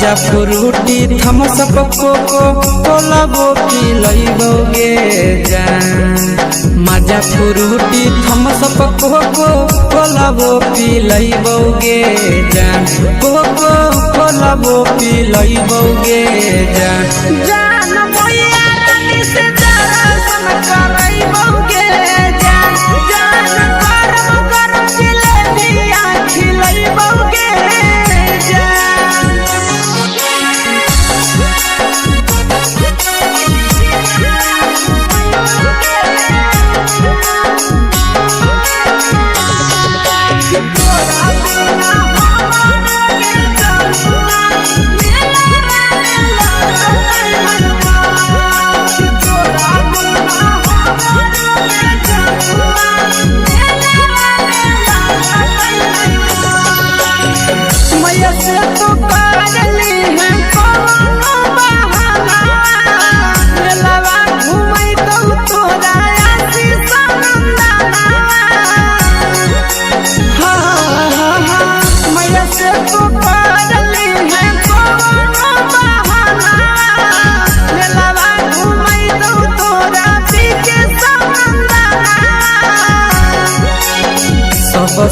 मजा फ्रूटी थम्स अप कोको कोला वो पी लइबोगे जान मजा फ्रूटी थम्स अप कोको कोला वो पी लइबोगे जान कोको कोला वो पी लइबोगे जान जान भैया रानी से दर्शन करइबोगे जान जान गरम गरम जिलेबिया खिलइबोगे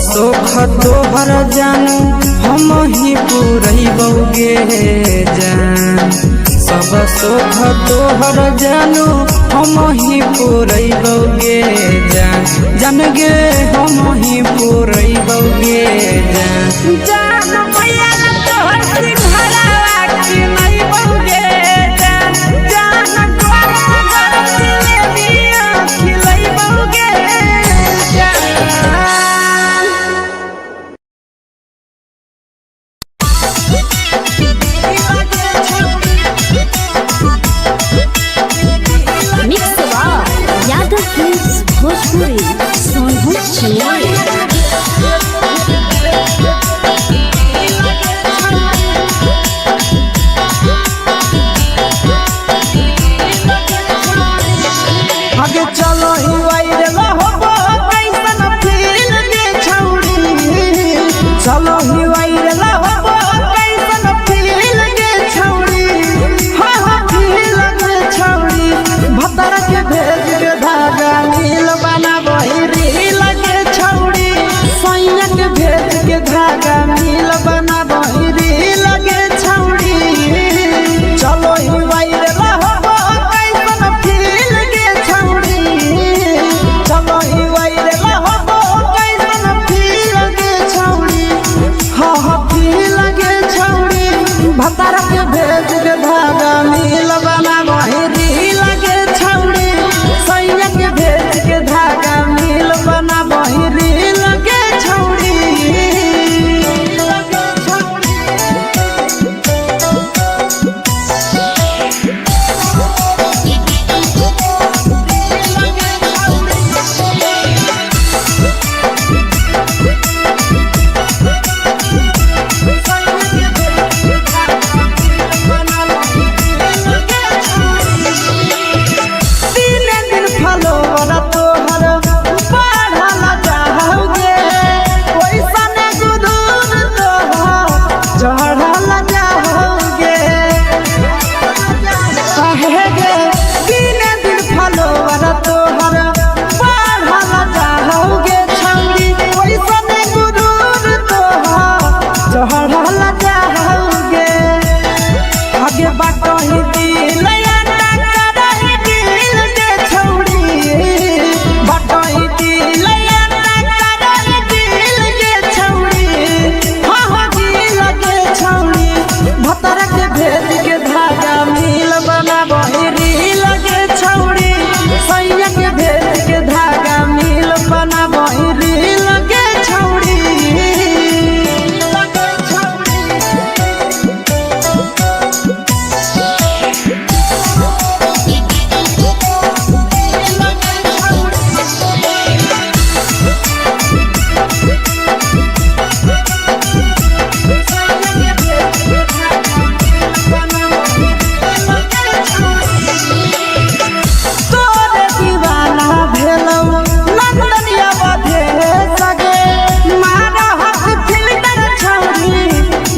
सुख तोहर जानू हम ही पूरइबोगे जान सब सुख तोहर जानू हम ही पूरइबोगे जान जान गे हम ही पूरइबोगे जान जान भैया तोहर सिंघाड़ा खिलइबोगे जान जान गरम गरम जिलेबिया खिलइबोगे जान मिक्स यादव फिल्म्स भोजपुरी सोनू चिन्मय आगे चलो ही वायरल होबो कैसन फील दे छौड़ी चलो ही वायरल होबो कैसन फील दे छौड़ी हां हां फील दे छौड़ी भतर के भेज के धागा नील बनाबो रील के छौड़ी सैया के भेज के धागा नील बनाबो रील के छौड़ी चलो ही वायरल होबो कैसन फील दे छौड़ी चलो ही वायरल होबो कैसन फील दे छौड़ी हां हां फील के छौड़ी भतर के भेज के धागा नील बनाबो रील के छौड़ी सैया के भेज के धागा नील बनाबो रील के छौड़ी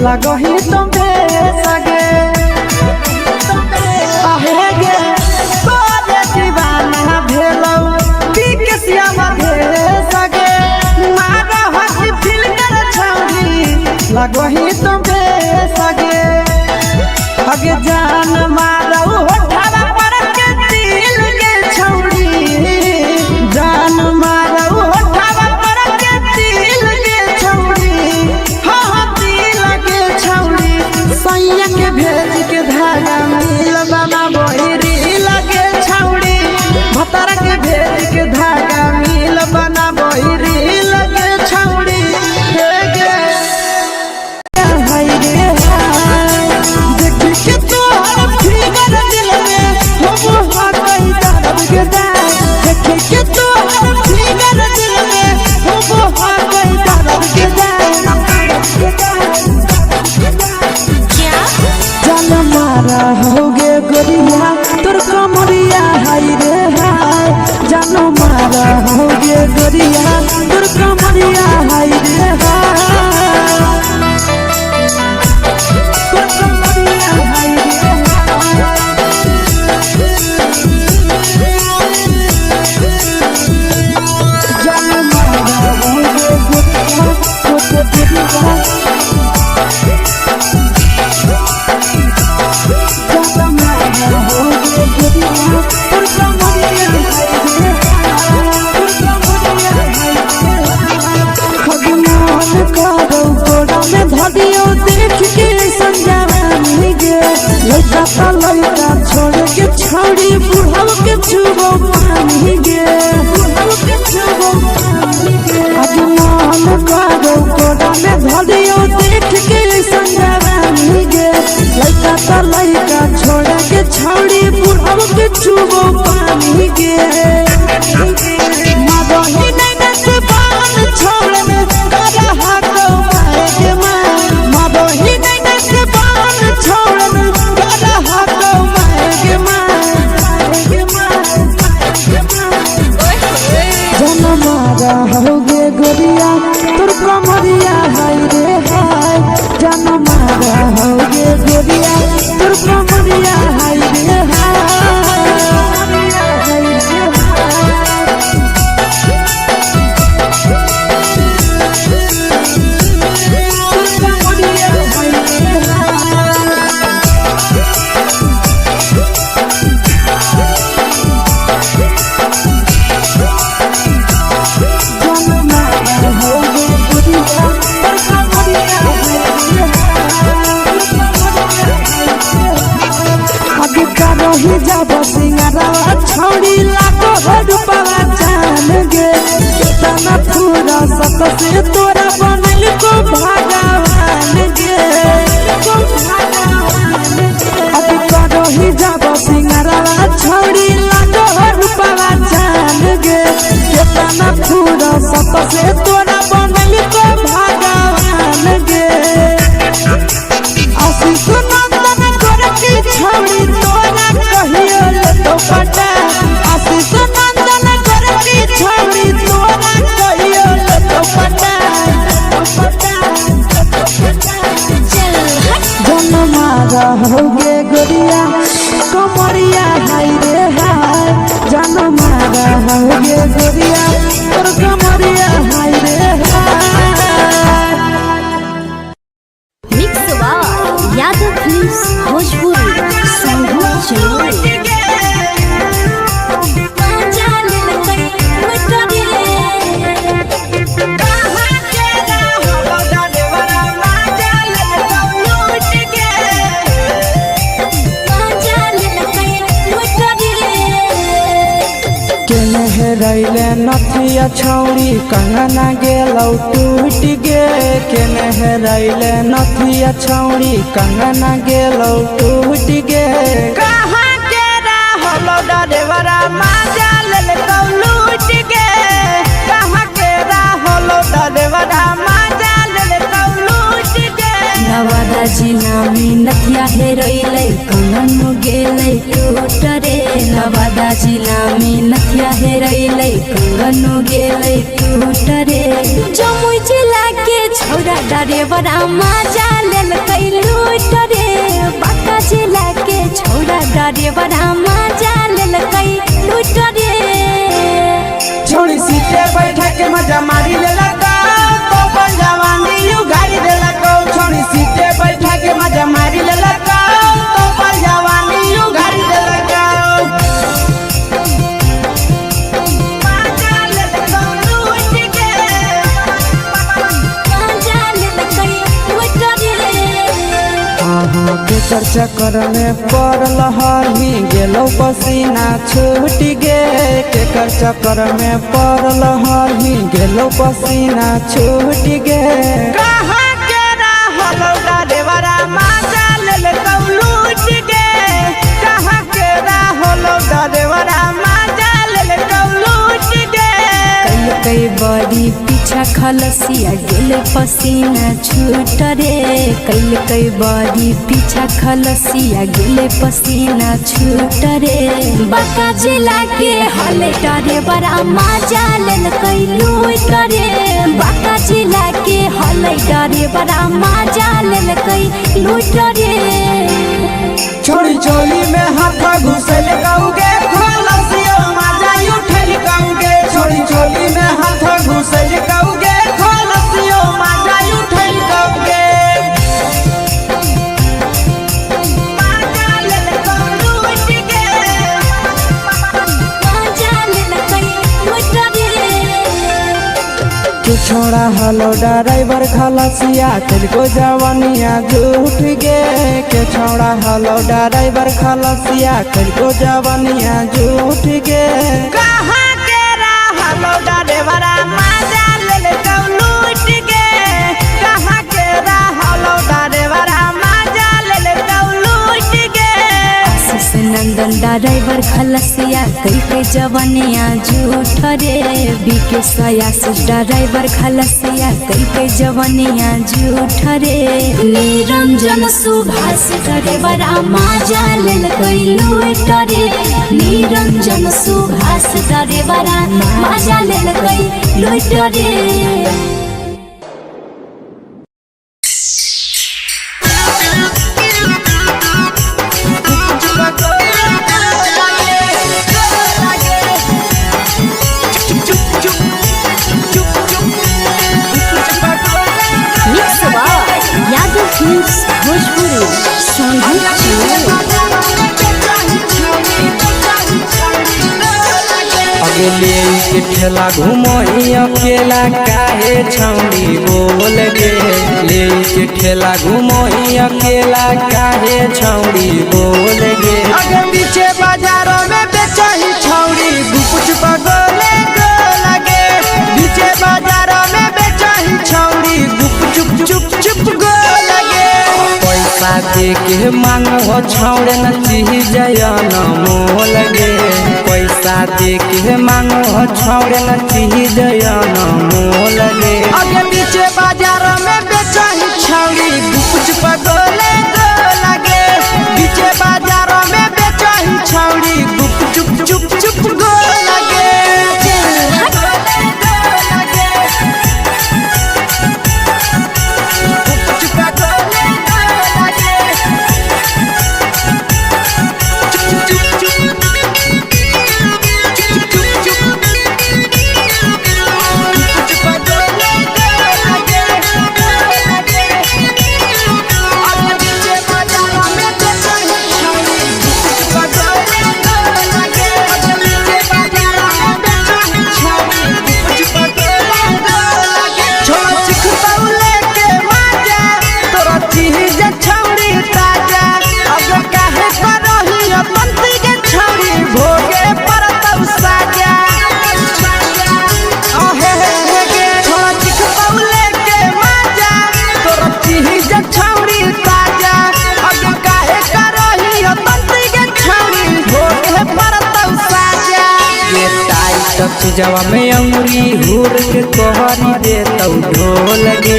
लगही तुम भागही तो बेसगे अगे जान मारो होठवा पर के दिल के छौड़ी जान मारो होठवा पर के दिल के छौड़ी हाँ दिल के छौड़ी सैया के भेज के धागा मिल बाबा बहिरी लगे छौड़ी भतारा के भेज के धागा मिल बना बहिरी लगे छौड़ी हे गे हाय रे हाय देखी के तोहर फिगर दिल में हम हाथई दर्द के दाग देखी के तोहर फिगर दिल में हम हाथई दर्द के जान मारा होगे गोरिया तोर कमरिया हाय रे हाय जान मारा होगे गोरिया तोर कमरिया हाय रे हाय तोर कमरिया हाय रे हाय जान मारा होगे गोरिया तोर कमरिया लड़का छोड़ के छौड़ी बुढ़ाव के छुबो पानी गे बुढ़ाव के छुबो पानी गे आज मन करो कोड़ा में धरियो देख के संजवानी गे लड़का छोड़ के छौड़ी बुढ़ाव के छुबो पानी गे मदही नहीं से बान छोड़ में करा हाथ मारे के मां मदही नहीं से बान छोड़ में करा हाथ मारे के मां जन मारा होगे गोरिया तोर कमरिया हाय रे हाय जन मारा होगे गोरिया तोर कमरिया हाय रे रही जब सिंगारवा छौड़ी लाखो रुपवा जान गे कितना पूरा सत से तोरा बनल को भगवान गे अभी रही जब सिंगारवा छौड़ी लाखो रुपवा जान गे कितना पूरा सत से तोरा बनल को भगवान गे आशीष नंदन गोरखी छौड़ी तोरा कहियो ले तो पटा आशीष नंदन गोरखी छौड़ी तोरा कहियो ले तो पटा जन मारा होगे गोरिया कमरिया हाय रे हाय जन मारा होगे गोरिया तोर कमरिया हाय रे हाय मिक्स यादव फिल्म्स भोजपुरी संगीत चलो रैले नथिया छौड़ी कंगना गेलौ टूट गे केने रैले नथिया छौड़ी कंगना गेलौ टूट गे कहाँ के रहलो डरेवरा माजा लेलकौ लूट गे कहाँ के रहलो डरेवरा माजा लेलकौ लूट गे नवादा जिला में नथिया हेरोइले कंगन गेलै टूट रे नवादा जिला में नथिया हेरोइले कंगन गेलै टूट रे जमुई जिला के छौड़ा डरेवरा माजा लेलकै लूट रे बांका जिला के छौड़ा डरेवरा माजा लेलकै लूट रे छोड़ी सीटे बैठा के मजा मारी लेलकौ तो जवानी यू गाड़ी देलकौ केकर चक्कर में पड़ल हही गेलो पसीना छूट गे केकर चक्कर में पड़ल हही गेलो पसीना छूट गे कहाँ के रहलो डरेवरा माजा ले लूट गे कहाँ के रहलो डरेवरा माजा ले लूट गे कई बड़ी पीछा खलसिया गेले पसीना छूट रे कई बड़ी पीछा खलसिया गेले पसीना छूट रे बाका जिला के हले डरे बड़ा मजा लेल कई लूट रे बाका जिला के हले डरे बड़ा मजा लेल कई लूट रे छोड़ी चोली में हाथ घुसल गाऊगे खलसिया माजा उठल गाऊगे छोड़ी चोली में हाथ घुसल गाऊगे खलसिया माजा उठल गाऊगे माजा ले लूट गे मजा लेल कई लूट रे तू छोड़ा हलो ड्राइवर खलसिया तेलको जवानिया झूठ गे के छोड़ा हलो ड्राइवर खलसिया तेलको जवानिया झूठ गे कहाँ के रहलो डरेवरा माजा ले लूट गे कहाँ के रहलो डरेवरा माजा ले लूट गे आशीष नंदन ड्राइवर खलसिया कई जवनिया झूठ रे बीके आशीष ड्राइवर खलसिया कई जवनिया झूठ रे निरंजन सुभाष ड्राइवर मजा लेल कई लूट रे निरंजन सुभाष ड्राइवर मजा लेल कई लूट रे यादव फिल्म्स भोजपुरी अगले के ठेला घुमई अकेला काहे छौड़ी बोल गे ले के ठेला घुमई अकेला काहे छौड़ी बोल गे आगे पीछे बाजारों में बेचही छौड़ी गुपुच पगोले गो लगे पीछे बाजारों में बेचही छौड़ी गुप चुप चुप चुप गो लगे पैसा दे के मांगो छौड़े न चीज न मोल गे पैसा दे के मांगो छौड़े न चीज न मोल गे आगे पीछे बाजारों में बेचही छौड़ी गुपुच पगोले गो लगे पीछे बाजारों में बेचही छौड़ी गुप चुप चुप चुप गो लगे चीजवा में अंगुरी हुर के कोहरी दे तौ ढोल गे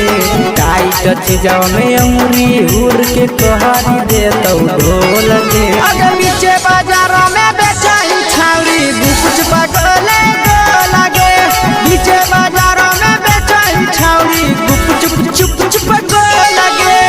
टाइट चीजवा में अंगुरी हुर के कोहरी दे तौ ढोल गे आगे पीछे बाजारों में बेचही छौड़ी गुपुच पगोले गो लगे पीछे बाजारों में बेचही छौड़ी गुप चुप चुप चुप गो लगे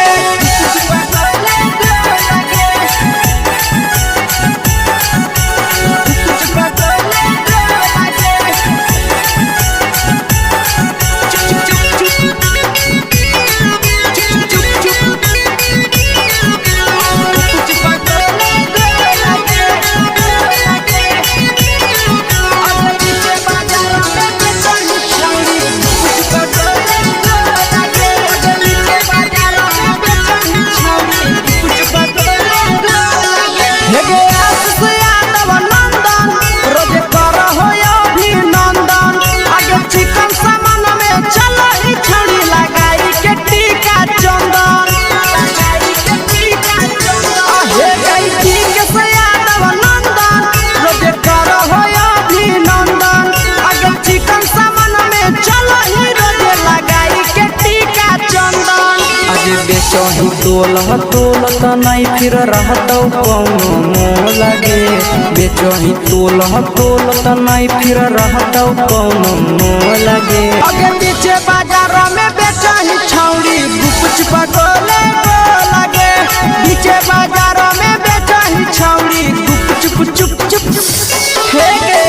बेचही तोल त नहीं फिर रहतौ कौनो मोह लगे बेचही तोल त नहीं फिर रहतौ कौनो मोह लगे आगे पीछे बाजार में बेचही छौड़ी गुपचुप गोले गो लगे पीछे बाजार में बेचही छौड़ी गुपचुप चुप चुप हेगे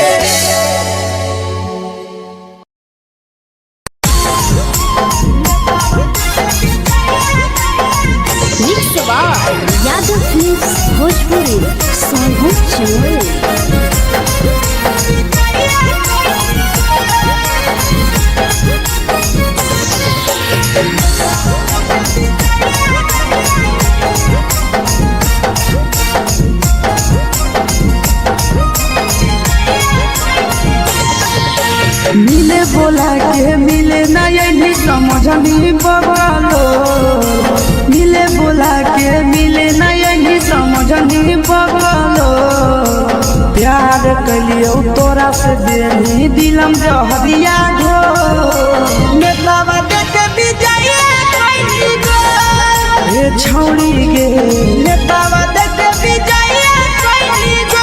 यादव फिल्म्स भोजपुरी सोनू चमोली। मिले बोला के मिले नहीं समझनी बगलो मिले बोला के मिले नहीं समझनी बगलो प्यार कलियो तोरा से देनी दिलम जहरिया घो नेतावा देखे विजय कैली गो ये छौड़ी गे नेतावा देखे विजय कैली गो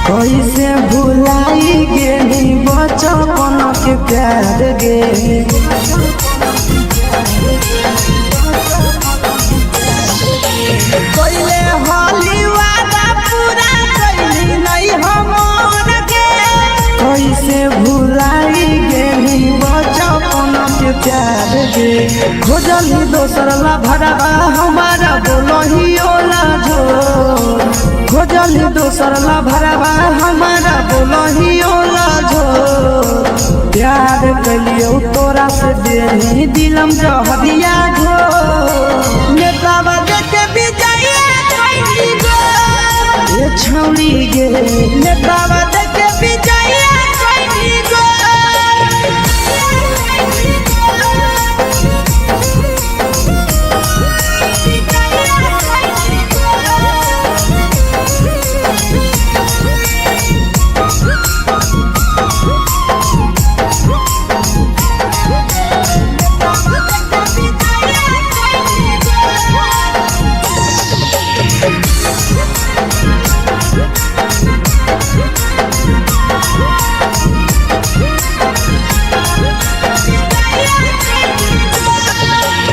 कैसे भुलाई गेली बचपन के प्यार गे कोइले होली वादा पूरा कैली नहीं हमन के कैसे भुलाई गेली बचपन के प्यार गे खोजली दोसर ला भरवा हमारा बोलही ओला झोर खोजली दोसर ला भरवा हमारा बोलही ओला झोर प्यार कलियो तोरा से देनी दिलम जहरिया घो नेतावा देखे विजय कैली गो ये छौड़ी गे नेतावा देखे विजय कैली गो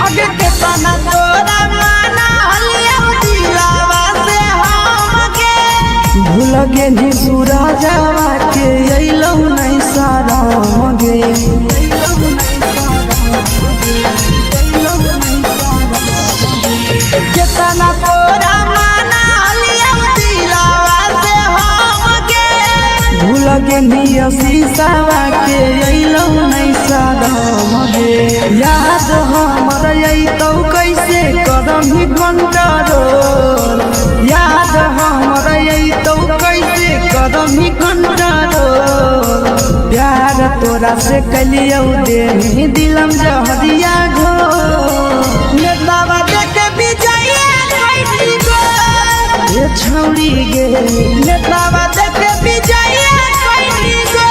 आगे के पाना तोरा माना हलिया दिलावा से हमके भूल गेली सूरजवा के अइलौ नहीं सारा गे केतना तोरा माना हलिया दिलावा से हमके भूल गेली शीशावा के अइलौ नहीं सारा गे याद हमर अइतौ कैसे करही कंट्रोल याद हमर अइतौ कैसे करही कंट्रोल प्यार तोरा से कलियौ देनी दिलम जहरिया घो नेतावा देखे विजय कैली गो ये छौड़ी गे नेतावा देखे विजय कैली गो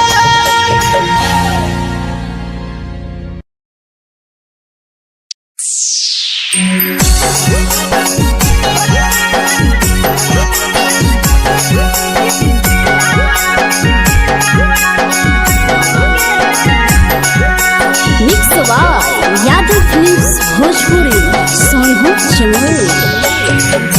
यादव फिल्म्स भोजपुरी सोनू चमोली।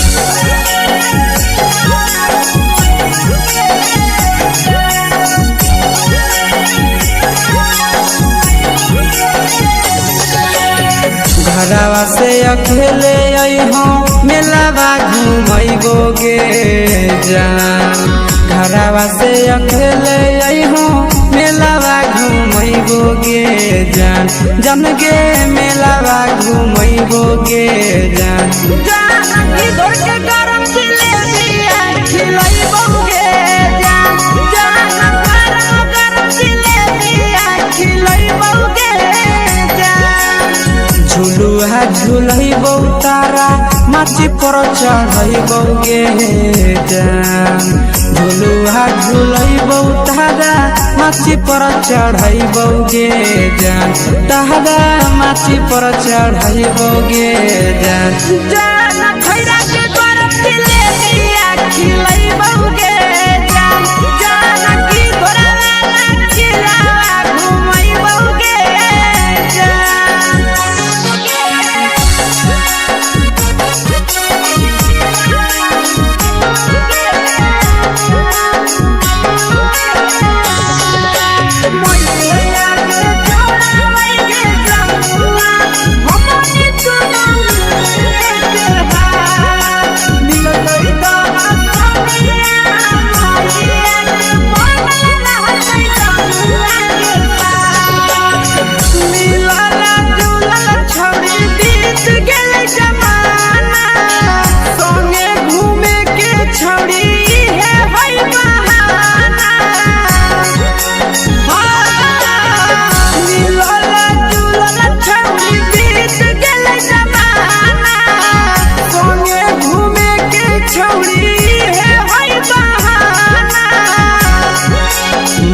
घरवा से अकेले अइहो में मेलावा घूमैबोगे जान घरवा से अकेले अइहो मेलावा घूमैबोगे जान जन गे मेलावा घूमैबोगे जान जानकी दौड़ के गरम जिलेबिया खिलैबोगे जान गरम जिलेबिया खिलैबोगे जान झुलुहा झुलैबौ तारा माची पर चढ़ैबोगे जान झुलुहा झुलैबौ तारा माची पर चढ़ैबोगे जान तारा माची पर चढ़ैबोगे जान खैरा के गरम जिलेबिया खिलैबोगे जान जानकी घोड़ावाला किलावा घुमैबोगे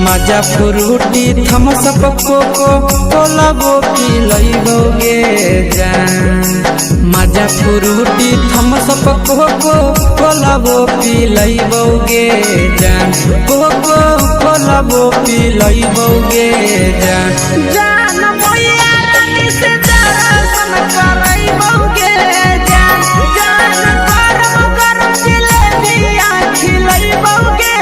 मजा फ्रूटी थम्स अप कोको कोलाबो पिलैबोगे जान मजा फ्रूटी थम्स अप कोको कोलाबो पिलैबोगे जान कोको कोलाबो पिलैबोगे जान मैया रानी से दर्शन करैबोगे जान गरम गरम जिलेबिया खिलैबोगे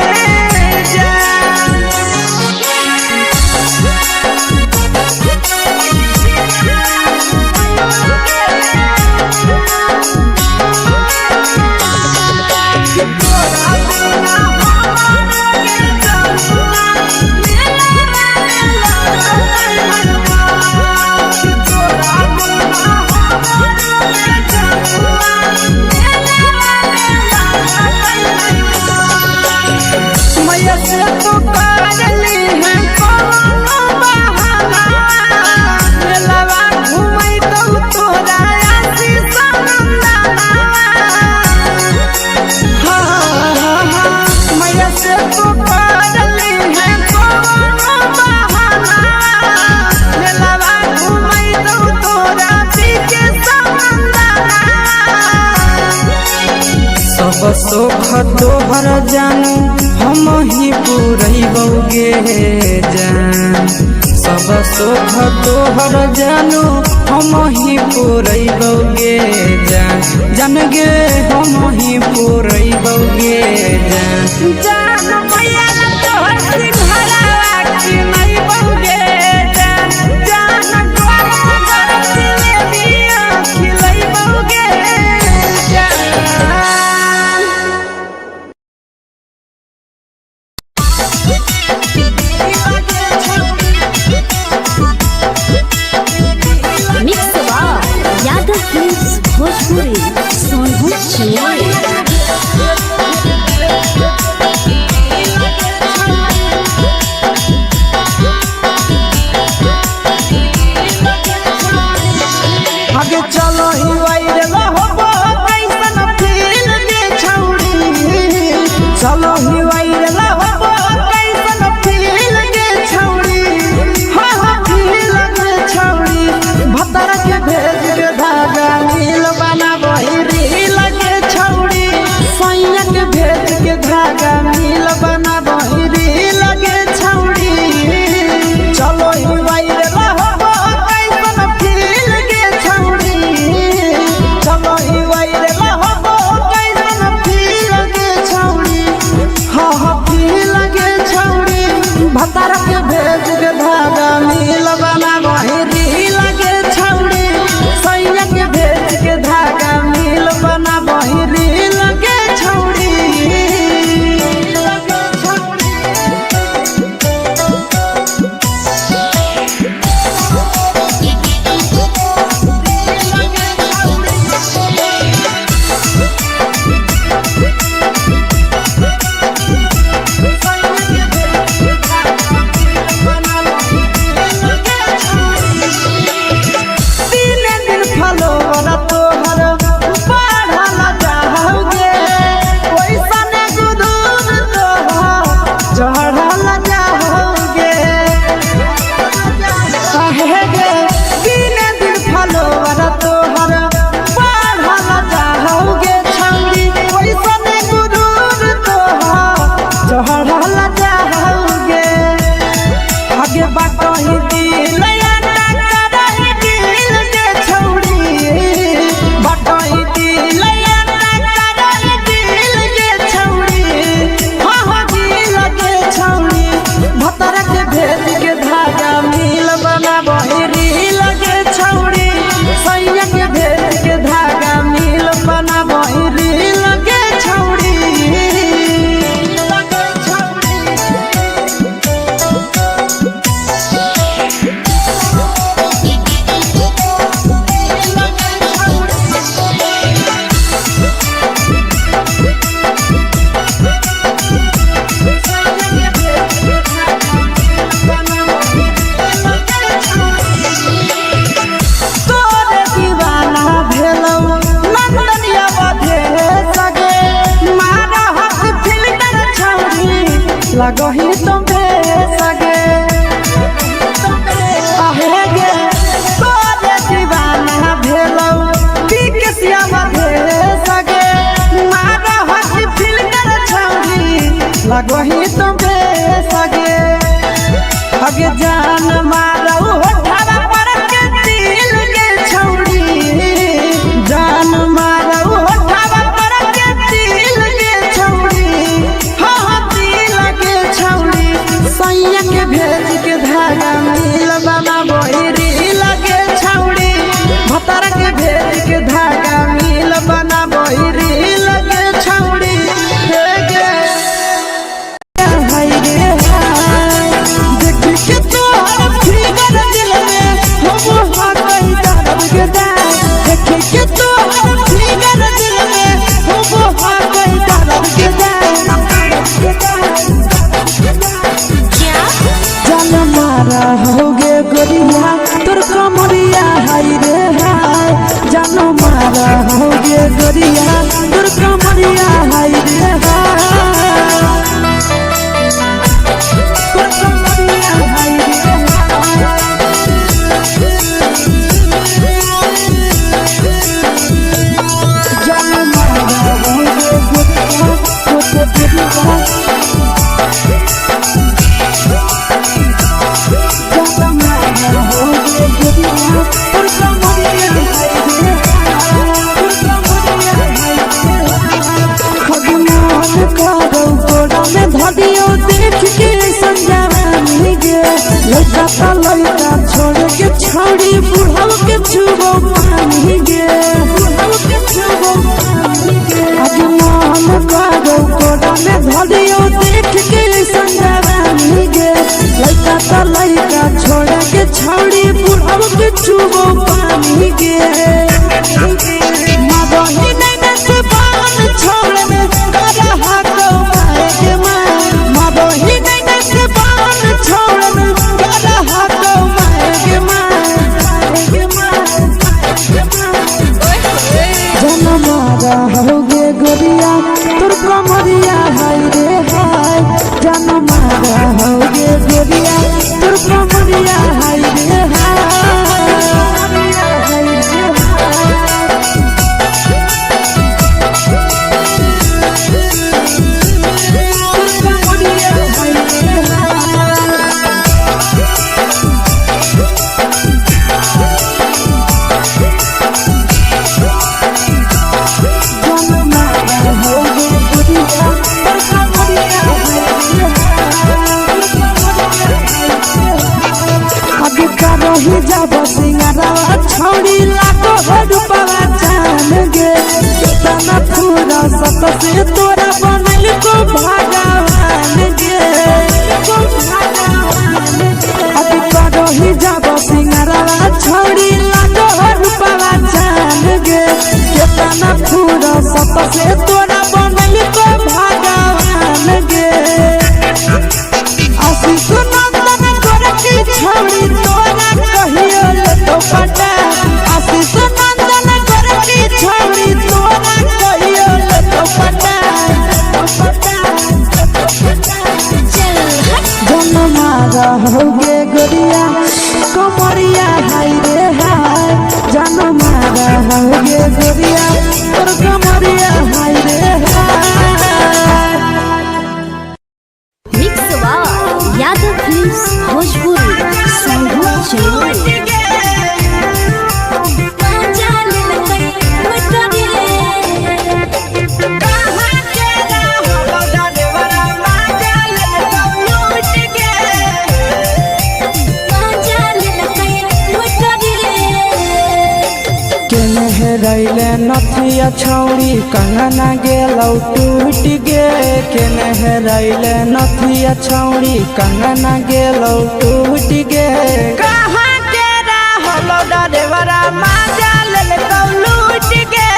सब सुख तोहर जानू हम ही पुरैबोगे जान सब सुख तोहर जानू हम ही पुरैबोगे जान जान गे हम ही पुरैबोगे जान मैया तोहर सिंघाड़ा खिलैबोगे जान गरम जिलेबिया खिलैबोगे यादव फिल्म्स भोजपुरी सोनू चिन्मय लगही तुम्हे सगे आहे गे तोरे दीवाना भेलौ पीके श्यामा भेले सगे मारा हसी फिल्टर छौरी लगही तुम्हे सगे अगे जान मारौ होठवा पर के दिल के छौरी जान मारौ होठवा पर के दिल के छौरी हाँ दिल के छौरी सैया के भेज के धागा मिल बना बोरी लगे छौरी भतर के भेज के धागा मिल बना बोरी लगे छौरी हे गे हाय रे हाय देख के तोहर फिगर दिल में हम हाकई दर्द के दाग देख के तोहर फिगर दिल में हम हाकई दर्द के जान मारा होगे गोरिया तोर कमरिया हाय रे हाय जान मारा होगे गोरिया तोर कमरिया हाय रे हाय तोर कमरिया हाय रे जान मारा होगे गोरिया तोर कमरिया धदियो देख के संजानी गे लड़का ता लड़का छोड़ के छौड़ी बुढ़ाव के छुबो पानी गे बुढ़ाव के छुबो पानी गे आज मन कागो कोड़ा में धदियो देख के संजानी गे लड़का ता लड़का छोड़ के छौड़ी बुढ़ाव के छुबो पानी गे मादही नहीं से बान छोड़ में करा हाथों माए के मादही नहीं से बान छोड़ में करा हाथों माए के जन मारा होगे गोरिया तोर कमरिया हाय रे हाय जन मारा होगे गोरिया तोर कमरिया हाय रे रही जब सिंगारा छौड़ी लाखो रुपया जान गे कितना पूरा सत से तोरा बनल को भगवान गे अभी रही जब सिंगारा छौड़ी लाखो रुपया जान गे कितना पूरा सत से तोरा बनल को भगवान गे आशीष नंदन गोरखी छौड़ी तोरा कहियो ले तो पटा आशीष नंदन गोरखी छौड़ी तोरा कहियो ले तो पटा जन मारा होगे गोरिया कमरिया हाय रे हाय जन मारा होगे गोरिया तोर कमरिया हाय रे हाय मिक्स वाह यादव फिल्म्स भोजपुरी संगीत चलो रैले नथिया छौड़ी कंगना गेलौ टूट गे केने रैले नथिया छौड़ी कंगना गेलौ टूट गे कहाँ के रहलो डरेवरा माजा लेलकौ लूट गे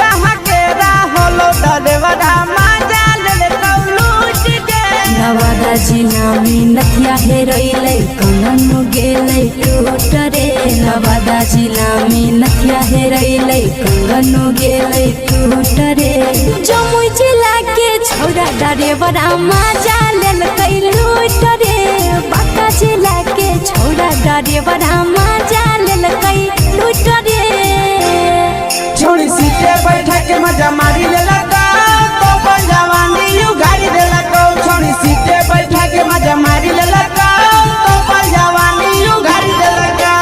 कहाँ के रहलो डरेवरा माजा लेलकौ लूट गे नवादा जिला में नथिया हेरैलै कंगन गेलै टूट रे नवादा जिला में नथिया हेरैलै कंगन गेलै टूट रे जमुई जिला के छोड़ छौड़ा डरेवरा मजा लेल कैलू डरे बाका जिला के छौड़ा डरेवरा मजा लेल कैलू डरे छोड़ी सीटे बैठा के मजा मारी लेला तो अपन जवानी यू गाड़ी देला छोड़ी सीटे बैठा के मजा मारी लेला तो अपन जवानी यू गाड़ी देला के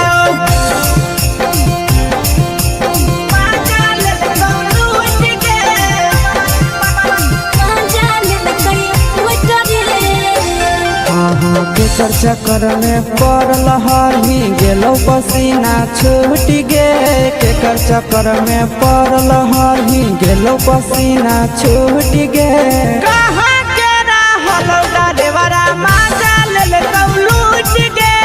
चक्कर में पड़ल हरही गेलो पसीना छूट गे के चक्कर में पड़ल हरही गेलो पसीना छूट गे कहां के रहलो डरेवरा मजा लेल लूट गे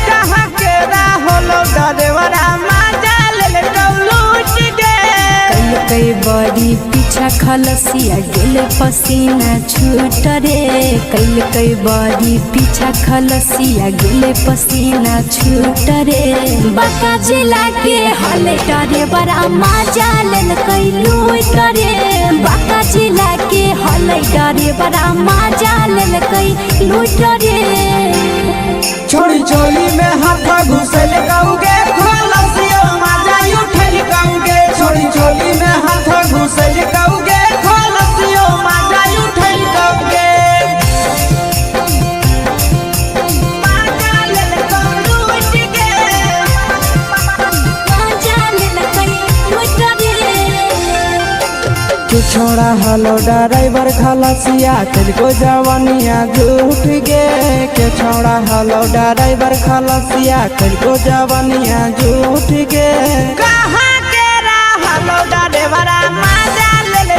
कहां के रहलो डरेवरा मजा लेल लूट गे कई बड़ी पीछा खलसिया गेले पसीना छूट रे कई बड़ी पीछा खलसिया गेले पसीना छूट रे बाका जिला के हले डरे बड़ा मजा लेल कैलू डरे बाका जिला के हले डरे बड़ा मजा लेल कैलू डरे छोड़ी चोली में हाथ घुसल गाऊंगे खलसिया मजा उठल गाऊंगे छोड़ी चोली में हाथ घुसल गाऊंगे खलसिया मजा उठल गाऊंगे मजा लेल लूट गे मजा लेल कैलू डरे तू छोड़ा हलो ड्राइवर खलसिया तेरे जवानिया झूठ गे के छोड़ा हलो ड्राइवर खलसिया तेरे जवानिया झूठ गे कहां के हलो ड्राइवर मजा लेल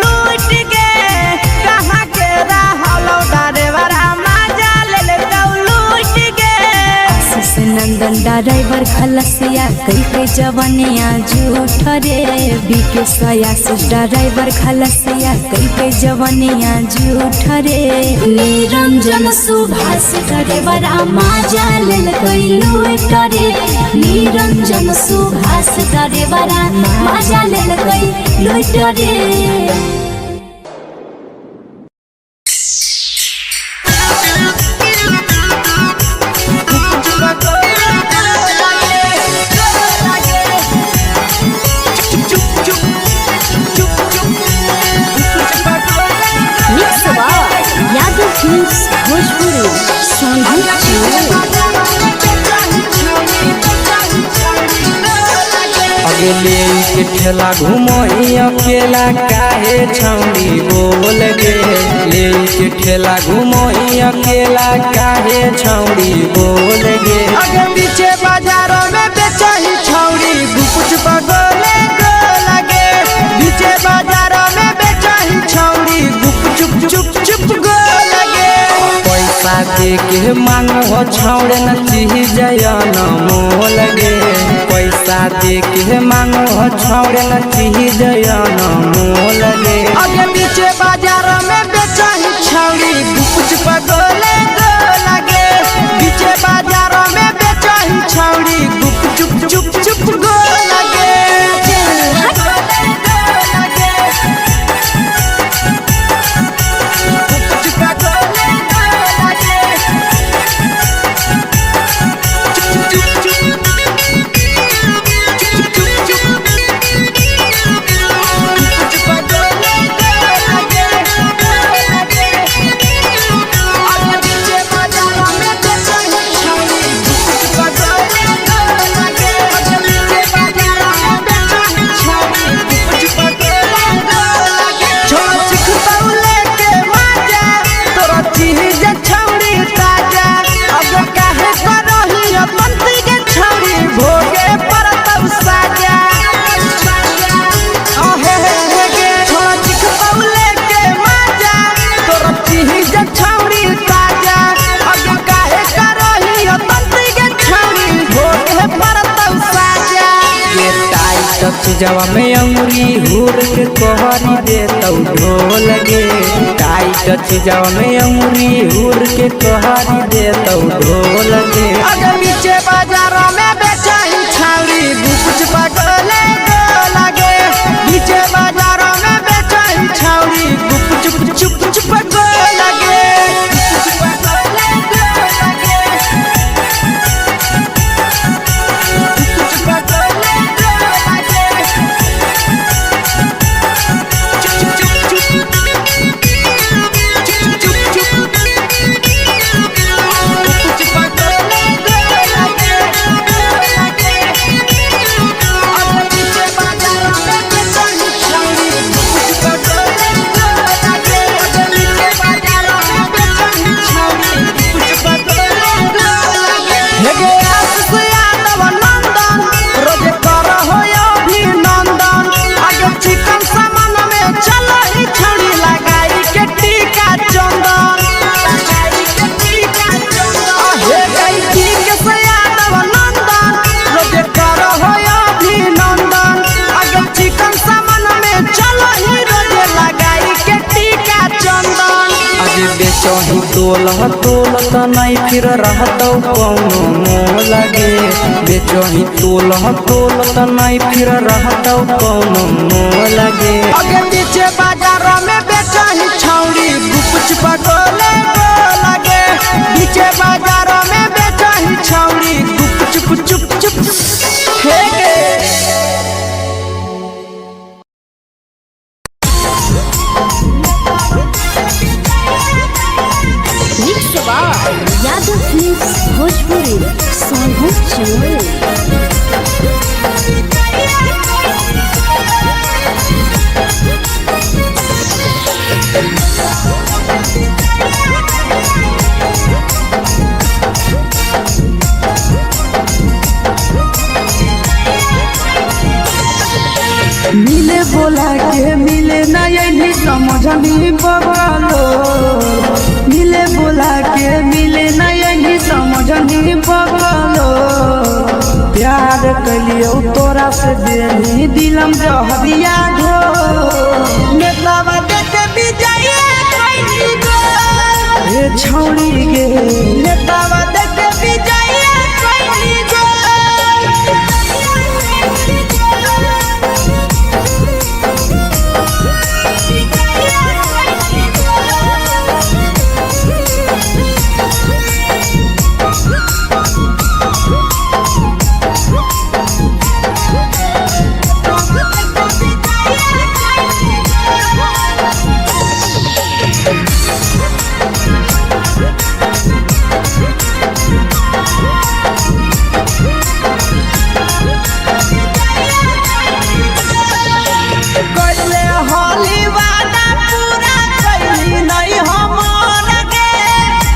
लूट गे कहां के हलो ड्राइवर मजा लेल लूट गे आशीष नंदन ड्राइवर खलसिया कई जवानिया झूठ रे बीके आशीष ड्राइवर खलसिया कई जवानिया झूठ रे निरंजन सुभाष ड्राइवर मजा लेल कैलू डरे निरंजन सुभाष ड्राइवर मजा लेल कैलू डरे यादव फिल्म्स भोजपुरी संगीत अगले के ठेला घुमोई अकेला काहे छौड़ी बोल गे ले के ठेला घुमोई अकेला काहे छौड़ी बोल गे आगे पीछे बाजारों में बेचही छौड़ी गुपुच पगोले गो लगे पीछे बाजारों में बेचही छौड़ी गुप चुप चुप चुप गो लगे पैसा दे के मांगो छौड़े न चीज न मोल गे पैसा दे के मांगो छौड़े न चीज न मोल गे आगे पीछे बाजारों में बेचही छौड़ी गुपुच पगोले गो लगे पीछे बाजारों में बेचही छौड़ी गुप चुप चुप चुप गो लगे जवा में अंगुरी हुर के कोहरी दे तौ ढोल गे टाइट जवा में अंगुरी हुर के कोहरी दे तौ ढोल गे अगर पीछे बाजारों में बेचही छौड़ी गुपुच पगोले गो लगे पीछे बाजारों में बेचही छौड़ी गुप चुप चुप बेचही तोलह तोलत नहीं फिर रहतौ कौनो मोल गे बेचही तोलह तोलत नहीं फिर रहतौ कौनो मोल गे आगे पीछे बाजार में बेचही छौड़ी गुपचुप गोले लगे पीछे बाजार में बेचही छौड़ी गुपचुप चुप चुप हे यादव फिल्म्स भोजपुरी सोनू चमोली। मिले बोला के मिले नहीं समझनी बगलो मिले बोला के मिले नहीं समझनी बगलो प्यार कलियो तोरा से देनी दिलम जहरिया घो नेतावा देखे विजय कैली गो ए छौड़ी गे नेतावा देखे विजय कैली गो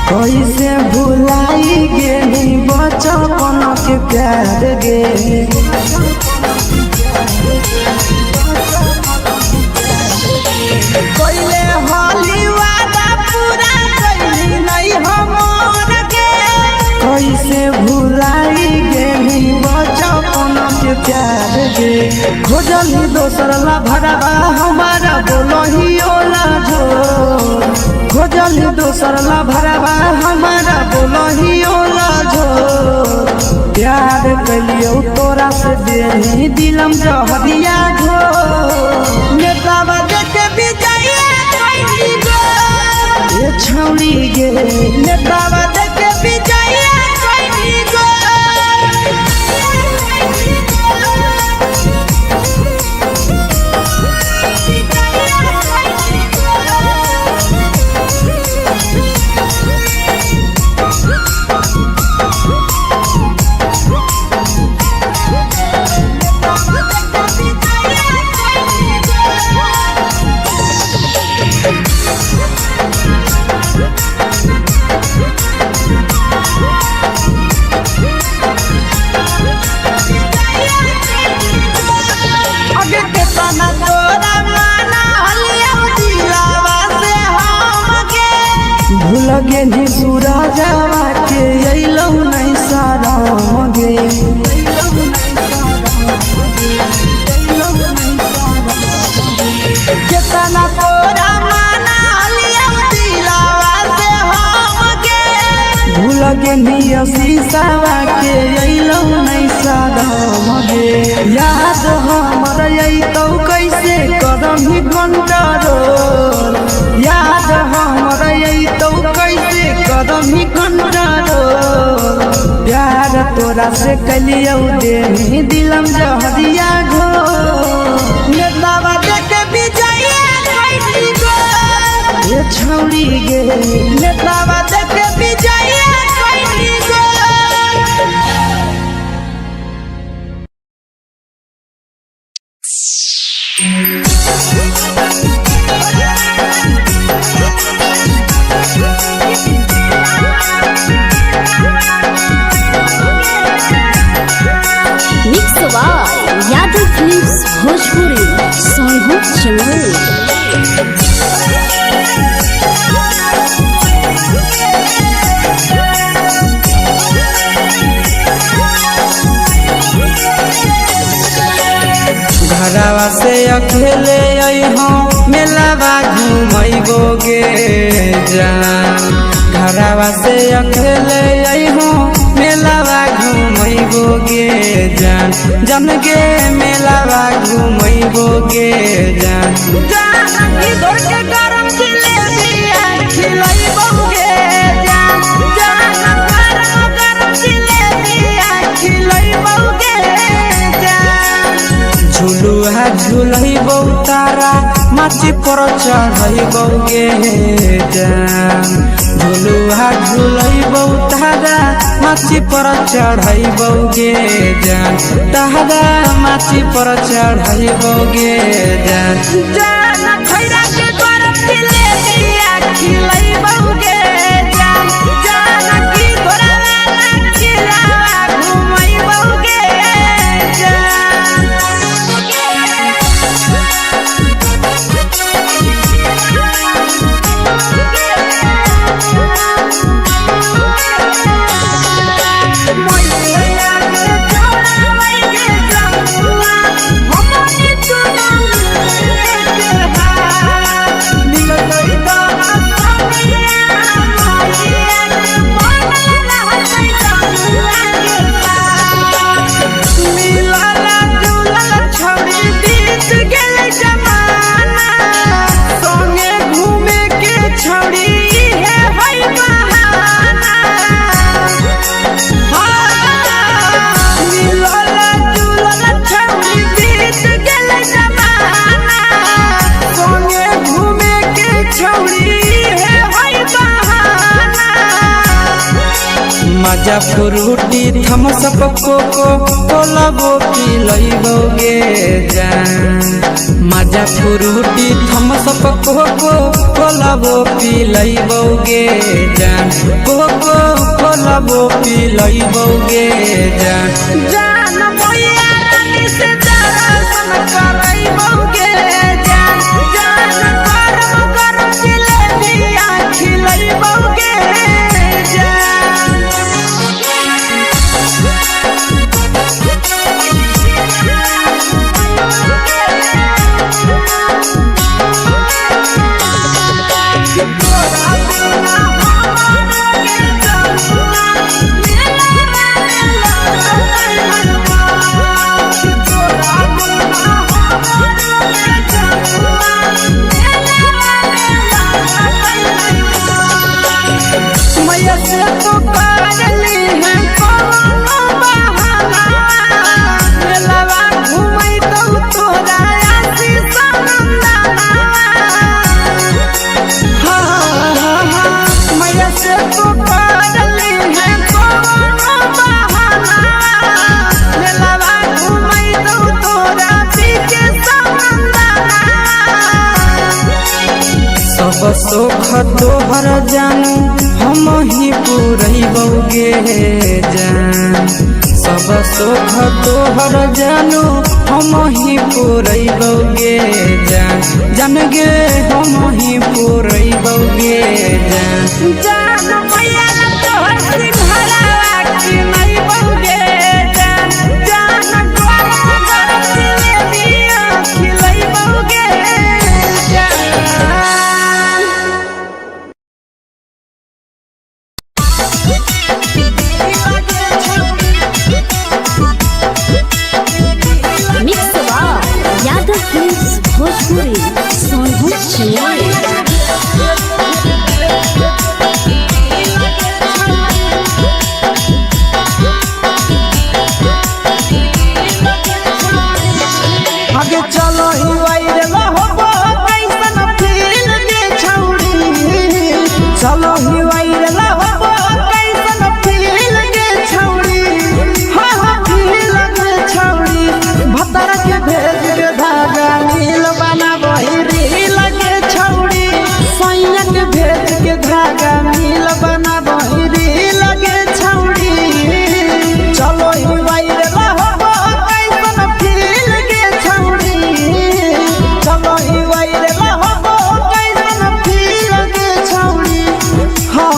कैसे भुलाई गे बचपन के प्यार गे कोइले होली वादा पूरा कैली नहीं हमर के कैसे भुलाई गे बचपन के प्यार गे खोजली दोसर ला भरवा हमारा बोलही ओला जो खोजली दोसर ला भरवा हमारा बोलही ओला जो प्यार कलियो तोरा से देनी दिलम जहरिया घो नेतावा देखे विजय कैली गो ये छौड़ी गे नेतावा देखे विजय कैली गो आगे के तना तोरा माना हलिया दिलावा से हमके भूल गे सूरजवा के अइलौ नहीं सारा गे केतना तोरा माना हलिया दिलावा से हमके भूल गे शीशावा के अइलौ नहीं सारा गे याद हमर अइतौ कैसे कदम ही घंटा रो याद हमर अइतौ कैसे कदम ही घंटा रो प्यार तोरा से कलियो देनी दिलम जहरिया घो नेतावा देखे विजय कैली गो ये छौड़ी गे नेतावा देखे विजय कैली गो मिक्स यादव फिल्म्स भोजपुरी सोनू चमोली। घरवा से अकेले अइहो मेलावा घुमैबो गे जान जन गे मेलावा घुमैबो गे जान जानकी घोर के गरम जिलेबिया खिलैबो गे जान गरम जिलेबिया खिलैबो गे जान झुलुहा झुलैबो तारा माची पर चढ़ैबो गे जान झुलुहा झुलैबो तारा माची पर चढ़ैबो गे जान तारा माची पर चढ़ैबो गे जान जान खैरा के गरम जिलेबिया खिलैबो गे जान जानकी घोरवा खिलावा घुमैबो गे मजा फ्रूटी थम्स अप कोको कोला वो पिलैबो गे जान मजा फ्रूटी थम्स अप कोको कोला वो पिलैबो गे जान कोको कोला वो पिलैबो गे जान जान मोया रानी से दर्शन करैबो गे जान गरम जिलेबिया खिलैबो गे सुख तोहर जानू हम ही पुरैबो गे जान सब सुख तोहर जानू हम ही पुरैबो गे जान जन गे हम ही पुरैबो गे जान जान मैया तोहर सिंहरावा खिलैबो गे जान गरम जिलेबिया खिलैबो गे भोजपुरी सोनू चिन्मय आगे चलो ही वायरल होबो कैसन फील दे छौड़ी चलो ही वायरल होबो कैसन फील दे छौड़ी हां फील दे छौड़ी भतर के भेज के धागा नील बनाबो रील के छौड़ी सैया के भेज के धागा नील बनाबो रील के छौड़ी चलो ही वायरल होबो कैसन फील दे छौड़ी चलो ही वायरल होबो कैसन फील दे छौड़ी हां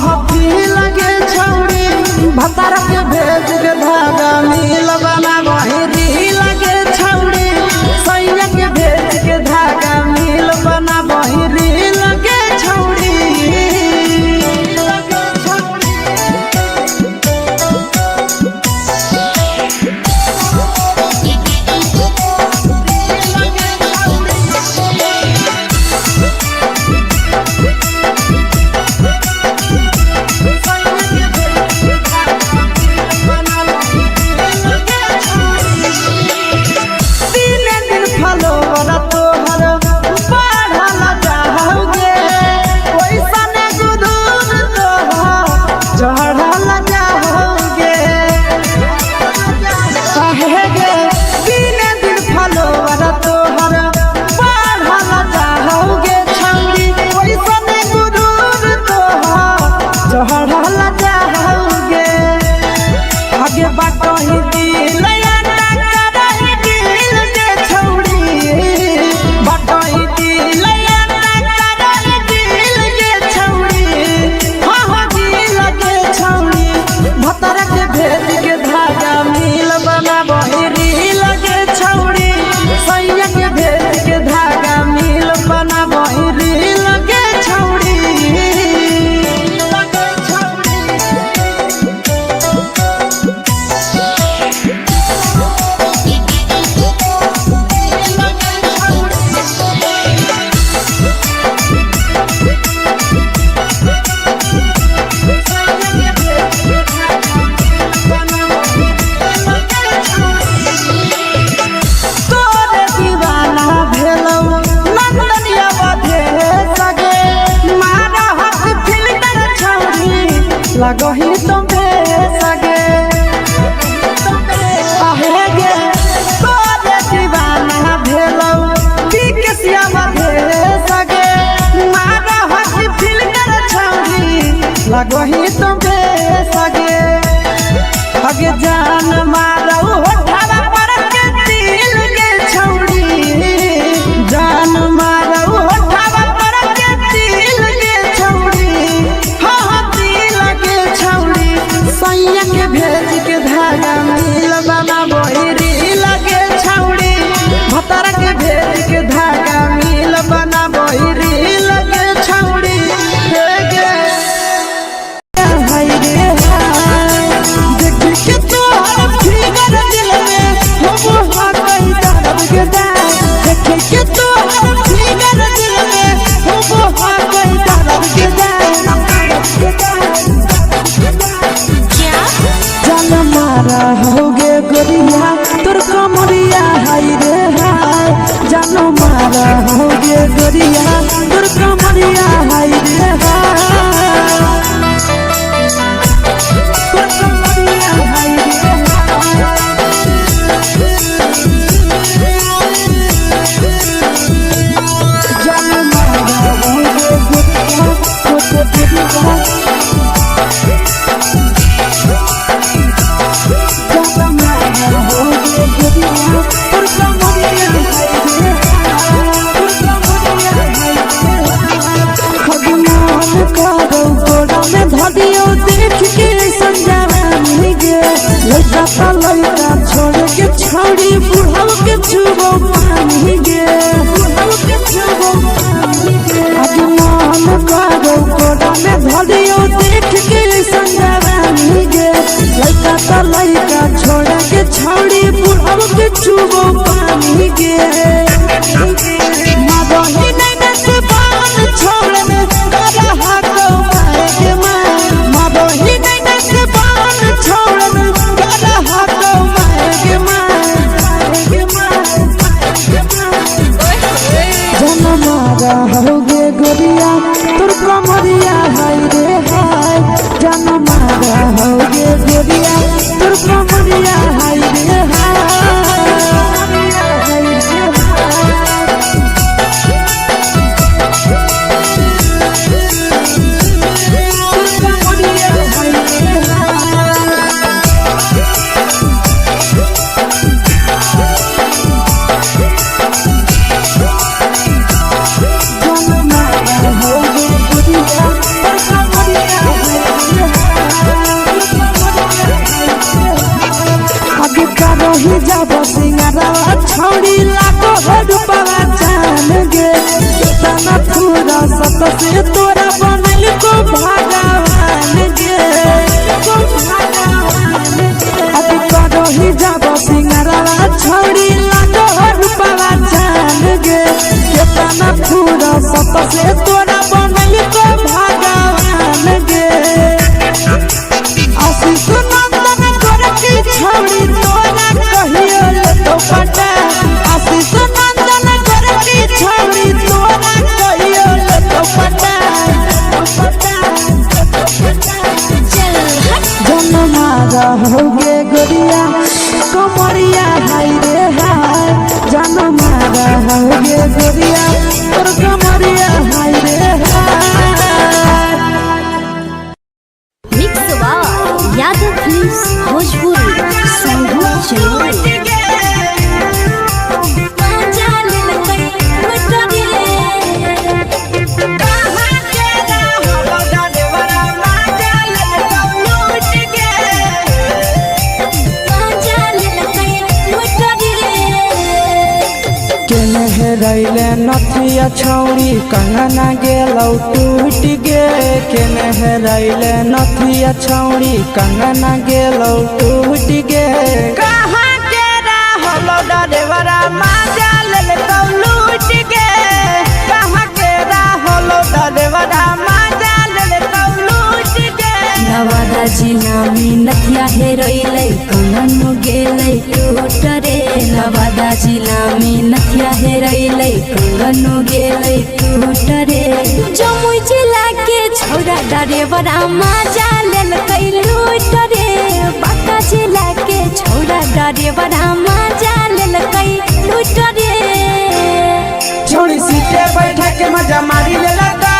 लगही तुम्हे सगे आहे गे तोरे दीवाना भेलौ पीके श्यामा भे सगे मारा हसी फिल कर छौरी लगही तुम्हे सगे अगे जान मारौ होठवा पर के दिल के छौरी जान मारौ होठवा पर के दिल के छौरी हाँ दिल के छौरी सैया के भेज के धागा मिल बना बहिरी लगे छौरी भतर के भेज के धागा मिल बना बहिरी लगे छौरी हे गे हाय रे हाय देख के तो फिगर दिल में हो गई दर्द के दाग देख के तो फिगर दिल में हो गई दर्द के जान मारा होगे गोरिया तोर कमरिया हाय रे हाय जान मारा होगे गोरिया तोर कमरिया हाय रे हाय तोर कमरिया हाय रे जान मारा होगे गोरिया तोर कमरिया देख के संजानी गे लड़का का लड़का छोड़ के छौड़ी बुढ़ाव के छुबो पानी गे बुढ़ाव के छुबो पानी गे आगे मान करो कोड़ा में धरियो देख के संजानी गे लड़का का लड़का छोड़ के छौड़ी बुढ़ाव के छुबो पानी गे मादोही नहीं नस बान छोड़ में करा हाको मारे के मादोही नहीं नस बान छोड़ में करा हाको मारे के जन मारा होगे गोरिया तोर कमरिया हाय रे हाय जन मारा होगे गोरिया तोर कमरिया हाय रे ही जब सिंगारा छौड़ी लागो हडुपवा जान गे तना पूरा सत से तोरा बनल को भगवान गे अभी करो ही जब सिंगारा छौड़ी लागो हडुपवा जान गे तना पूरा सत से तोरा बनल को भगवान गे आशीष नंदन गोरखी छौड़ी तोरा कहियो ले तो पटा आशीष नंदन गोरखी छौड़ी तोरा कहियो ले तो पटा जन मारा होगे गोरिया कमरिया हाय रे हाय जन मारा होगे गोरिया तोर कमरिया हाय रे हाय mix by Yadav films Bhojpuri संगीत चलो रैले नथिया छौड़ी कंगना गेलौ टूट गे केने रैले नथिया छौड़ी कंगना गेलौ टूट गे कहाँ के रहलो डरेवरा माजा लेलकौ लूट गे कहाँ के रहलो डरेवरा माजा लेलकौ लूट गे नवादा जिला में नथिया हेरोइले कंगन गेले टूट रे नवादा जिला में नथिया हेरोइले कंगन गेले टूट रे जमुई जिला के छौरा डरेवरा मजा लेल कैलू डरे बाका जिला के छौरा डरेवरा मजा लेल कैलू डरे छोड़ी सीटे बैठा के मजा मारी लेला तो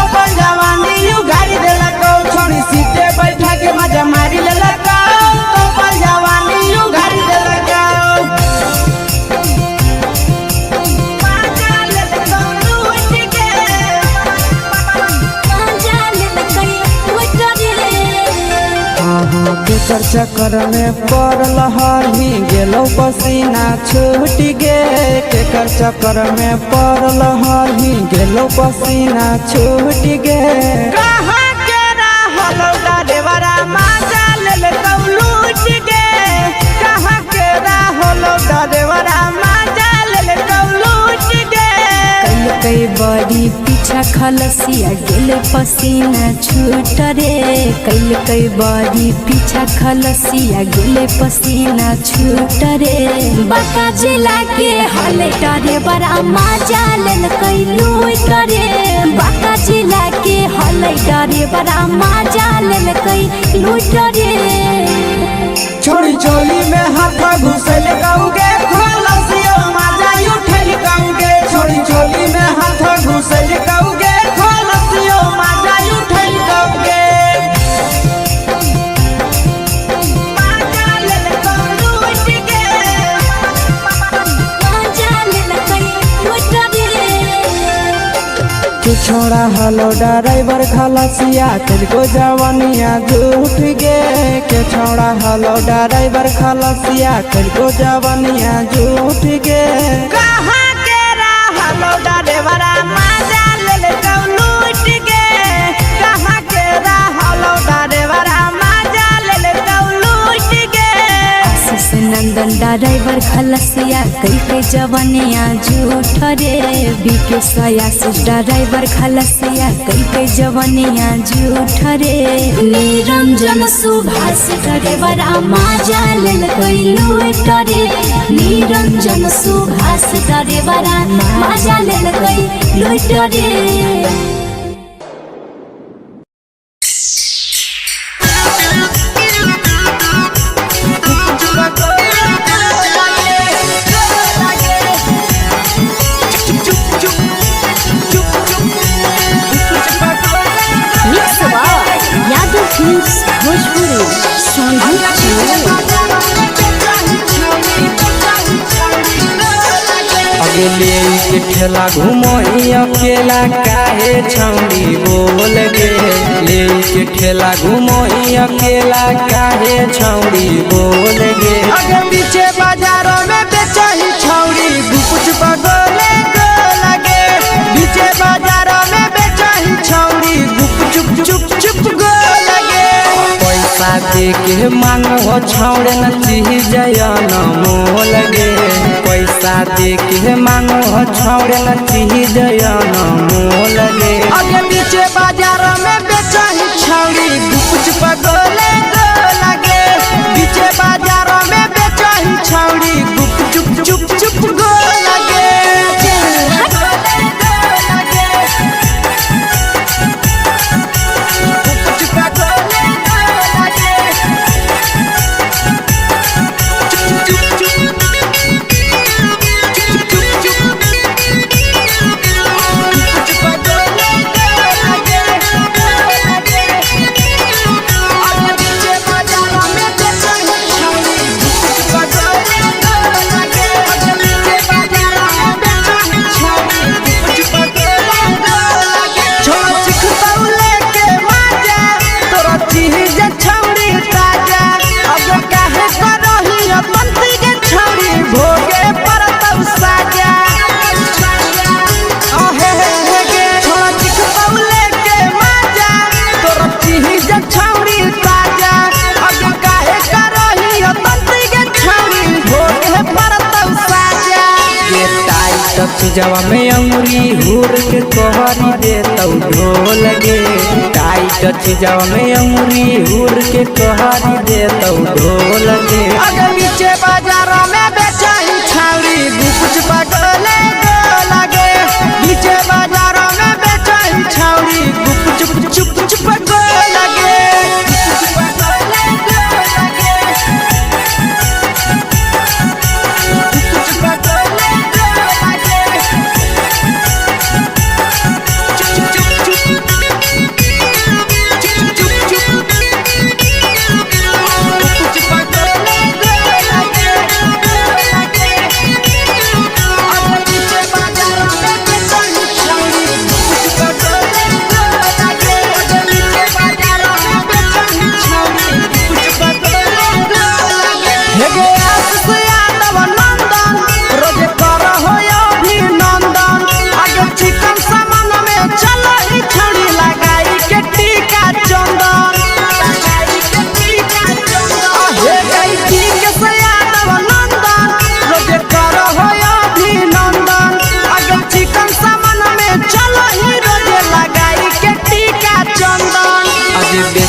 अपन जवानी यू गाड़ी देला को छोड़ी सीटे बैठा के मजा मारी लेला तो अपन जवानी यू गाड़ी देला को केकर चक्कर में पड़ल हरही गेलो पसीना छूट गे केकर चक्कर में पड़ल हरही गेलो पसीना छूट गे कहां के रहलो डरेवरा मजा लेल कौलूट गे कहां के रहलो डरेवरा मजा लेल कौलूट गे कई बड़ी पीछा खलसिया गेल पसीना छूट रे कई बड़ी पीछा खलसिया गेल पसीना छूट रे बाका जिला के हले डरे बड़ा मजा लेल कैलू डरे बाका जिला के हले डरे बड़ा मजा लेल कैलू डरे छोड़ी चोली में हाथ घुसल गाऊंगे खलसिया मजा उठल गाऊंगे छोड़ी चोली में हाथ घुसल गाऊंगे खलसिया मजा उठल गाऊंगे मजा लेल कौलूट गे मजा लेल कैलू डरे तू छोड़ा हलो ड्राइवर खलसिया तुझको जवानिया झूठ गे के छोड़ा हलो ड्राइवर खलसिया तुझको जवानिया झूठ गे कहां के रहलो ड्राइवरा मजा लेल कौलूट गे कहां के रहलो ड्राइवरा मजा लेल कौलूट गे आशीष नंदन ड्राइवर खलसिया कई जवानिया झूठ रे बीके आशीष ड्राइवर खलसिया कई जवानिया झूठ रे निरंजन सुभाष ड्राइवरा मजा लेल कैलू डरे निरंजन सुभाष ड्राइवरा मजा लेल कैलू डरे यादव फिल्म्स भोजपुरी अगले के ठेला घुमोई अकेला काहे छौड़ी बोल गे ले के ठेला घुमोई अकेला काहे छौड़ी बोल गे अगे पीछे बाजारों में बेचही छौड़ी गुपुच पगोले गो लगे पीछे बाजारों में बेचही छौड़ी गुप चुप चुप चुप गो लगे पैसा दे के मांगो छौड़े न चीज न मोल गे पैसा दे के मांगो छौड़े न चीज न मोल गे अगे पीछे बाजारों में बेचही छौड़ी गुपुच पगोले गो लगे पीछे बाजारों में बेचही छौड़ी गुप चुप चुप चुप गो लगे जवा में अंगुरी हुर के तोहरी दे तौ ढोल गे टाइट चीजवा में अंगुरी हुर के तोहरी दे तौ ढोल गे अगर नीचे बाजारों में बेचही छौड़ी गुपुच पगोले गो लगे नीचे बाजारों में बेचही छौड़ी गुप चुप चुप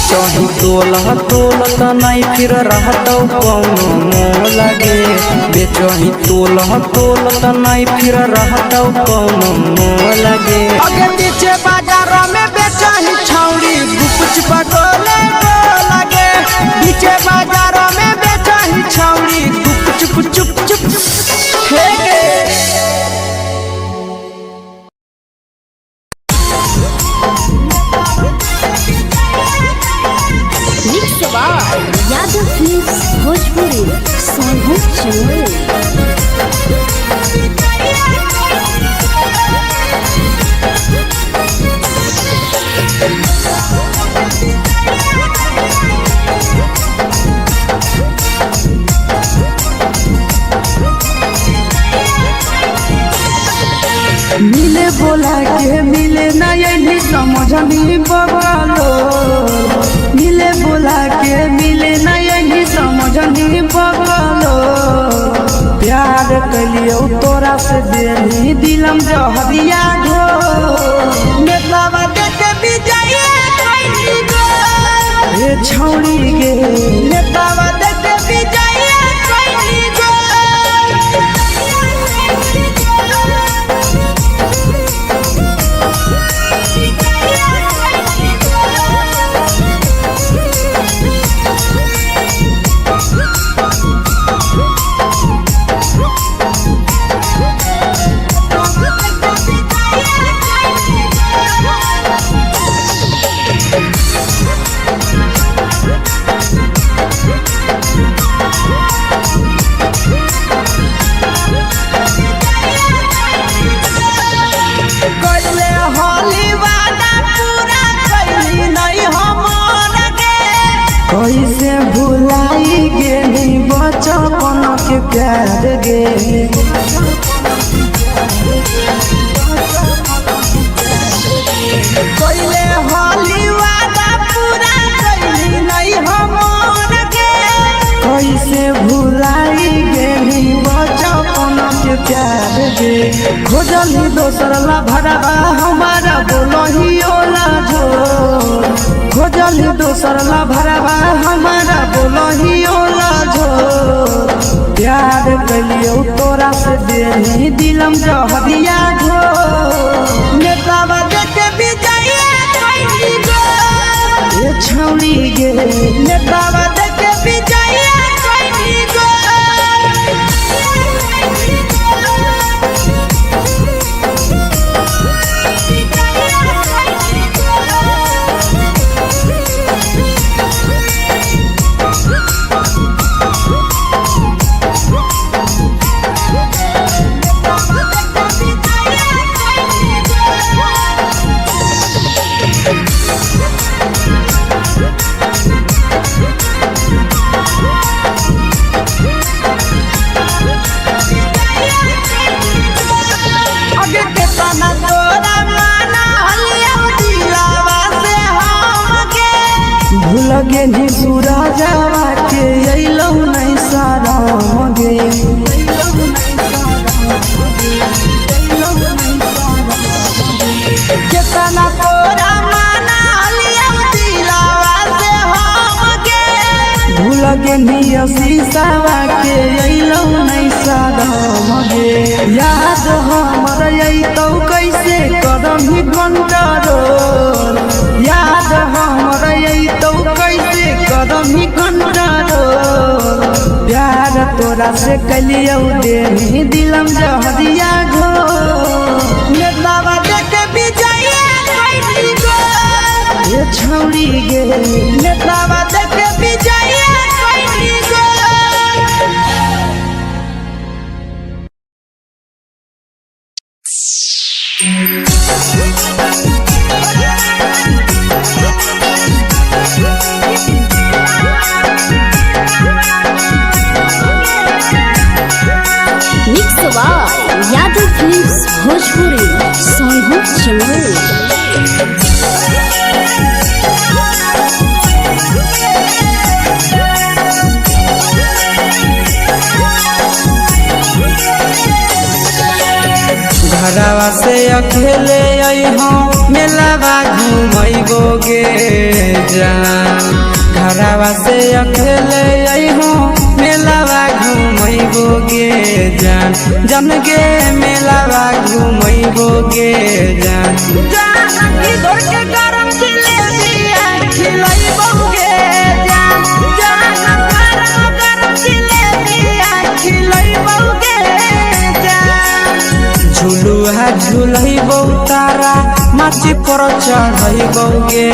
बेचही तोलह तोलत नहीं फिर रहतौ कौनो मोल गे बेचही तोलह तोलत नहीं फिर रहतौ कौनो मोल गे आगे पीछे बाजार में बेचही छौड़ी गुपचुप गोले लगे पीछे बाजार में बेचही छौड़ी गुपचुप चुप चुप हे यादव फिल्म्स भोजपुरी सोनू चंदेल। मिले बोला के मिले ना यही समझनी बगलो मिले बोला के मिले ना यही समझनी बगलो प्यार कलियो तोरा से देनी दिलम जहरिया घो नेतावा देखे विजय कैली गो ये छौड़ी गे नेतावा देखे विजय कैली गो कैसे भुलाई गेली बचपन के प्यार गे कोइले होली वादा पूरा कैली नहीं हमर के कैसे भुलाई गेली बचपन के प्यार गे खोजली दोसर ला भरवा हमारा बोलही ओला जो खोजली दोसर ला भरवा हमारा बोलही ओला जो प्यार कलियो तोरा से देनी दिलम जहरिया घो नेतावा देखे विजय कैली गो ये छौड़ी गे नेतावा देखे विजय कैली गो आगे के तना तोरा माना हलिया दिलावा से हमके भूल गेली सूरजवा के अइलौ नहीं सारा गे केतना तोरा माना हलिया दिलावा से हमके भूल गेली शीशावा के अइलौ नहीं सारा गे याद हमर अइतौ कैसे कदम ही कंट्रोल याद हमर अइतौ कैसे कदम ही कंट्रोल प्यार तोरा से कलियो देनी दिलम जहरिया घो नेतावा देखे विजय कैली गो ये छौड़ी गे नेतावा देखे विजय कैली गो mix by Yadav films Bhojpuri Sonu Chandel. घरवा से अकेले अइहो मेलावा घुमैबो गे जान घरवा से अकेले अइहो मेलावा घुमैबो गे जान जन गे मेलावा घुमैबो गे जान जानकी दौड़ के गरम जिलेबिया खिलैबो गे जान गरम जिलेबिया खिलैबो गे जान झुलुहा झुलैबो तारा माची पर चढ़ैबो गे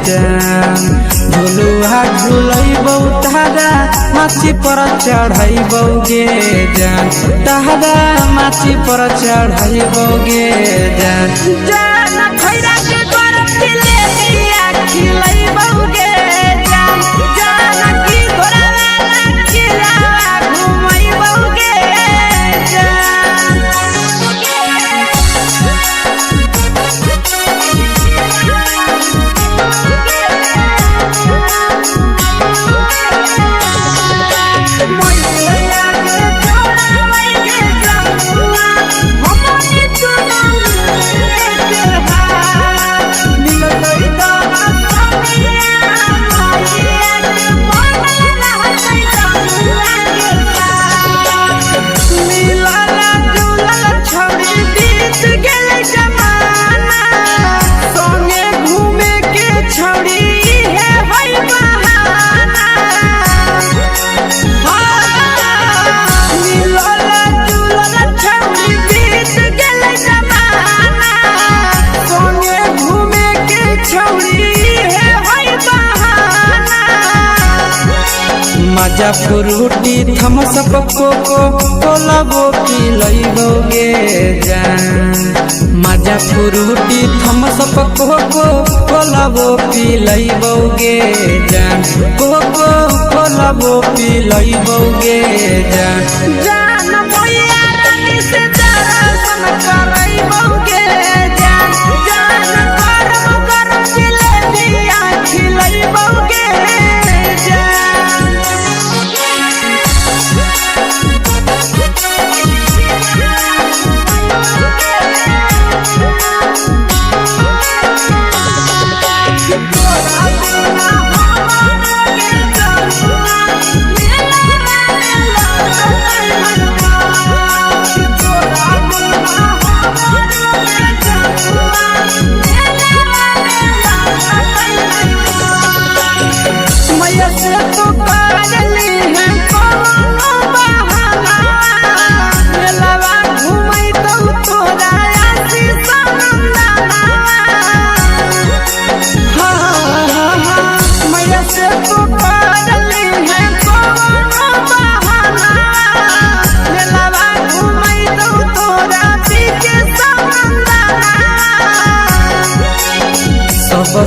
जान झुलुहा झुलैबो तारा माची पर चढ़ैबो गे जान तारा माची पर चढ़ैबो गे जान जान खैरा के गरम जिलेबिया खिलैबो गे जान जानकी घोड़ावाला किलावा घुमैबो गे मजा फ्रूटी थम्स अप कोको कोलाबो पिलैबो गे जान मजा फ्रूटी थम्स अप कोको कोलाबो पिलैबो गे जान कोको कोलाबो पिलैबो गे जान जान भैया रानी से दर्शन करैबो गे जान गरम जिलेबिया खिलैबो गे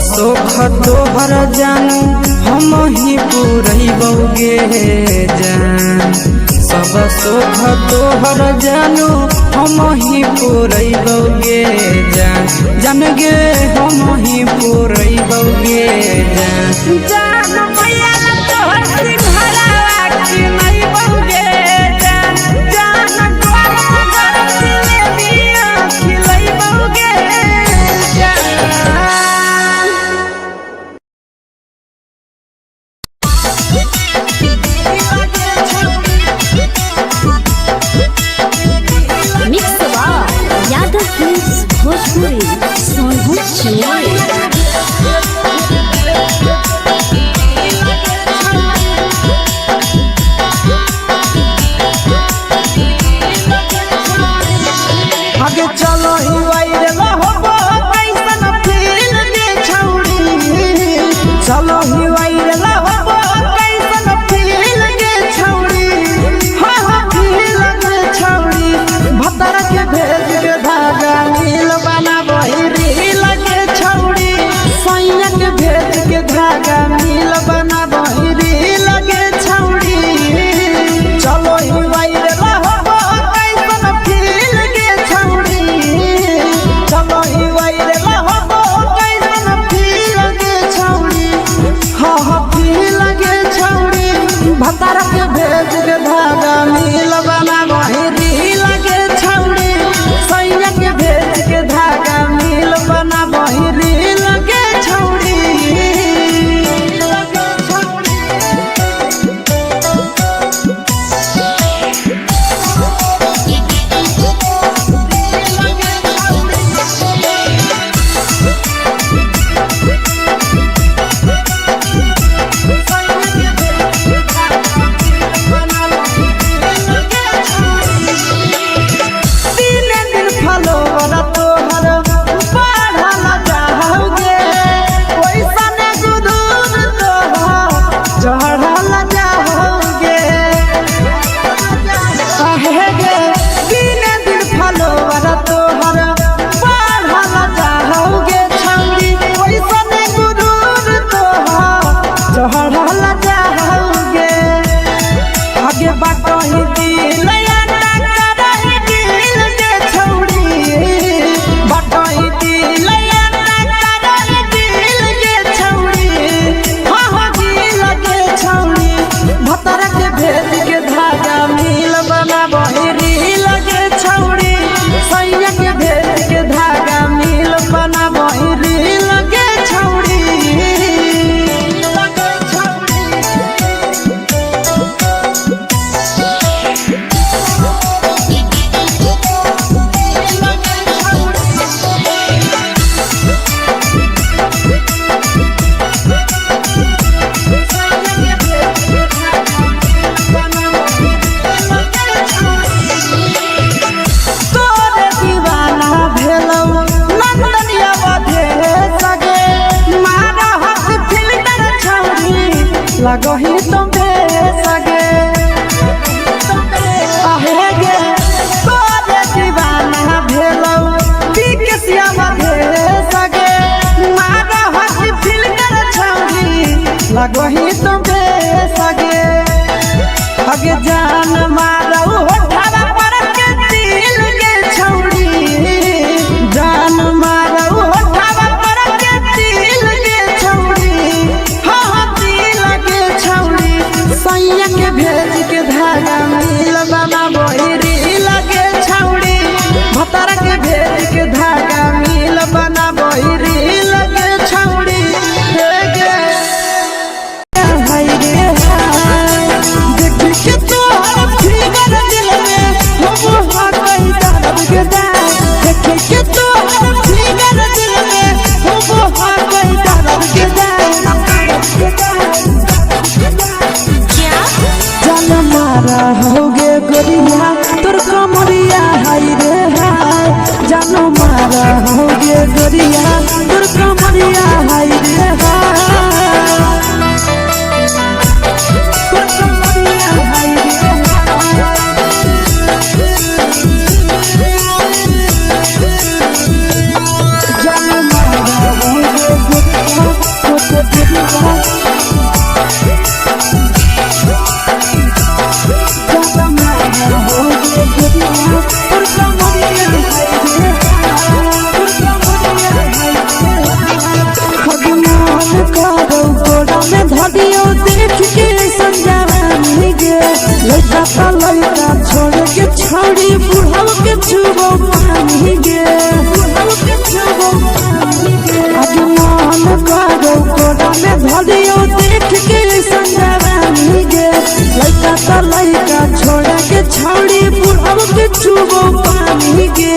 सोख तोहर जानू हम ही पूरैबो गे जान सब सोख तोहर जानू हम ही पूरैबो गे जान जन गे हम ही पूरैबो गे जान जान भैया तोहर सिंघरावा खिलैबो गे जान गरम जिलेबिया खिलैबो गे भोजपुरी सोनू चिड़िया लगो ही तुम सगे आहे गे तोरे दीवाना भेलो पीके सियामा सगे मारा हसी फिल कर छौरी लगो ही तुम सगे अगे जान मारो होठवा पर के दिल के छौरी जान मारो होठवा पर के दिल के छौरी हाँ दिल के छौरी सैया के भेज के धागा मिल बाबा बोहरी लगे छौरी भतारा के भेज के धागा मिल बना बोहरी लगे छौरी हे गे हाय रे हाय देखी के तोहर फिगर दिल में हम हो गई दर्द के दाग देखी के तोहर फिगर दिल में हम हो गई दर्द के जान मारा होगे गोरिया तोर कमरिया हाय रे हाय जान मारा होगे गोरिया तोर कमरिया हाय रे हाय तोर कमरिया हाय रे हाय जान मारा होगे गोरिया तोर कमरिया लड़का छोड़ के छोड़ी बुढ़ाव के छुबो पानी गे बुढ़ाव के छुबो पानी गे आज मन करो कोड़ा में धरियो देख के संजवानी गे लड़का छोड़ के छोड़ी बुढ़ाव के छुबो पानी गे